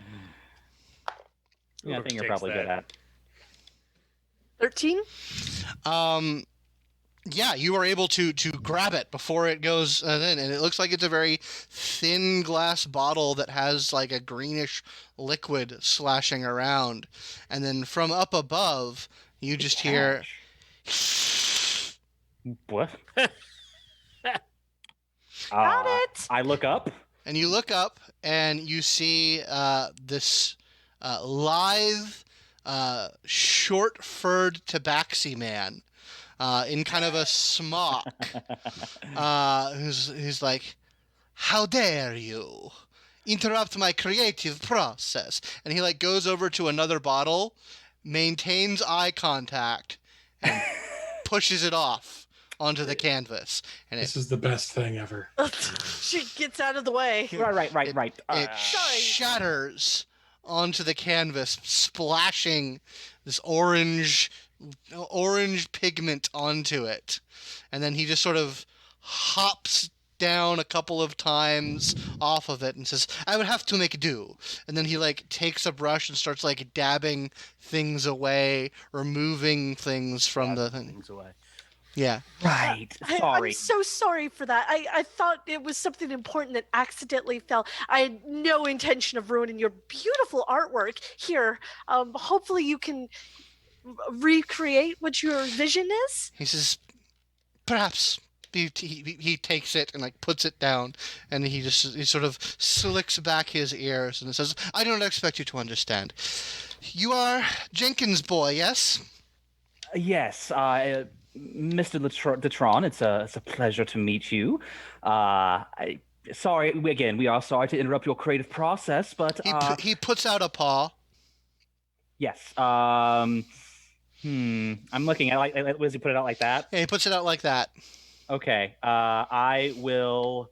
Yeah, I think you're probably good at. 13? Yeah, you are able to grab it before it goes in, and it looks like it's a very thin glass bottle that has like a greenish liquid slashing around. And then from up above, you just hear... What? Got it! I look up. And you look up, and you see this lithe, short-furred tabaxi man in kind of a smock, who's like, "How dare you interrupt my creative process?" And he goes over to another bottle, maintains eye contact, and pushes it off onto the canvas. And this is the best thing ever. She gets out of the way. Right. It shatters onto the canvas, splashing this orange pigment onto it. And then he just sort of hops down a couple of times off of it and says, "I would have to make do." And then he takes a brush and starts dabbing things away, removing things from the thing. Things away. Yeah. Right. Sorry. I'm so sorry for that. I thought it was something important that accidentally fell. I had no intention of ruining your beautiful artwork. Here, hopefully you can recreate what your vision is. He says, "Perhaps." He takes it and puts it down, and he sort of slicks back his ears and says, "I don't expect you to understand. You are Jenkins' boy, yes?" Yes, Mr. Detron, it's a pleasure to meet you. We are sorry to interrupt your creative process, but he puts out a paw. Yes. I'm looking at what does he put it out like that? Yeah, he puts it out like that. Okay. I will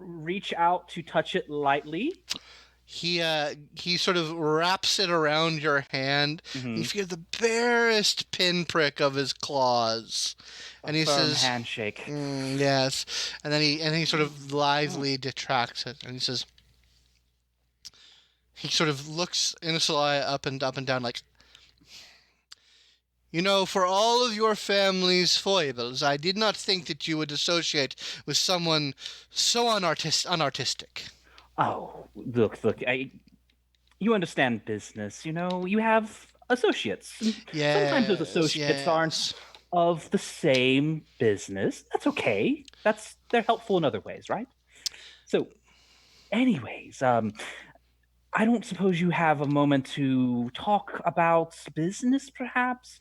reach out to touch it lightly. he sort of wraps it around your hand. You feel the barest pinprick of his claws, and he Firm says, handshake. "Yes." And then he sort of blithely detracts it, and he says, he sort of looks Inisalia up and down, like, "You know, for all of your family's foibles, I did not think that you would associate with someone so unartistic." Oh, look, you understand business, you have associates. Sometimes those associates aren't of the same business. That's okay. They're helpful in other ways, right? So, anyways, I don't suppose you have a moment to talk about business, perhaps?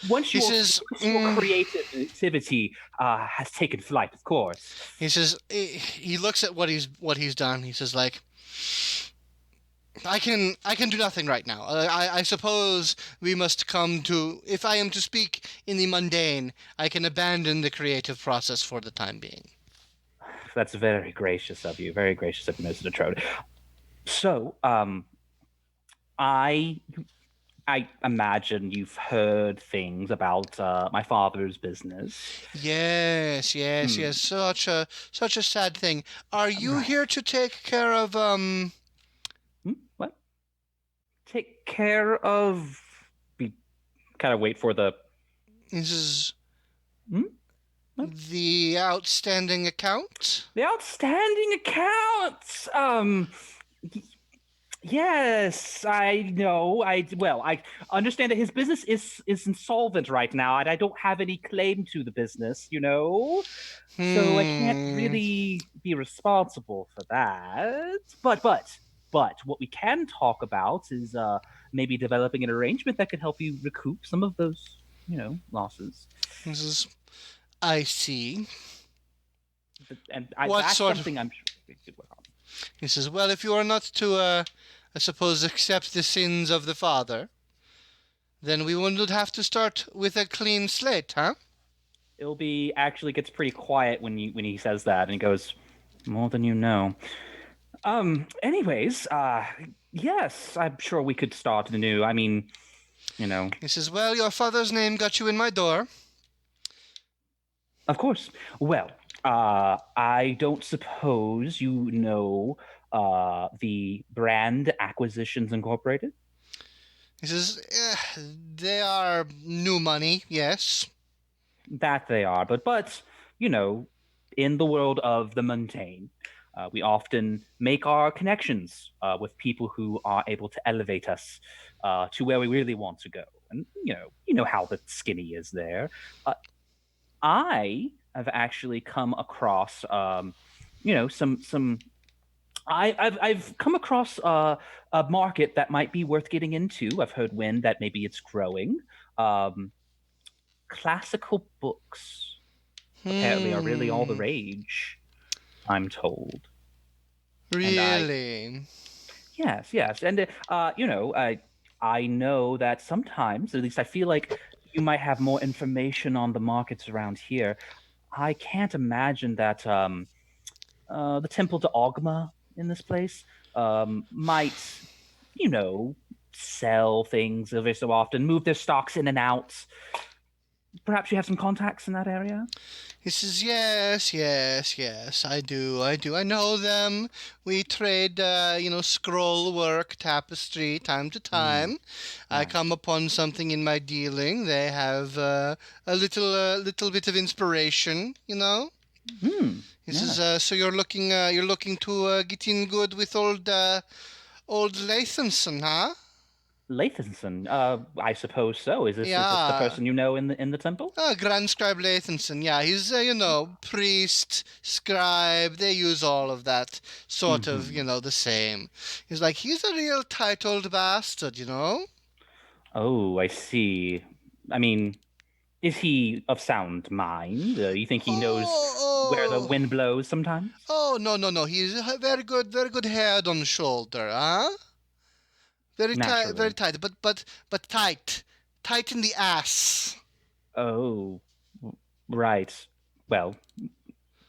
Once your creativity has taken flight, of course. He says, he looks at what he's done. He says, like, I can do nothing right now. I suppose we must come to, if I am to speak in the mundane, I can abandon the creative process for the time being. That's very gracious of you, Mr. Detrode. So, I imagine you've heard things about my father's business. Yes. Such a sad thing. Are you here to take care of What? Take care of? We kind of wait for the. This is the outstanding account. The outstanding account. Yes, I know. I understand that his business is insolvent right now, and I don't have any claim to the business, so I can't really be responsible for that. But what we can talk about is maybe developing an arrangement that could help you recoup some of those, losses. I see. And that's something I'm sure we could work on. He says, well, if you are not to, I suppose, accept the sins of the father, then we would have to start with a clean slate, huh? Actually gets pretty quiet when he says that, and he goes, more than you know. Anyways, yes, I'm sure we could start anew. I mean, He says, well, your father's name got you in my door. Of course. Well, I don't suppose you know the D&De Acquisitions Incorporated? He says, they are new money, yes. That they are, but in the world of the mundane, we often make our connections with people who are able to elevate us to where we really want to go. And, you know how the skinny is there. I have actually come across, some. I've come across a market that might be worth getting into. I've heard wind that maybe it's growing. Classical books apparently are really all the rage, I'm told. Really? Yes, and I know that sometimes, at least I feel like you might have more information on the markets around here. I can't imagine that the Temple to Ogma in this place might, sell things every so often, move their stocks in and out. Perhaps you have some contacts in that area? He says, yes, I do. I know them. We trade, scroll work, tapestry, time to time. I come upon something in my dealing. They have a little bit of inspiration, He says, so you're looking to get in good with old Lathanson, huh? Lathanson, I suppose so. Is this the person you know in the temple? Grand Scribe Lathanson, yeah. He's, priest, scribe. They use all of that sort of, the same. He's a real titled bastard, Oh, I see. I mean, is he of sound mind? You think he knows where the wind blows sometimes? Oh, no. He's very good head on shoulder, huh? Very tight, but tight in the ass. Oh, right. Well,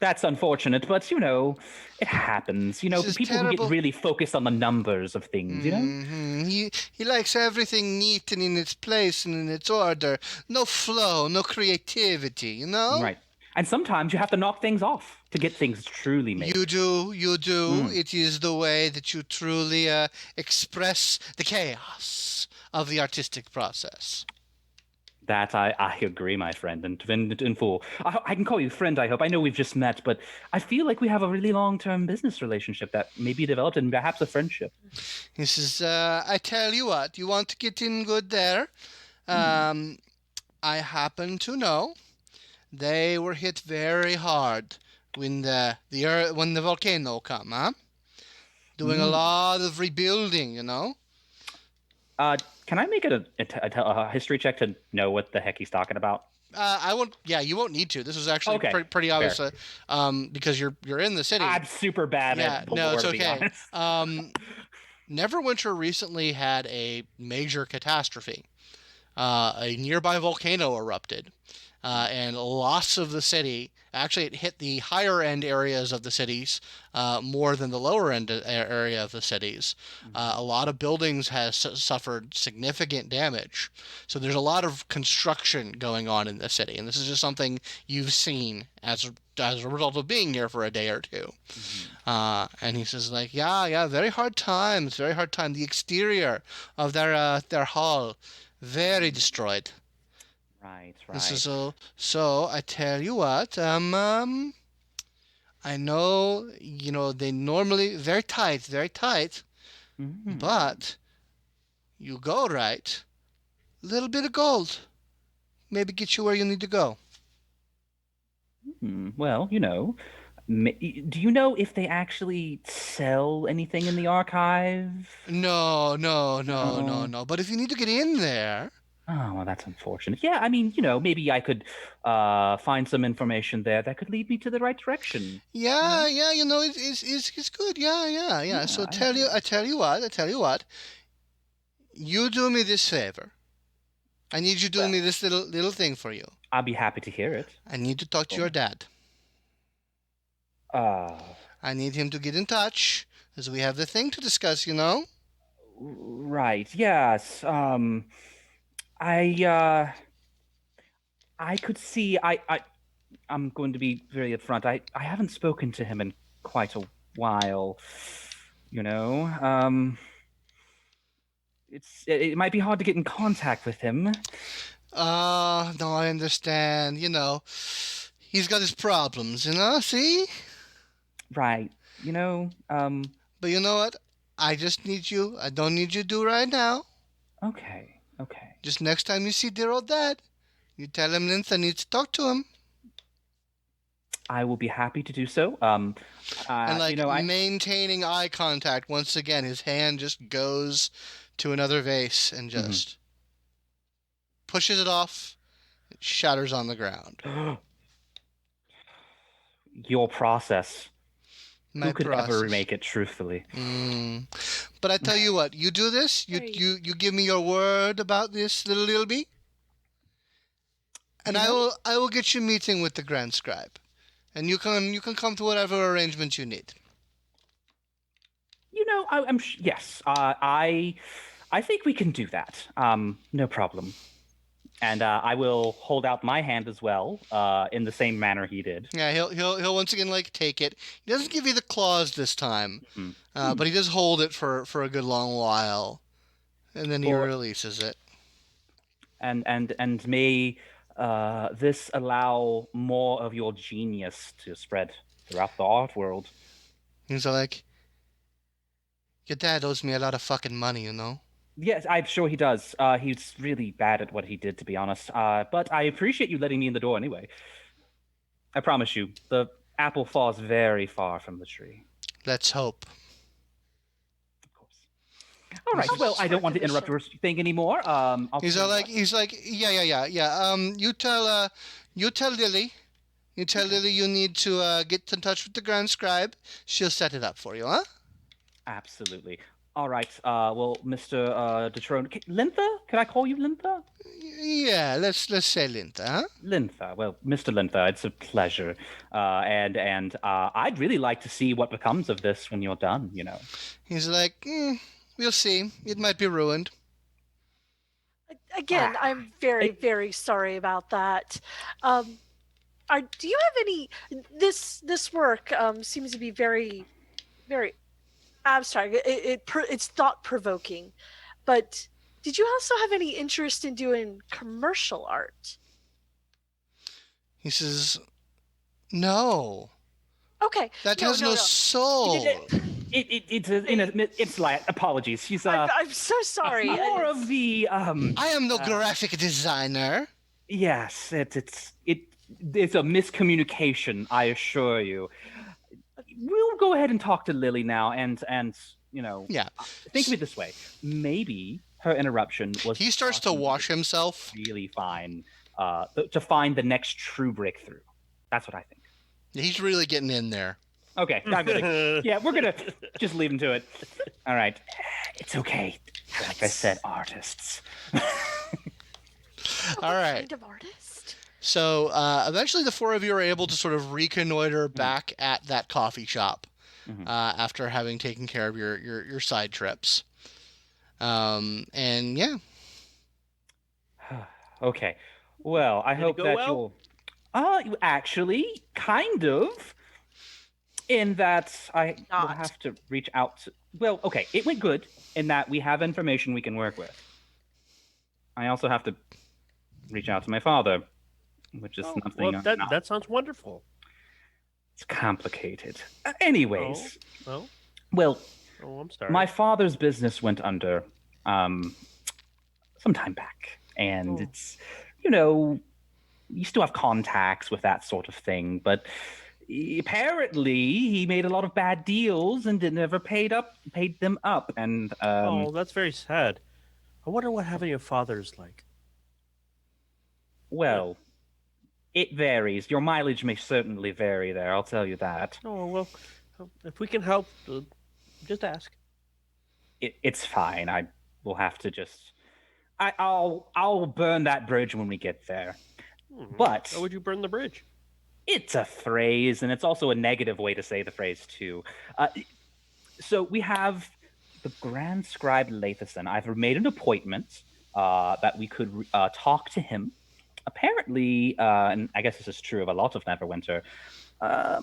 That's unfortunate, but it happens. This is People who terrible. get really focused on the numbers of things, He likes everything neat and in its place and in its order. No flow, no creativity, Right. And sometimes you have to knock things off to get things truly made. You do. It is the way that you truly express the chaos of the artistic process. That I agree, my friend, and in full. I can call you friend, I hope. I know we've just met, but I feel like we have a really long-term business relationship that may be developed and perhaps a friendship. He says, I tell you what, you want to get in good there? I happen to know they were hit very hard when the volcano come, huh? Doing a lot of rebuilding, Can I make it a history check to know what the heck he's talking about? I won't. Yeah, you won't need to. This is actually Okay, pretty obvious, because you're in the city. I'm super bad at the lore, it's to be okay. honest. Neverwinter recently had a major catastrophe. A nearby volcano erupted, and lots of the city. Actually, it hit the higher end areas of the cities more than the lower end area of the cities. A lot of buildings has suffered significant damage. So there's a lot of construction going on in the city, and this is just something you've seen as a result of being here for a day or two. And he says, like, yeah, very hard time. It's very hard time. The exterior of their hall, very destroyed. Right. This is so I tell you what, I know, they normally very tight, but you go right, a little bit of gold, maybe get you where you need to go. Well, do you know if they actually sell anything in the archive? No. But if you need to get in there. Oh, well, that's unfortunate. Yeah, I mean, maybe I could find some information there that could lead me to the right direction. Yeah, it's good. Yeah. So I tell you what. You do me this favor. I need you to do me this little thing for you. I'll be happy to hear it. I need to talk to your dad. I need him to get in touch, as we have the thing to discuss, Right, yes. I could see. I'm going to be very upfront. I haven't spoken to him in quite a while. It might be hard to get in contact with him. No, I understand. He's got his problems. See? Right. But you know what? I just need you. I don't need you to do right now. Okay. Just next time you see dear old dad, you tell him Lintha needs to talk to him. I will be happy to do so. And maintaining eye contact. Once again, his hand just goes to another vase and just pushes it off. It shatters on the ground. Your process. My Who could process. ever make it truthfully? But I tell you what, you do this, you give me your word about this little bee, and I will get you meeting with the Grand Scribe, and you can come to whatever arrangement you need. Yes. I think we can do that. No problem. And I will hold out my hand as well, in the same manner he did. Yeah, he'll once again take it. He doesn't give you the claws this time, but he does hold it for a good long while, and then he releases it. And may this allow more of your genius to spread throughout the art world. He's like, your dad owes me a lot of fucking money, Yes, I'm sure he does. He's really bad at what he did, to be honest. But I appreciate you letting me in the door anyway. I promise you, the apple falls very far from the tree. Let's hope. Of course. All right. Well, I don't want to interrupt your thing anymore. He's like, yeah. You tell Lily. You tell Lily you need to get in touch with the Grand Scribe. She'll set it up for you, huh? Absolutely. All right. Well, Mr. Detrone, Lintha? Can I call you Lintha? Yeah, let's say Linta, huh? Lintha. Well, Mr. Lintha, it's a pleasure. And I'd really like to see what becomes of this when you're done. You know. He's like, we'll see. It might be ruined. Again, I'm very, very sorry about that. Do you have any? This work seems to be very, very abstract. It's thought provoking, but did you also have any interest in doing commercial art? He says, no. Okay. That has no soul. It's like apologies. She's I'm so sorry. More of the I am no graphic designer. Yes, it's a miscommunication, I assure you. We'll go ahead and talk to Lily now, and Yeah. Think of it this way: maybe her interruption was. He starts to wash himself. Really fine to find the next true breakthrough. That's what I think. He's really getting in there. Okay, we're gonna just leave him to it. All right, it's okay. Like I said, artists. All right. Kind of artist? So eventually the four of you are able to sort of reconnoiter back at that coffee shop after having taken care of your side trips. And yeah. Okay. Well, I hope that you'll... actually, kind of. In that I will have to reach out to... Well, okay, it went good in that we have information we can work with. I also have to reach out to my father, which is something... Well, that sounds wonderful. It's complicated. Anyways. Oh? Well, I'm sorry. My father's business went under some time back. And it's, you still have contacts with that sort of thing, but apparently he made a lot of bad deals and never paid them up. And that's very sad. I wonder what having a father is like. Well, it varies. Your mileage may certainly vary there, I'll tell you that. Oh, well, if we can help, just ask. It's fine. I will have to just... I'll burn that bridge when we get there. But... How would you burn the bridge? It's a phrase, and it's also a negative way to say the phrase, too. So we have the Grand Scribe Lathason. I've made an appointment that we could talk to him. Apparently, and I guess this is true of a lot of Neverwinter,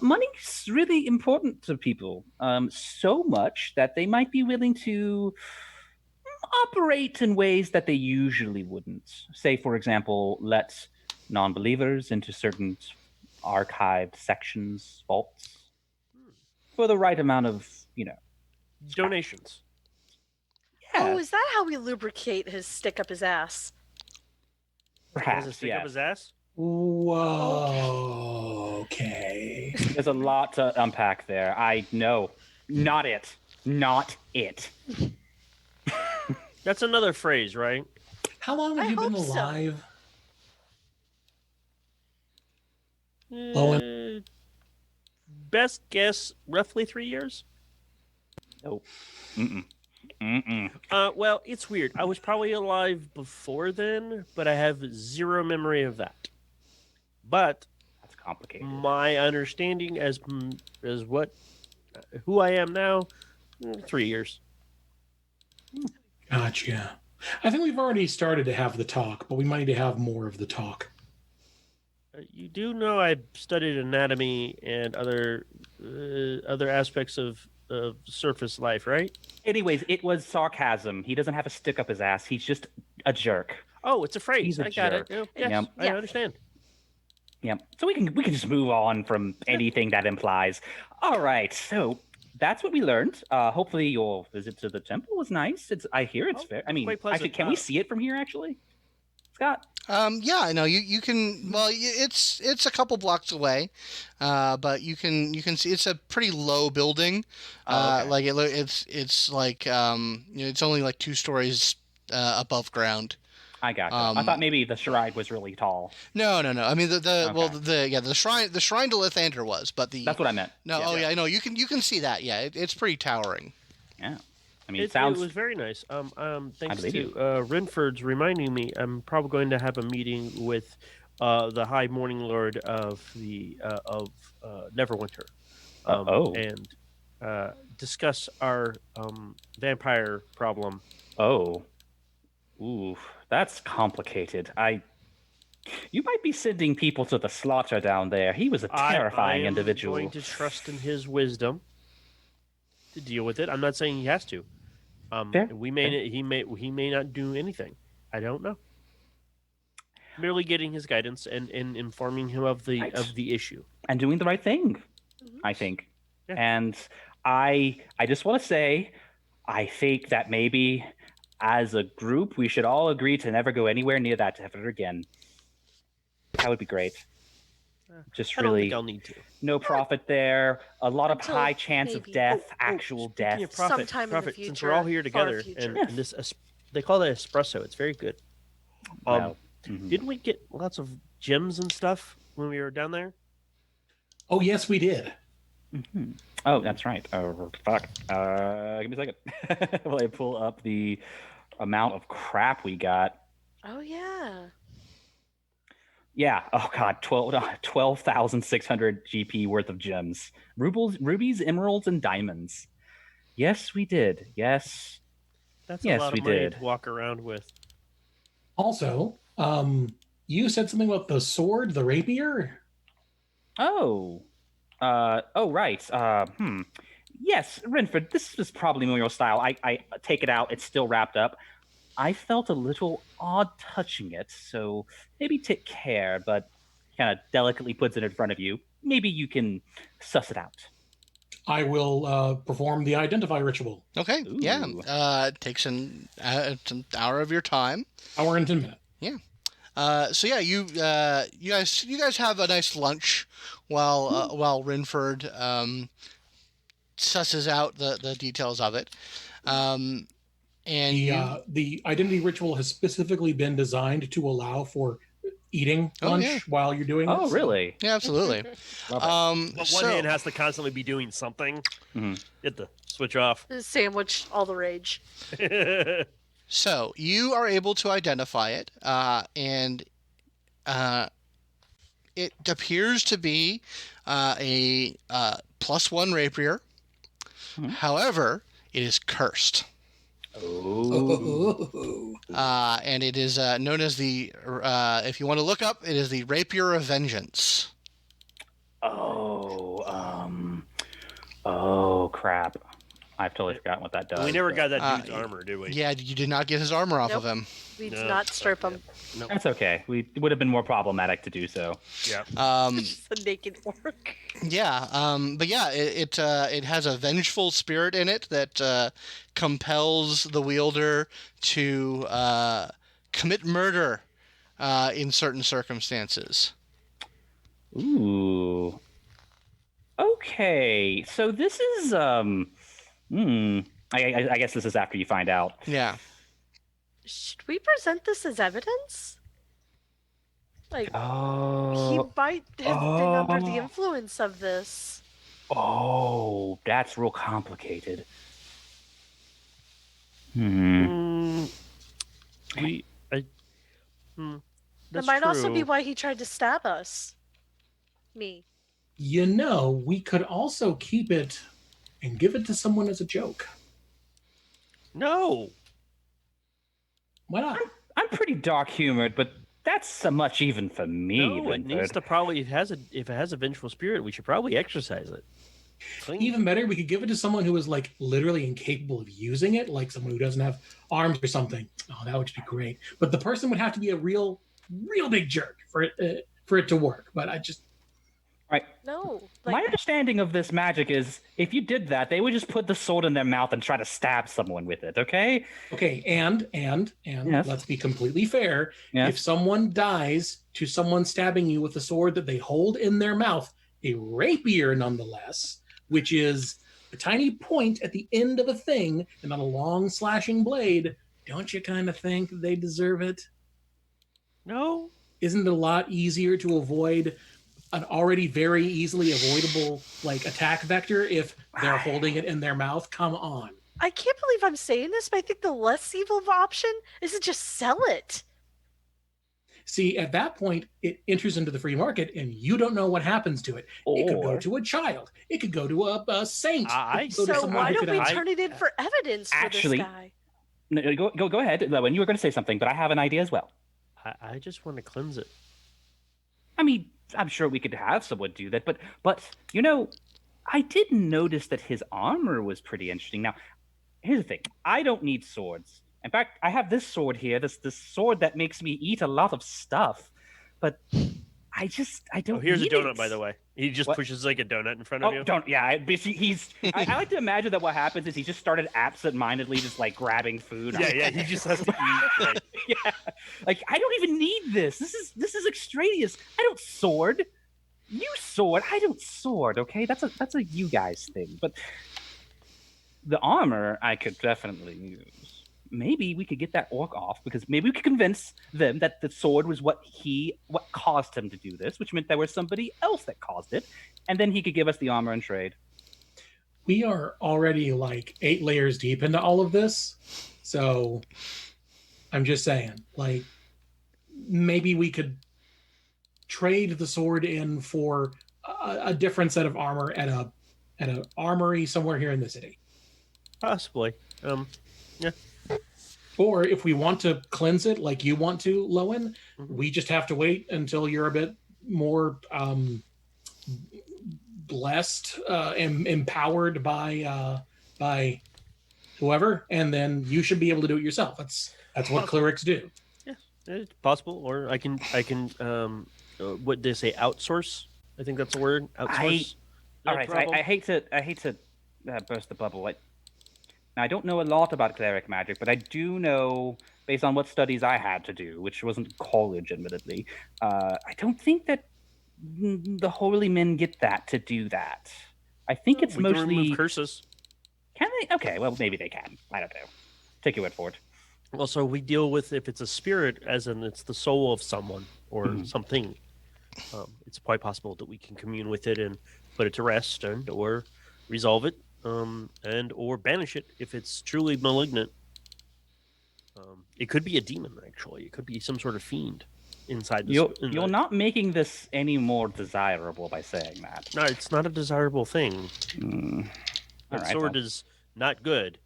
money's really important to people. So much that they might be willing to operate in ways that they usually wouldn't. Say, for example, let non-believers into certain archived sections, vaults, for the right amount of, donations. Yeah. Oh, is that how we lubricate his stick up his ass? Perhaps, Does it stick up his ass? Whoa. Okay. There's a lot to unpack there. I know. Not it. That's another phrase, right? How long have you been hope so. alive? Lowin? Best guess, roughly 3 years. Nope. Well, it's weird. I was probably alive before then, but I have zero memory of that. But That's complicated. my understanding as who I am now, 3 years. Gotcha. I think we've already started to have the talk, but we might need to have more of the talk. You do know I studied anatomy and other aspects of surface life, right? Anyways, it was sarcasm. He doesn't have a stick up his ass. He's just a jerk. Oh, it's a phrase. He's a I got jerk. it. Yes, Yeah. I understand. Yeah. So we can just move on from anything that implies. All right. So that's what we learned. Hopefully your visit to the temple was nice. I hear it's fair. I mean, quite pleasant. actually, can we see it from here? Actually, Scott. Yeah, I know you can. Well, it's a couple blocks away, but you can see it's a pretty low building. Okay. Like it's like it's only like 2 stories above ground. I got you. I thought maybe the shrine was really tall. No. I mean the shrine to Lathander was, but That's what I meant. No, I know you can see that. Yeah, it's pretty towering. Yeah. I mean, It sounds. was very nice. Thanks believe to you. Rynford's reminding me, I'm probably going to have a meeting with the High Morning Lord of the Neverwinter, and discuss our vampire problem. Oh. Ooh, that's complicated. You might be sending people to the slaughter down there. He was a terrifying individual. I'm going to trust in his wisdom to deal with it. I'm not saying he has to. He may not do anything. I don't know. Merely getting his guidance and informing him of the issue and doing the right thing, I think. Yeah. And I just want to say, I think that maybe as a group we should all agree to never go anywhere near that ever again. That would be great. Just I don't really think I'll need to. no profit there. A lot of Until high chance of maybe. death, actual death. Speaking of profit, Sometime in the since we're all future, here far together, future. and this they call it espresso. It's very good. Well, Didn't we get lots of gems and stuff when we were down there? Oh, yes, we did. Mm-hmm. Oh, that's right. Oh, fuck. Give me a second. Will I pull up the amount of crap we got? Oh yeah. Yeah. Oh god, 12,600 GP worth of gems, rubies, emeralds, and diamonds. Yes, we did. Yes. That's Yes, a lot we of money did. to walk around with. Also, you said something about the sword, the rapier. Oh. Right. Yes, Rynford, this is probably more your style. I take it out. It's still wrapped up. I felt a little odd touching it, so maybe take care, but kind of delicately puts it in front of you. Maybe you can suss it out. I will perform the identify ritual. Okay. Ooh. Yeah. It takes an hour of your time. Hour and 10 minutes. Yeah. So yeah, you guys have a nice lunch while Rynford susses out the details of it. And the identity ritual has specifically been designed to allow for eating lunch while you're doing it. Oh, really? Yeah, absolutely. But one hand has to constantly be doing something. Mm-hmm. Get the switch off. Sandwich, all the rage. So you are able to identify it, and it appears to be a +1 rapier. Mm-hmm. However, it is cursed. Oh. And it is known as the, if you want to look up, it is the Rapier of Vengeance. Oh, crap. I've totally forgotten what that does. We never got that dude's armor, did we? Yeah, you did not get his armor off of him. We did not strip him. Nope. That's okay. It would have been more problematic to do so. Yeah. Just a naked orc. Yeah, but yeah, it has a vengeful spirit in it that compels the wielder to commit murder in certain circumstances. Ooh. Okay, so this is I guess this is after you find out. Yeah. Should we present this as evidence? Like, he Oh. might have been under the influence of this. Oh, that's real complicated. That might also be why he tried to stab us. Me. You know, we could also keep it and give it to someone as a joke. No. Why not? I'm pretty dark humored, but that's a much even for me. No, it needs to probably if it has a vengeful spirit, we should probably exercise it. Clean. Even better, we could give it to someone who is like literally incapable of using it, like someone who doesn't have arms or something. Oh, that would be great. But the person would have to be a real big jerk for it to work. But I just. Right. No. My understanding of this magic is if you did that, they would just put the sword in their mouth and try to stab someone with it, okay? Okay, and Yes. let's be completely fair. Yes. If someone dies to someone stabbing you with a sword that they hold in their mouth, a rapier nonetheless, which is a tiny point at the end of a thing and not a long slashing blade, don't you kind of think they deserve it? No. Isn't it a lot easier to avoid an already very easily avoidable like attack vector if they're holding it in their mouth? Come on. I can't believe I'm saying this, but I think the less evil option is to just sell it. See, at that point, it enters into the free market, and you don't know what happens to it. It could go Or- to a child. It could go to a saint. I It could go to So someone why who don't could we have- turn it in for evidence for Actually- this guy? No, go ahead, Lowin. You were going to say something, but I have an idea as well. I just want to cleanse it. I mean, I'm sure we could have someone do that, but I did notice that his armor was pretty interesting. Now, here's the thing: I don't need swords. In fact, I have this sword here. This sword that makes me eat a lot of stuff, but I don't. Oh, here's a need donut, it. by the way. He just What? pushes like a donut in front of you. Don't. Yeah, I like to imagine that what happens is he just started absent-mindedly just like grabbing food. Yeah. He just has to eat. Like, Yeah, like I don't even need this. This is extraneous. I don't sword. You sword. I don't sword. Okay, that's a you guys thing. But the armor I could definitely use. Maybe we could get that orc off because maybe we could convince them that the sword was what caused him to do this, which meant there was somebody else that caused it, and then he could give us the armor in trade. We are already like 8 layers deep into all of this, so I'm just saying, like, maybe we could trade the sword in for a different set of armor at an armory somewhere here in the city. possibly. Yeah. Or if we want to cleanse it like you want to, Lowin, we just have to wait until you're a bit more blessed and empowered by whoever, and then you should be able to do it yourself. That's what clerics do. Yeah, it's possible. Or I can what did they say? Outsource. I think that's a word. Outsource. All right, I hate to burst the bubble. Now, I don't know a lot about cleric magic, but I do know, based on what studies I had to do, which wasn't college, admittedly, I don't think that the holy men get that to do that. I think it's we can mostly remove curses. Can they? Okay, well, maybe they can. I don't know. Take your word for it. Well, so we deal with if it's a spirit, as in it's the soul of someone or something. It's quite possible that we can commune with it and put it to rest, and or resolve it, and or banish it if it's truly malignant. It could be a demon, actually. It could be some sort of fiend inside. You're not making this any more desirable by saying that. No, it's not a desirable thing. That sword is not good.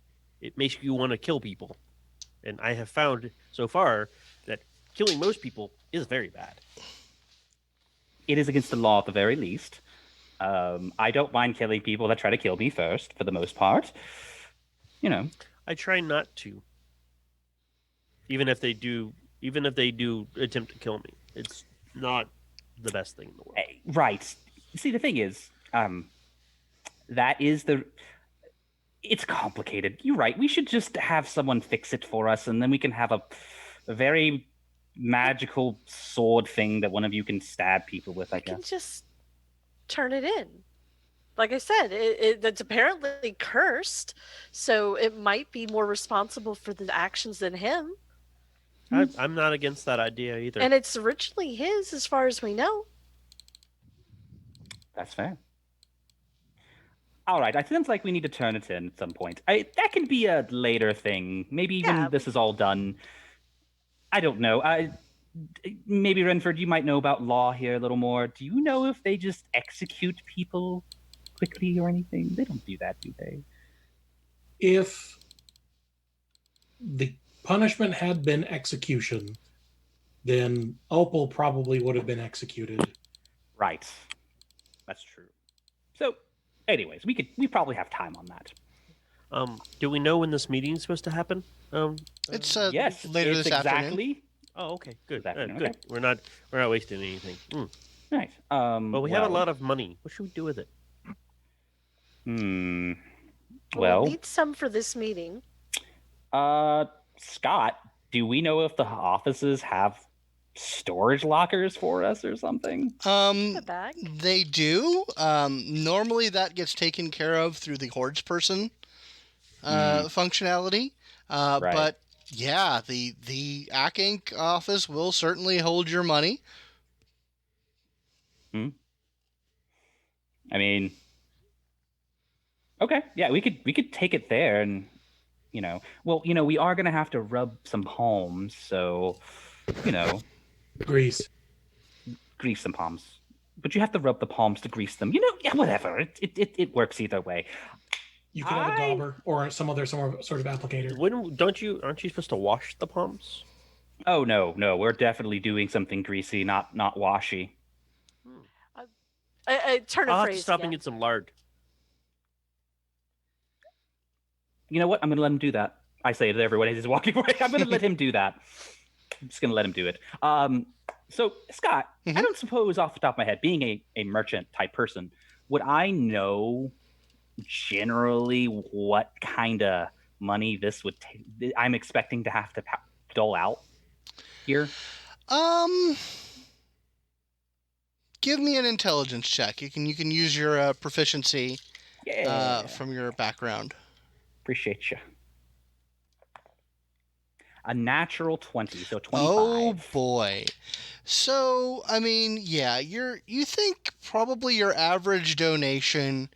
It makes you want to kill people. And I have found so far that killing most people is very bad. It is against the law at the very least. I don't mind killing people that try to kill me first, for the most part. You know. I try not to. Even if they do attempt to kill me. It's not the best thing in the world. Right. See, the thing is, it's complicated. You're right. We should just have someone fix it for us, and then we can have a very magical sword thing that one of you can stab people with, I guess. You can just turn it in. Like I said, it's apparently cursed, so it might be more responsible for the actions than him. I'm not against that idea either. And it's originally his, as far as we know. That's fair. All right, I seems like we need to turn it in at some point. That can be a later thing. Maybe when this is all done. I don't know. Maybe Rynford, you might know about law here a little more. Do you know if they just execute people quickly or anything? They don't do that, do they? If the punishment had been execution, then Opal probably would have been executed. Right. That's true. So, anyways, we probably have time on that. Do we know when this meeting is supposed to happen? It's yes, later this afternoon. Oh, okay, good. This afternoon, Good. okay. We're not wasting anything. Nice. But we have a lot of money. What should we do with it? Well, We'll need some for this meeting. Scott, do we know if the offices have storage lockers for us or something? The bag. They do. Normally that gets taken care of through the Hordes person functionality. Right. But yeah, the AcqInc office will certainly hold your money. I mean, okay, yeah, we could take it there, and Well, we are going to have to rub some palms, so, Grease. grease some palms. But you have to rub the palms to grease them. Yeah, whatever. It works either way. You could have a dauber or some other sort of applicator. Aren't you supposed to wash the palms? Oh, no. We're definitely doing something greasy, not washy. I turn a I'll have phrase to stop again. and get some lard. You know what? I'm going to let him do that. I say to everyone as he's walking away, I'm going to let him do that. I'm just going to let him do it. So, Scott, I don't suppose off the top of my head, being a merchant type person, would I know generally what kind of money this would I'm expecting to have to dole out here? Give me an intelligence check. You can use your proficiency from your background. Appreciate you. A natural 20, so 25. Oh boy. So, I mean, yeah, you think probably your average donation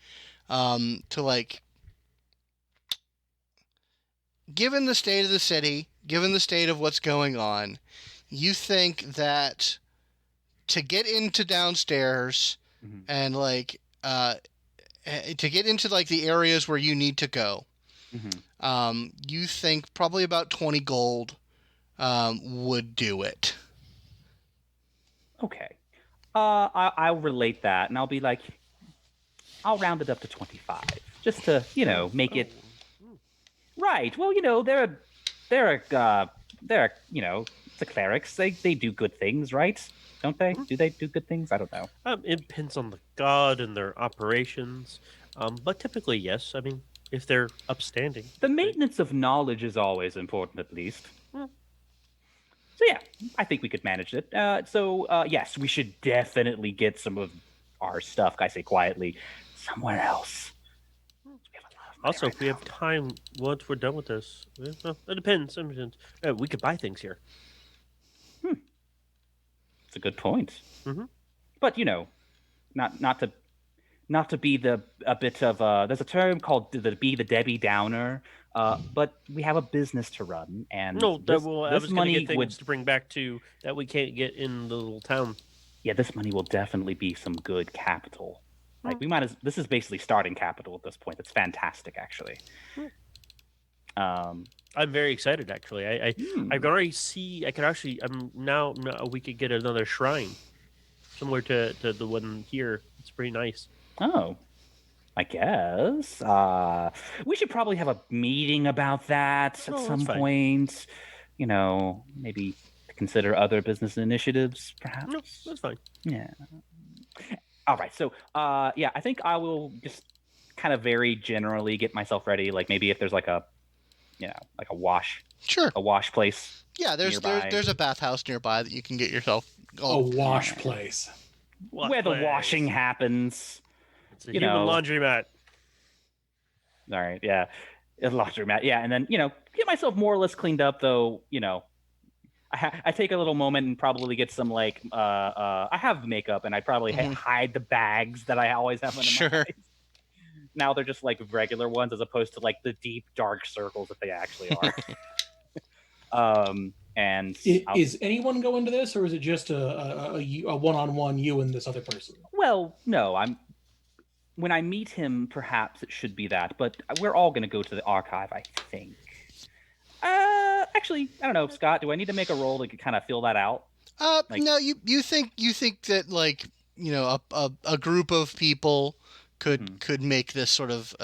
to, like, given the state of the city, given the state of what's going on, you think that to get into downstairs and, like, to get into, like, the areas where you need to go, you think probably about 20 gold would do it. Okay. I'll relate that, and I'll be like, I'll round it up to 25, just to, make it right. Well, they're the clerics. They do good things, right? Don't they? Do they do good things? I don't know. It depends on the god and their operations, but typically yes. I mean, if they're upstanding, the maintenance of knowledge is always important, at least. So yeah, I think we could manage it. Yes, we should definitely get some of our stuff, I say quietly, somewhere else. Also, if we have time once we're done with this, well, it depends. We could buy things here. It's a good point. But not to be a bit of there's a term called be the Debbie Downer. But we have a business to run, and I was this going money to get things to bring back to that we can't get in the little town. Yeah, this money will definitely be some good capital. Like this is basically starting capital at this point. It's fantastic, actually. I'm very excited, actually. I can already see. I can actually. Now we could get another shrine, similar to the one here. It's pretty nice. Oh. I guess. We should probably have a meeting about that at some point. Maybe consider other business initiatives, perhaps. No, that's fine. Yeah. All right. So, I think I will just kind of very generally get myself ready. Like maybe if there's like a wash. Sure. A wash place. Yeah, there's a bathhouse nearby that you can get yourself. A wash place. Where the washing happens. It's a human laundromat. All right, yeah. A laundromat, yeah. And then, get myself more or less cleaned up, though, I take a little moment and probably get some, like, I have makeup, and I probably hide the bags that I always have under my eyes. Now they're just, like, regular ones as opposed to, like, the deep, dark circles that they actually are. Is anyone going to this, or is it just a one-on-one you and this other person? Well, no, when I meet him, perhaps it should be that, but we're all going to go to the archive, I think. Actually, I don't know, Scott. Do I need to make a roll to kind of fill that out? No. You think that, like, a group of people could make this sort of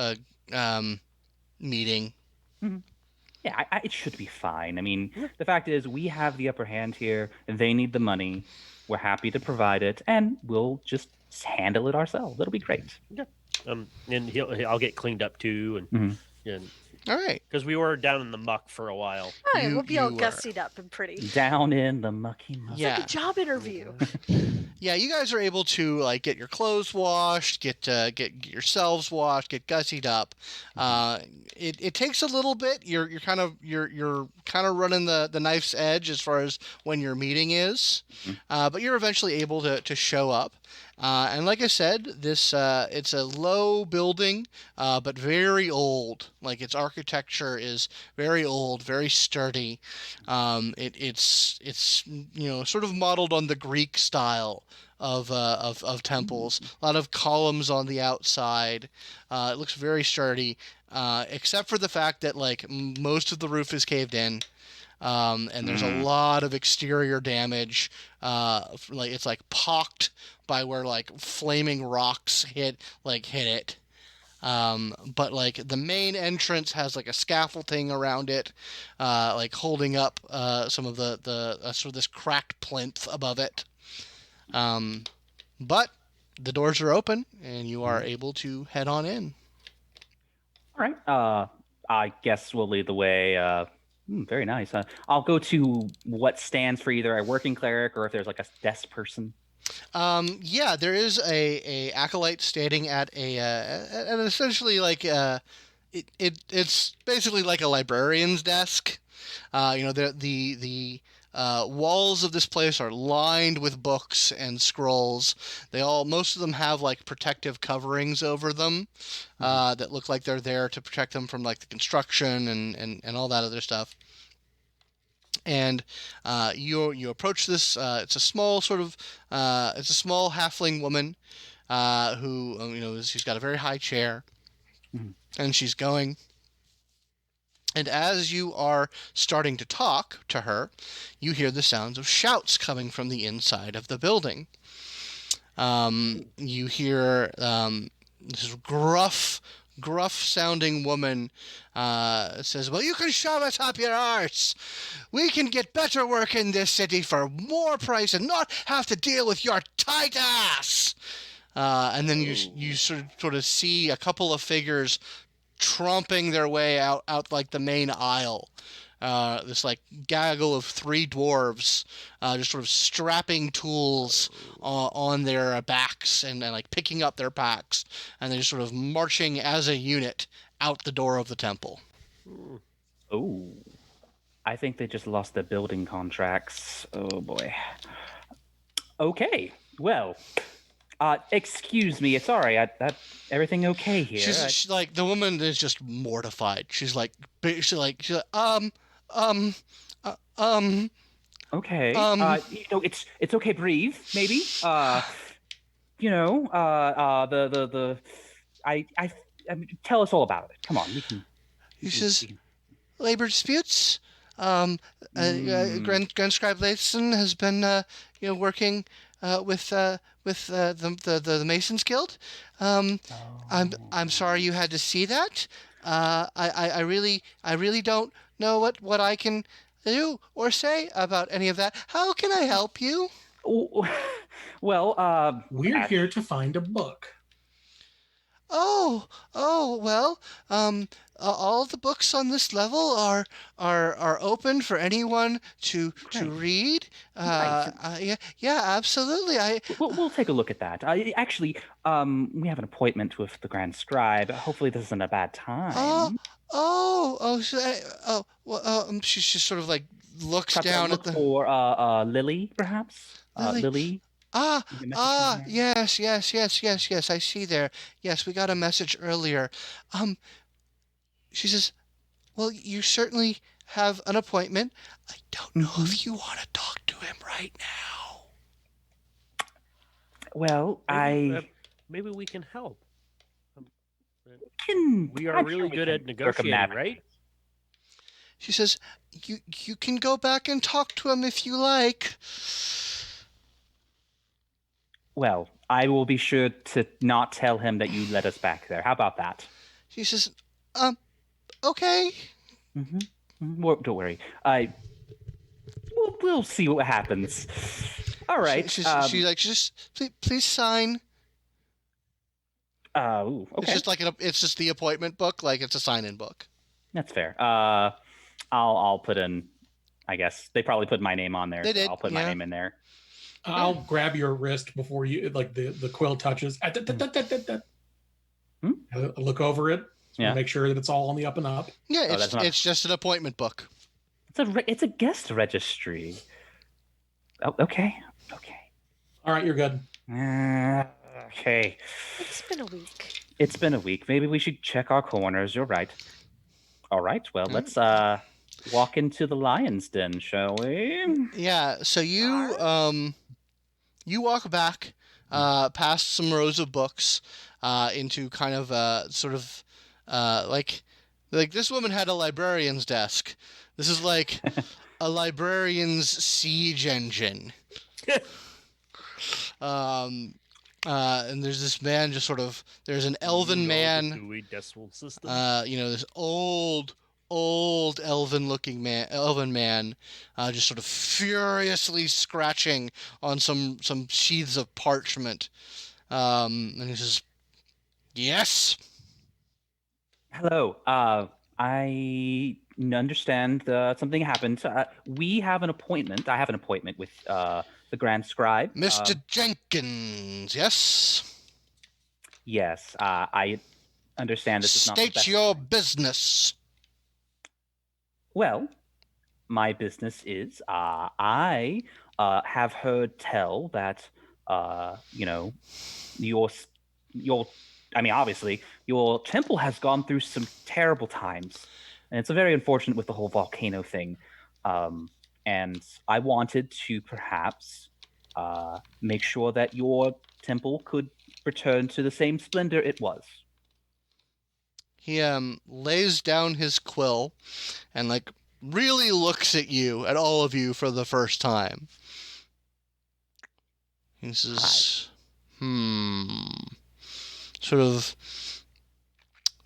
meeting. Yeah, it should be fine. I mean, the fact is, we have the upper hand here. They need the money. We're happy to provide it, and we'll just handle it ourselves. It'll be great. Yeah. And I'll get cleaned up too, and all right, because we were down in the muck for a while. All right, we'll be all gussied up and pretty. Down in the mucky muck. It's like a job interview. Yeah, you guys are able to, like, get your clothes washed, get yourselves washed, get gussied up. It takes a little bit. You're kind of running the knife's edge as far as when your meeting is, but you're eventually able to show up. And like I said, this it's a low building, but very old. Like its architecture is very old, very sturdy. It's sort of modeled on the Greek style of temples. A lot of columns on the outside. It looks very sturdy, except for the fact that like most of the roof is caved in. And there's a lot of exterior damage. Like it's like pocked by where like flaming rocks hit it. But like the main entrance has like a scaffolding around it, like holding up some of the sort of this cracked plinth above it. But the doors are open and you are able to head on in. All right. I guess we'll lead the way. Very nice. I'll go to what stands for either a working cleric or if there's like a desk person. Yeah, there is a acolyte standing at an essentially like it's basically like a librarian's desk. The walls of this place are lined with books and scrolls. Most of them have like protective coverings over them that look like they're there to protect them from like the construction and all that other stuff. And you approach this. It's a small halfling woman who she's got a very high chair, and she's going. And as you are starting to talk to her, you hear the sounds of shouts coming from the inside of the building. You hear this gruff-sounding woman says, "Well, you can shove it up your arse. We can get better work in this city for more price and not have to deal with your tight ass." And then you sort of see a couple of figures tromping their way out like the main aisle. This like gaggle of 3 dwarves just sort of strapping tools on their backs and like picking up their packs, and they're just sort of marching as a unit out the door of the temple. Oh, I think they just lost their building contracts. Oh boy. Okay, well, excuse me. Sorry, everything okay here? She's like, the woman is just mortified. She's like, Okay. It's okay. Breathe, maybe. Tell us all about it. Come on, we can. He says, labor disputes. Grand Scribe Lathan has been, working with the Masons Guild. I'm sorry you had to see that. I really don't know what I can do or say about any of that. How can I help you? Well, we're here to find a book. Oh, well, all the books on this level are open for anyone to read. Yeah, absolutely. We'll take a look at that. Actually, we have an appointment with the Grand Scribe. Hopefully, this isn't a bad time. She just sort of like looks down at the for Lily, perhaps. Lily. Yes, I see there. Yes, we got a message earlier. She says, well, you certainly have an appointment. I don't know if you want to talk to him right now. Well, maybe we can help. We are really good at negotiating, right? She says, you can go back and talk to him if you like. Well, I will be sure to not tell him that you let us back there. How about that? She says, okay. Well, don't worry. We'll see what happens. All right. She's like, just please sign. Okay. It's just like it's just the appointment book, like it's a sign-in book. That's fair. I'll put in. I guess they probably put my name on there. They did. I'll put my name in there. I'll grab your wrist before you like the quill touches. Look over it. Make sure that it's all on the up and up. Yeah, it's just an appointment book. It's a guest registry. Oh, okay. All right, you're good. Okay. It's been a week. It's been a week. Maybe we should check our corners. You're right. All right. Well, let's walk into the lion's den, shall we? Yeah. So you walk back past some rows of books into kind of sort of like this woman had a librarian's desk. This is like a librarian's siege engine. And there's this man just sort of, there's an elven man, The Dewey Decimal System. this old elven man, just sort of furiously scratching on some sheaths of parchment. And he says, "Yes." Hello. I understand something happened. We have an appointment. I have an appointment with the Grand Scribe. Mr. Jenkins, yes? Yes. I understand this is not the State best your time. business. Well, my business is I have heard tell that obviously your temple has gone through some terrible times, and it's a very unfortunate with the whole volcano thing. And I wanted to perhaps make sure that your temple could return to the same splendor it was. He lays down his quill and really looks at all of you for the first time. He says, sort of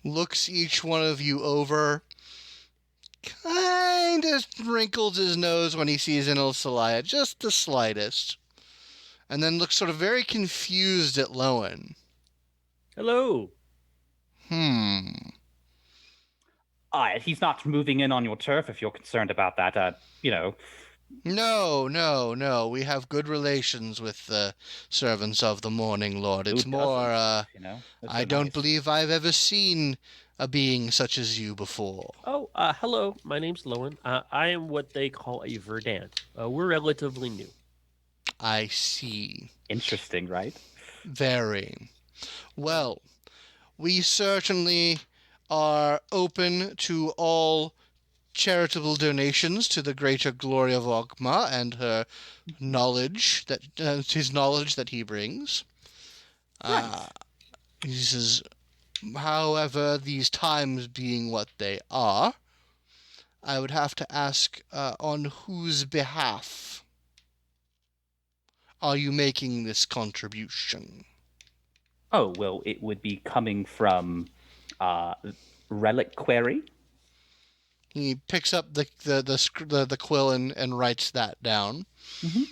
looks each one of you over, kind of wrinkles his nose when he sees Inisalia, just the slightest, and then looks sort of very confused at Lowin. Hello. He's not moving in on your turf if you're concerned about that. No. We have good relations with the servants of the Morning Lord. It's more, I don't believe I've ever seen a being such as you before. Oh, hello. My name's Lowin. I am what they call a Verdan. We're relatively new. I see. Interesting, right? Very. Well, we certainly are open to all charitable donations to the greater glory of Ogma and her knowledge his knowledge that he brings. He says, however, these times being what they are, I would have to ask, on whose behalf are you making this contribution? Oh, well, it would be coming from Reliquary. He picks up the quill and writes that down. Mm-hmm.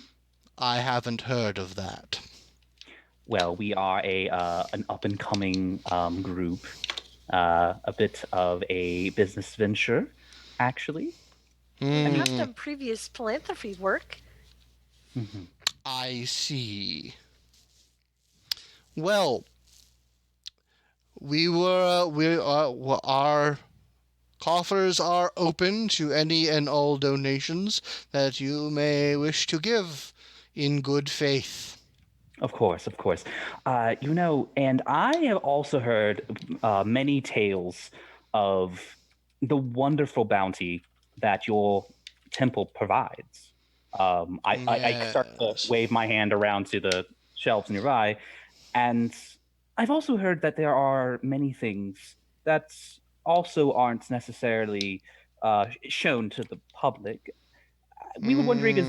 I haven't heard of that. Well, we are an up-and-coming group, a bit of a business venture, actually. I have done previous philanthropy work. Mm-hmm. I see. Well, our coffers are open to any and all donations that you may wish to give in good faith. Of course. And I have also heard many tales of the wonderful bounty that your temple provides. I start to wave my hand around to the shelves nearby, and I've also heard that there are many things that also aren't necessarily shown to the public. We were wondering as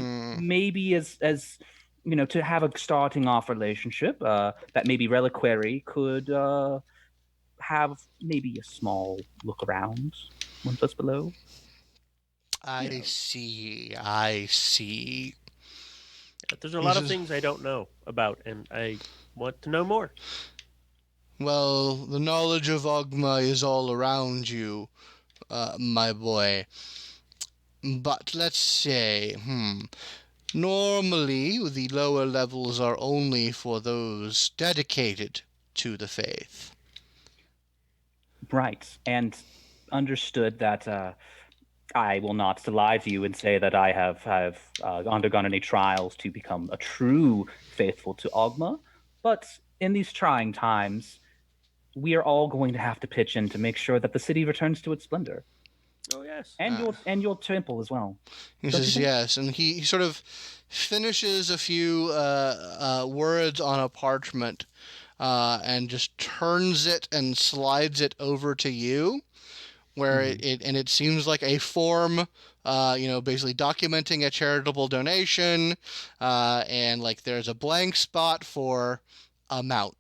to have a starting off relationship that maybe Reliquary could have maybe a small look around once us below. I see. There's a lot of things I don't know about, and I want to know more. Well, the knowledge of Ogma is all around you, my boy. But let's say, normally the lower levels are only for those dedicated to the faith. Right, and understood that I will not lie to you and say that I have undergone any trials to become a true faithful to Ogma. But in these trying times, we are all going to have to pitch in to make sure that the city returns to its splendor. Oh yes. And your temple as well. He says yes, and he sort of finishes a few words on a parchment and just turns it and slides it over to you, where it seems like a form, basically documenting a charitable donation, and like there's a blank spot for amount.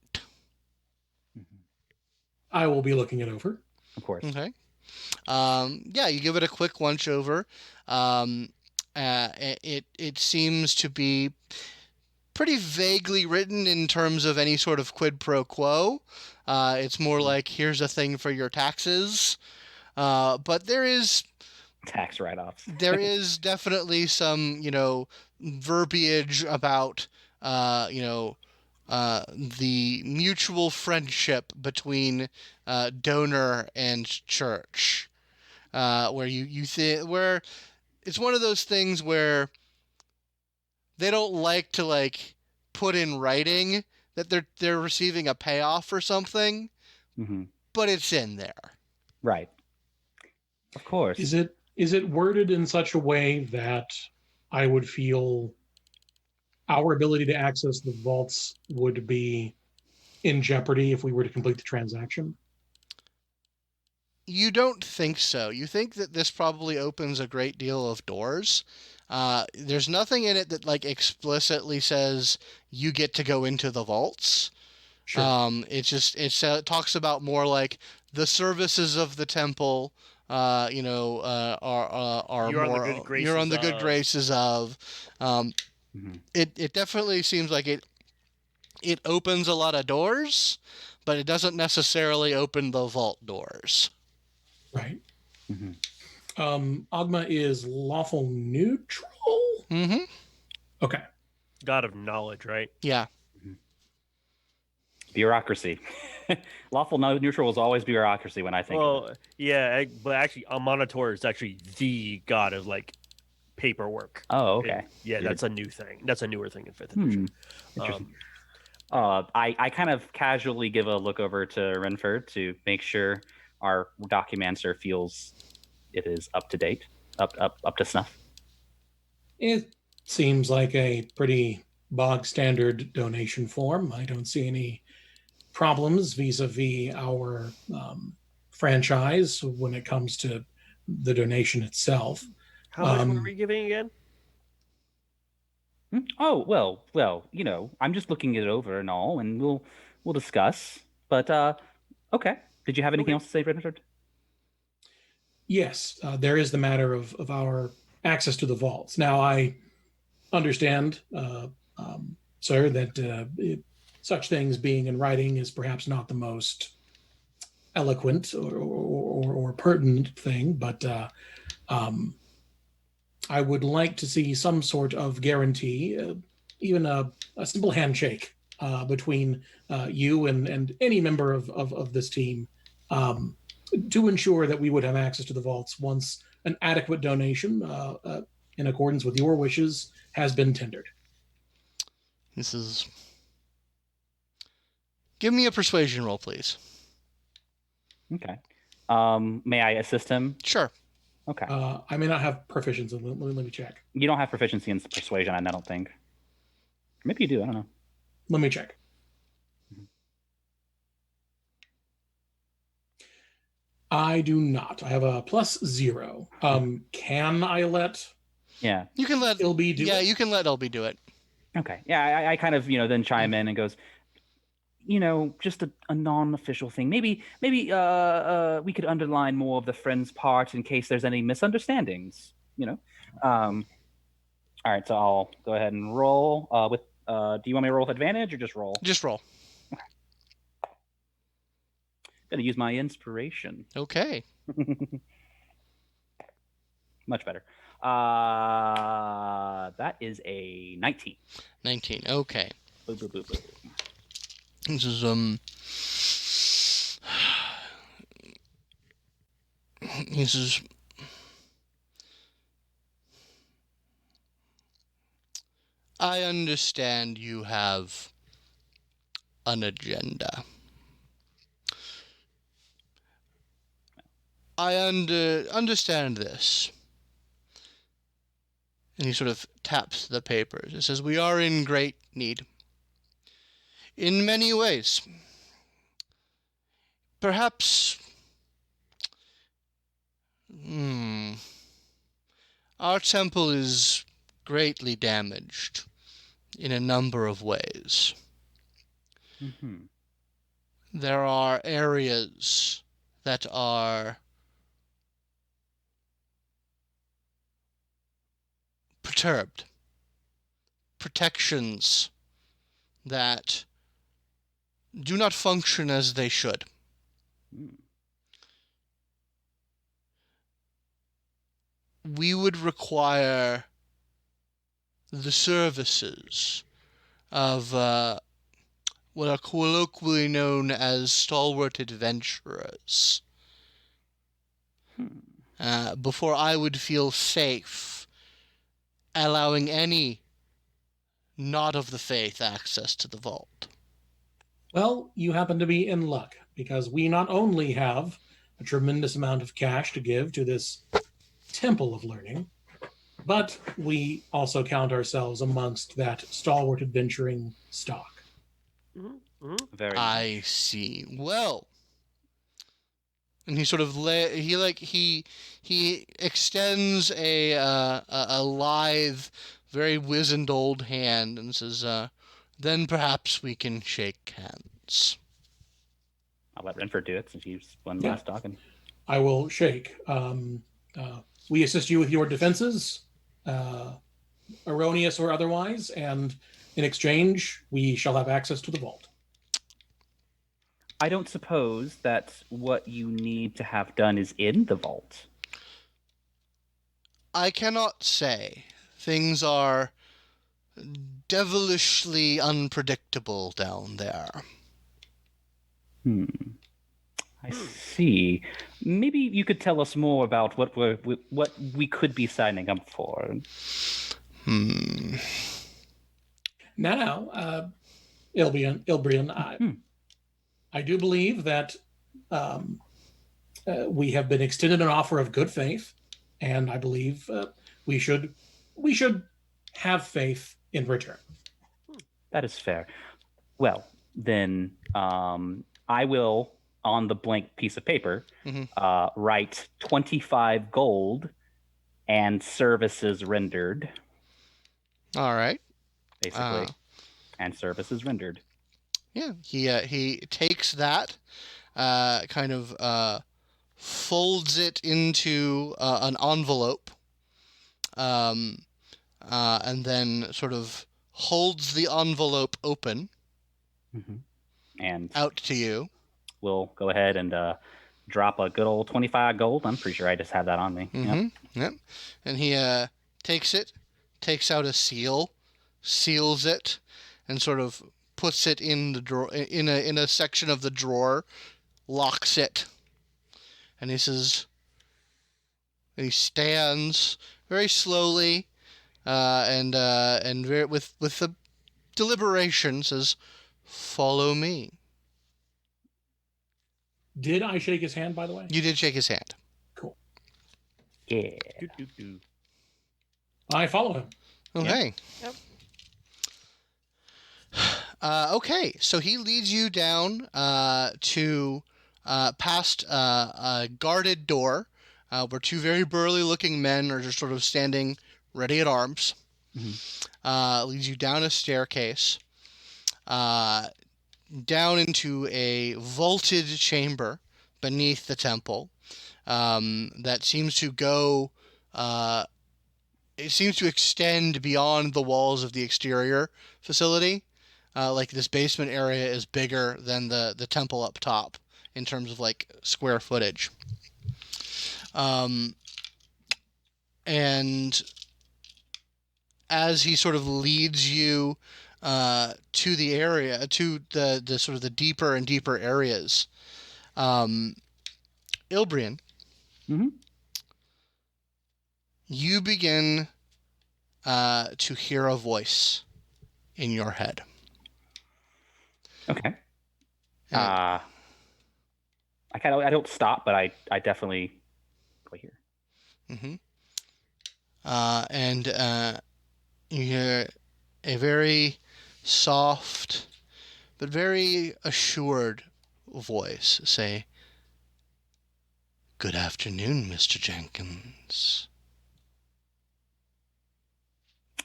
I will be looking it over. Of course. Okay. You give it a quick once over. It seems to be pretty vaguely written in terms of any sort of quid pro quo. It's more like, here's a thing for your taxes. But there is tax write-offs. There is definitely some, verbiage about, the mutual friendship between donor and church, where it's one of those things where they don't like to put in writing that they're receiving a payoff or something, but it's in there. Right. Of course. Is it worded in such a way that I would feel our ability to access the vaults would be in jeopardy if we were to complete the transaction? You don't think so. You think that this probably opens a great deal of doors. There's nothing in it that explicitly says you get to go into the vaults. Sure. It talks about more like the services of the temple. Are You're more, on the good graces you're on the good graces of. It definitely seems like it opens a lot of doors, but it doesn't necessarily open the vault doors. Right. Ogma is lawful neutral? Okay. God of knowledge, right? Yeah. Bureaucracy. Lawful neutral is always bureaucracy when I think of it. Yeah, but actually, Monitor is actually the god of paperwork. Oh, okay. That's a new thing. That's a newer thing in 5th edition. Interesting. I kind of casually give a look over to Rynford to make sure our Documancer feels it is up to date, up to snuff. It seems like a pretty bog standard donation form. I don't see any problems vis-a-vis our franchise when it comes to the donation itself. How much were we giving again? Oh, well, I'm just looking it over and all, and we'll discuss. But okay. Did you have anything else to say, Rynford? Yes, there is the matter of our access to the vaults. Now, I understand, sir, that such things being in writing is perhaps not the most eloquent or pertinent thing, but I would like to see some sort of guarantee, even a simple handshake between you and any member of this team, to ensure that we would have access to the vaults once an adequate donation, in accordance with your wishes, has been tendered. Give me a persuasion roll, please. Okay. May I assist him? Sure. Okay. I may not have proficiency. Let me check. You don't have proficiency in persuasion, I don't think. Maybe you do. I don't know. Let me check. I do not. I have a +0. Can I let? Yeah. You can let LB do it. Yeah, you can let LB do it. Okay. Yeah, I kind of then chime in and goes, just a non-official thing. Maybe we could underline more of the friend's part in case there's any misunderstandings. All right, so I'll go ahead and roll. Do you want me to roll with advantage or just roll? Just roll. Okay. Gonna use my inspiration. Okay. Much better. That is a 19. 19. Okay. Boo, boo, boo, boo. This is I understand you have an agenda. I understand this. And he sort of taps the papers. It says, we are in great need. In many ways. Perhaps... Our temple is greatly damaged in a number of ways. Mm-hmm. There are areas that are perturbed. Protections that do not function as they should. We would require the services of what are colloquially known as stalwart adventurers before I would feel safe allowing any not of the faith access to the vault. Well, you happen to be in luck, because we not only have a tremendous amount of cash to give to this temple of learning, but we also count ourselves amongst that stalwart adventuring stock. Very I much. see. Well, and he sort of he extends a lithe, very wizened old hand and says, "Then perhaps we can shake hands." I'll let Rynford do it since he's one Yeah. last talking. I will shake. We assist you with your defenses, erroneous or otherwise, and in exchange, we shall have access to the vault. I don't suppose that what you need to have done is in the vault. I cannot say. Things are devilishly unpredictable down there. I see. Maybe you could tell us more about what we could be signing up for. Now, Ilbreyan, I do believe that we have been extended an offer of good faith, and I believe we should have faith in return. That is fair. Well, then I will, on the blank piece of paper, write 25 gold and services rendered. All right. Basically. And services rendered. Yeah, he takes that, kind of folds it into an envelope, and then sort of holds the envelope open and out to you. We'll go ahead and drop a good old 25 gold. I'm pretty sure I just have that on me. Yep. And he takes it, takes out a seal, seals it, and sort of puts it in the drawer, in a section of the drawer, locks it, and he says, and he stands very slowly, and very, with the deliberation says, "Follow me." Did I shake his hand, by the way? You did shake his hand. Cool. Yeah. I follow him. Okay. Yep. Okay, so he leads you down to past a guarded door where two very burly-looking men are just sort of standing ready at arms. Leads you down a staircase, down into a vaulted chamber beneath the temple that seems to go... it seems to extend beyond the walls of the exterior facility. Like this basement area is bigger than the temple up top in terms of like square footage. And as he sort of leads you to the area, to the sort of the deeper and deeper areas, Ilbreyan, you begin to hear a voice in your head. Okay. And- I don't stop, but I definitely go here. Mm-hmm. And you hear a very soft but very assured voice say, "Good afternoon, Mr. Jenkins."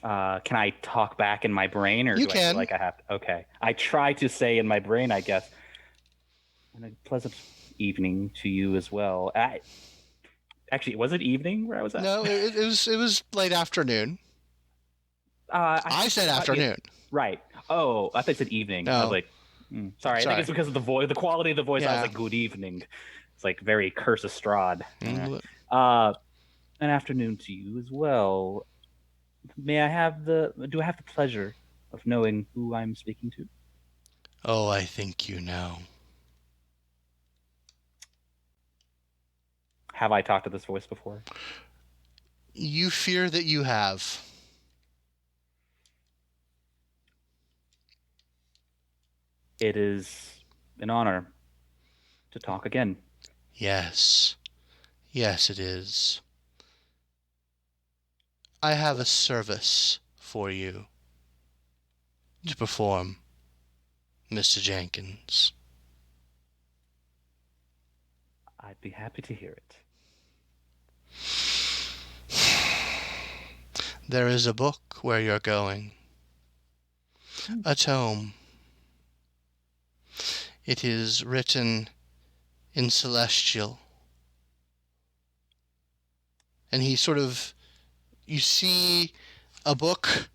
Can I talk back in my brain, or You do I feel can. like I have to? Okay. I try to say in my brain, I guess. And a pleasant evening to you as well. Actually, was it evening where I was at? No, it was late afternoon. I said afternoon. Right. Oh, I thought you said evening. I No. was like, sorry. I think it's because of the voice, the quality of the voice. I Yeah. was like, good evening. It's like very Curse of Strahd. Mm. An afternoon to you as well. Do I have the pleasure of knowing who I'm speaking to? Oh, I think you know. Have I talked to this voice before? You fear that you have. It is an honor to talk again. Yes. Yes, it is. I have a service for you to perform, Mr. Jenkins. I'd be happy to hear it. There is a book where you're going. A tome. It is written in Celestial. And he sort of, you see a book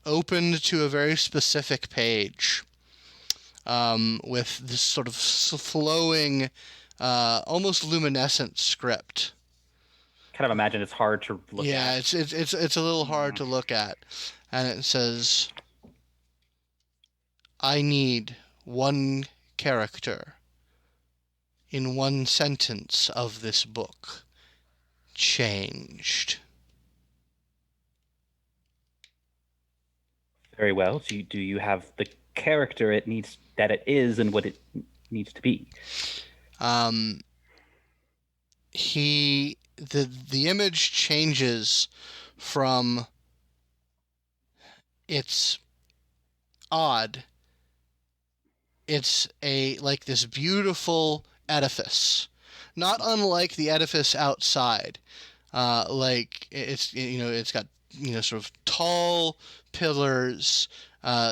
opened to a very specific page, with this sort of flowing, almost luminescent script. Kind of imagine it's hard to look at. Yeah, it's a little hard to look at. And it says, I need one character in one sentence of this book changed. Very well. Do you have the character it is and what it needs to be? The image changes from, it's odd. It's like this beautiful edifice, not unlike the edifice outside. Like it's got sort of tall pillars,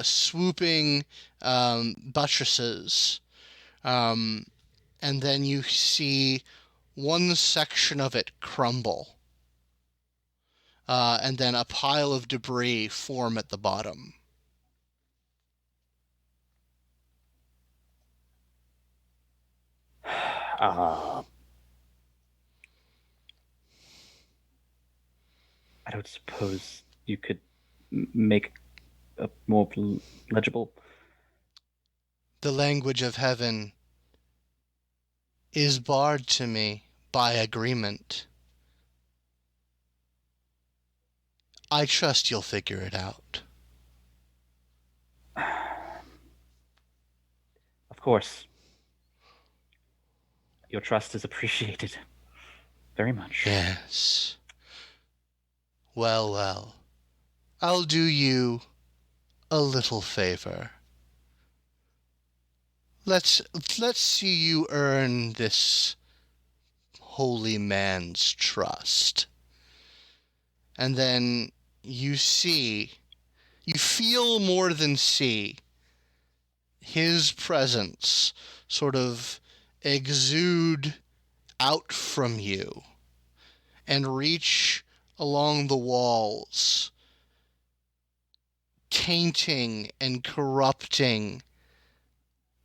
swooping buttresses, and then you see one section of it crumble, and then a pile of debris form at the bottom. I don't suppose you could make a more legible. The language of heaven is barred to me by agreement. I trust you'll figure it out. Of course. Your trust is appreciated very much. Yes. Well. I'll do you a little favor. Let's see you earn this holy man's trust. And then you feel more than see his presence sort of exude out from you and reach along the walls, tainting and corrupting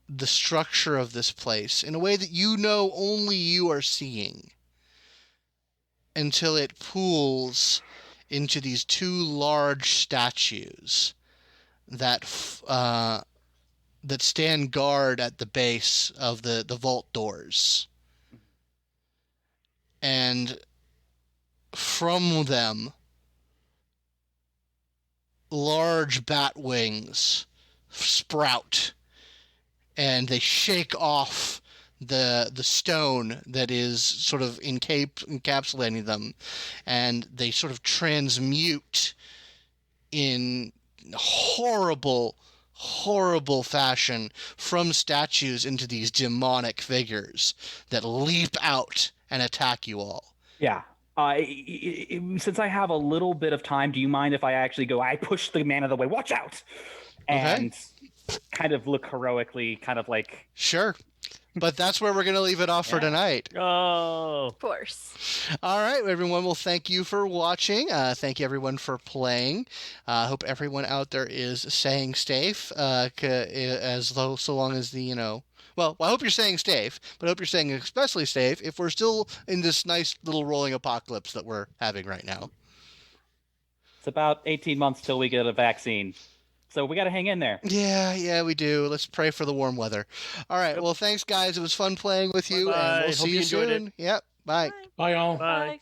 the structure of this place in a way that only you are seeing, until it pools into these two large statues that stand guard at the base of the vault doors. And from them, large bat wings sprout and they shake off the stone that is sort of encapsulating them, and they sort of transmute in horrible fashion from statues into these demonic figures that leap out and attack you all. Yeah. Since I have a little bit of time, do you mind if I actually go, I push the man out of the way, watch out, and kind of look heroically, kind of like... Sure. But that's where we're going to leave it off for tonight. Oh. Of course. All right, everyone. Well, thank you for watching. Thank you, everyone, for playing. I hope everyone out there is staying safe, so long as the, Well, I hope you're staying safe, but I hope you're staying especially safe if we're still in this nice little rolling apocalypse that we're having right now. It's about 18 months till we get a vaccine. So we got to hang in there. Yeah, we do. Let's pray for the warm weather. All right. Well, thanks, guys. It was fun playing with you, and we'll see you soon. Yep. Bye. Bye, y'all. Bye.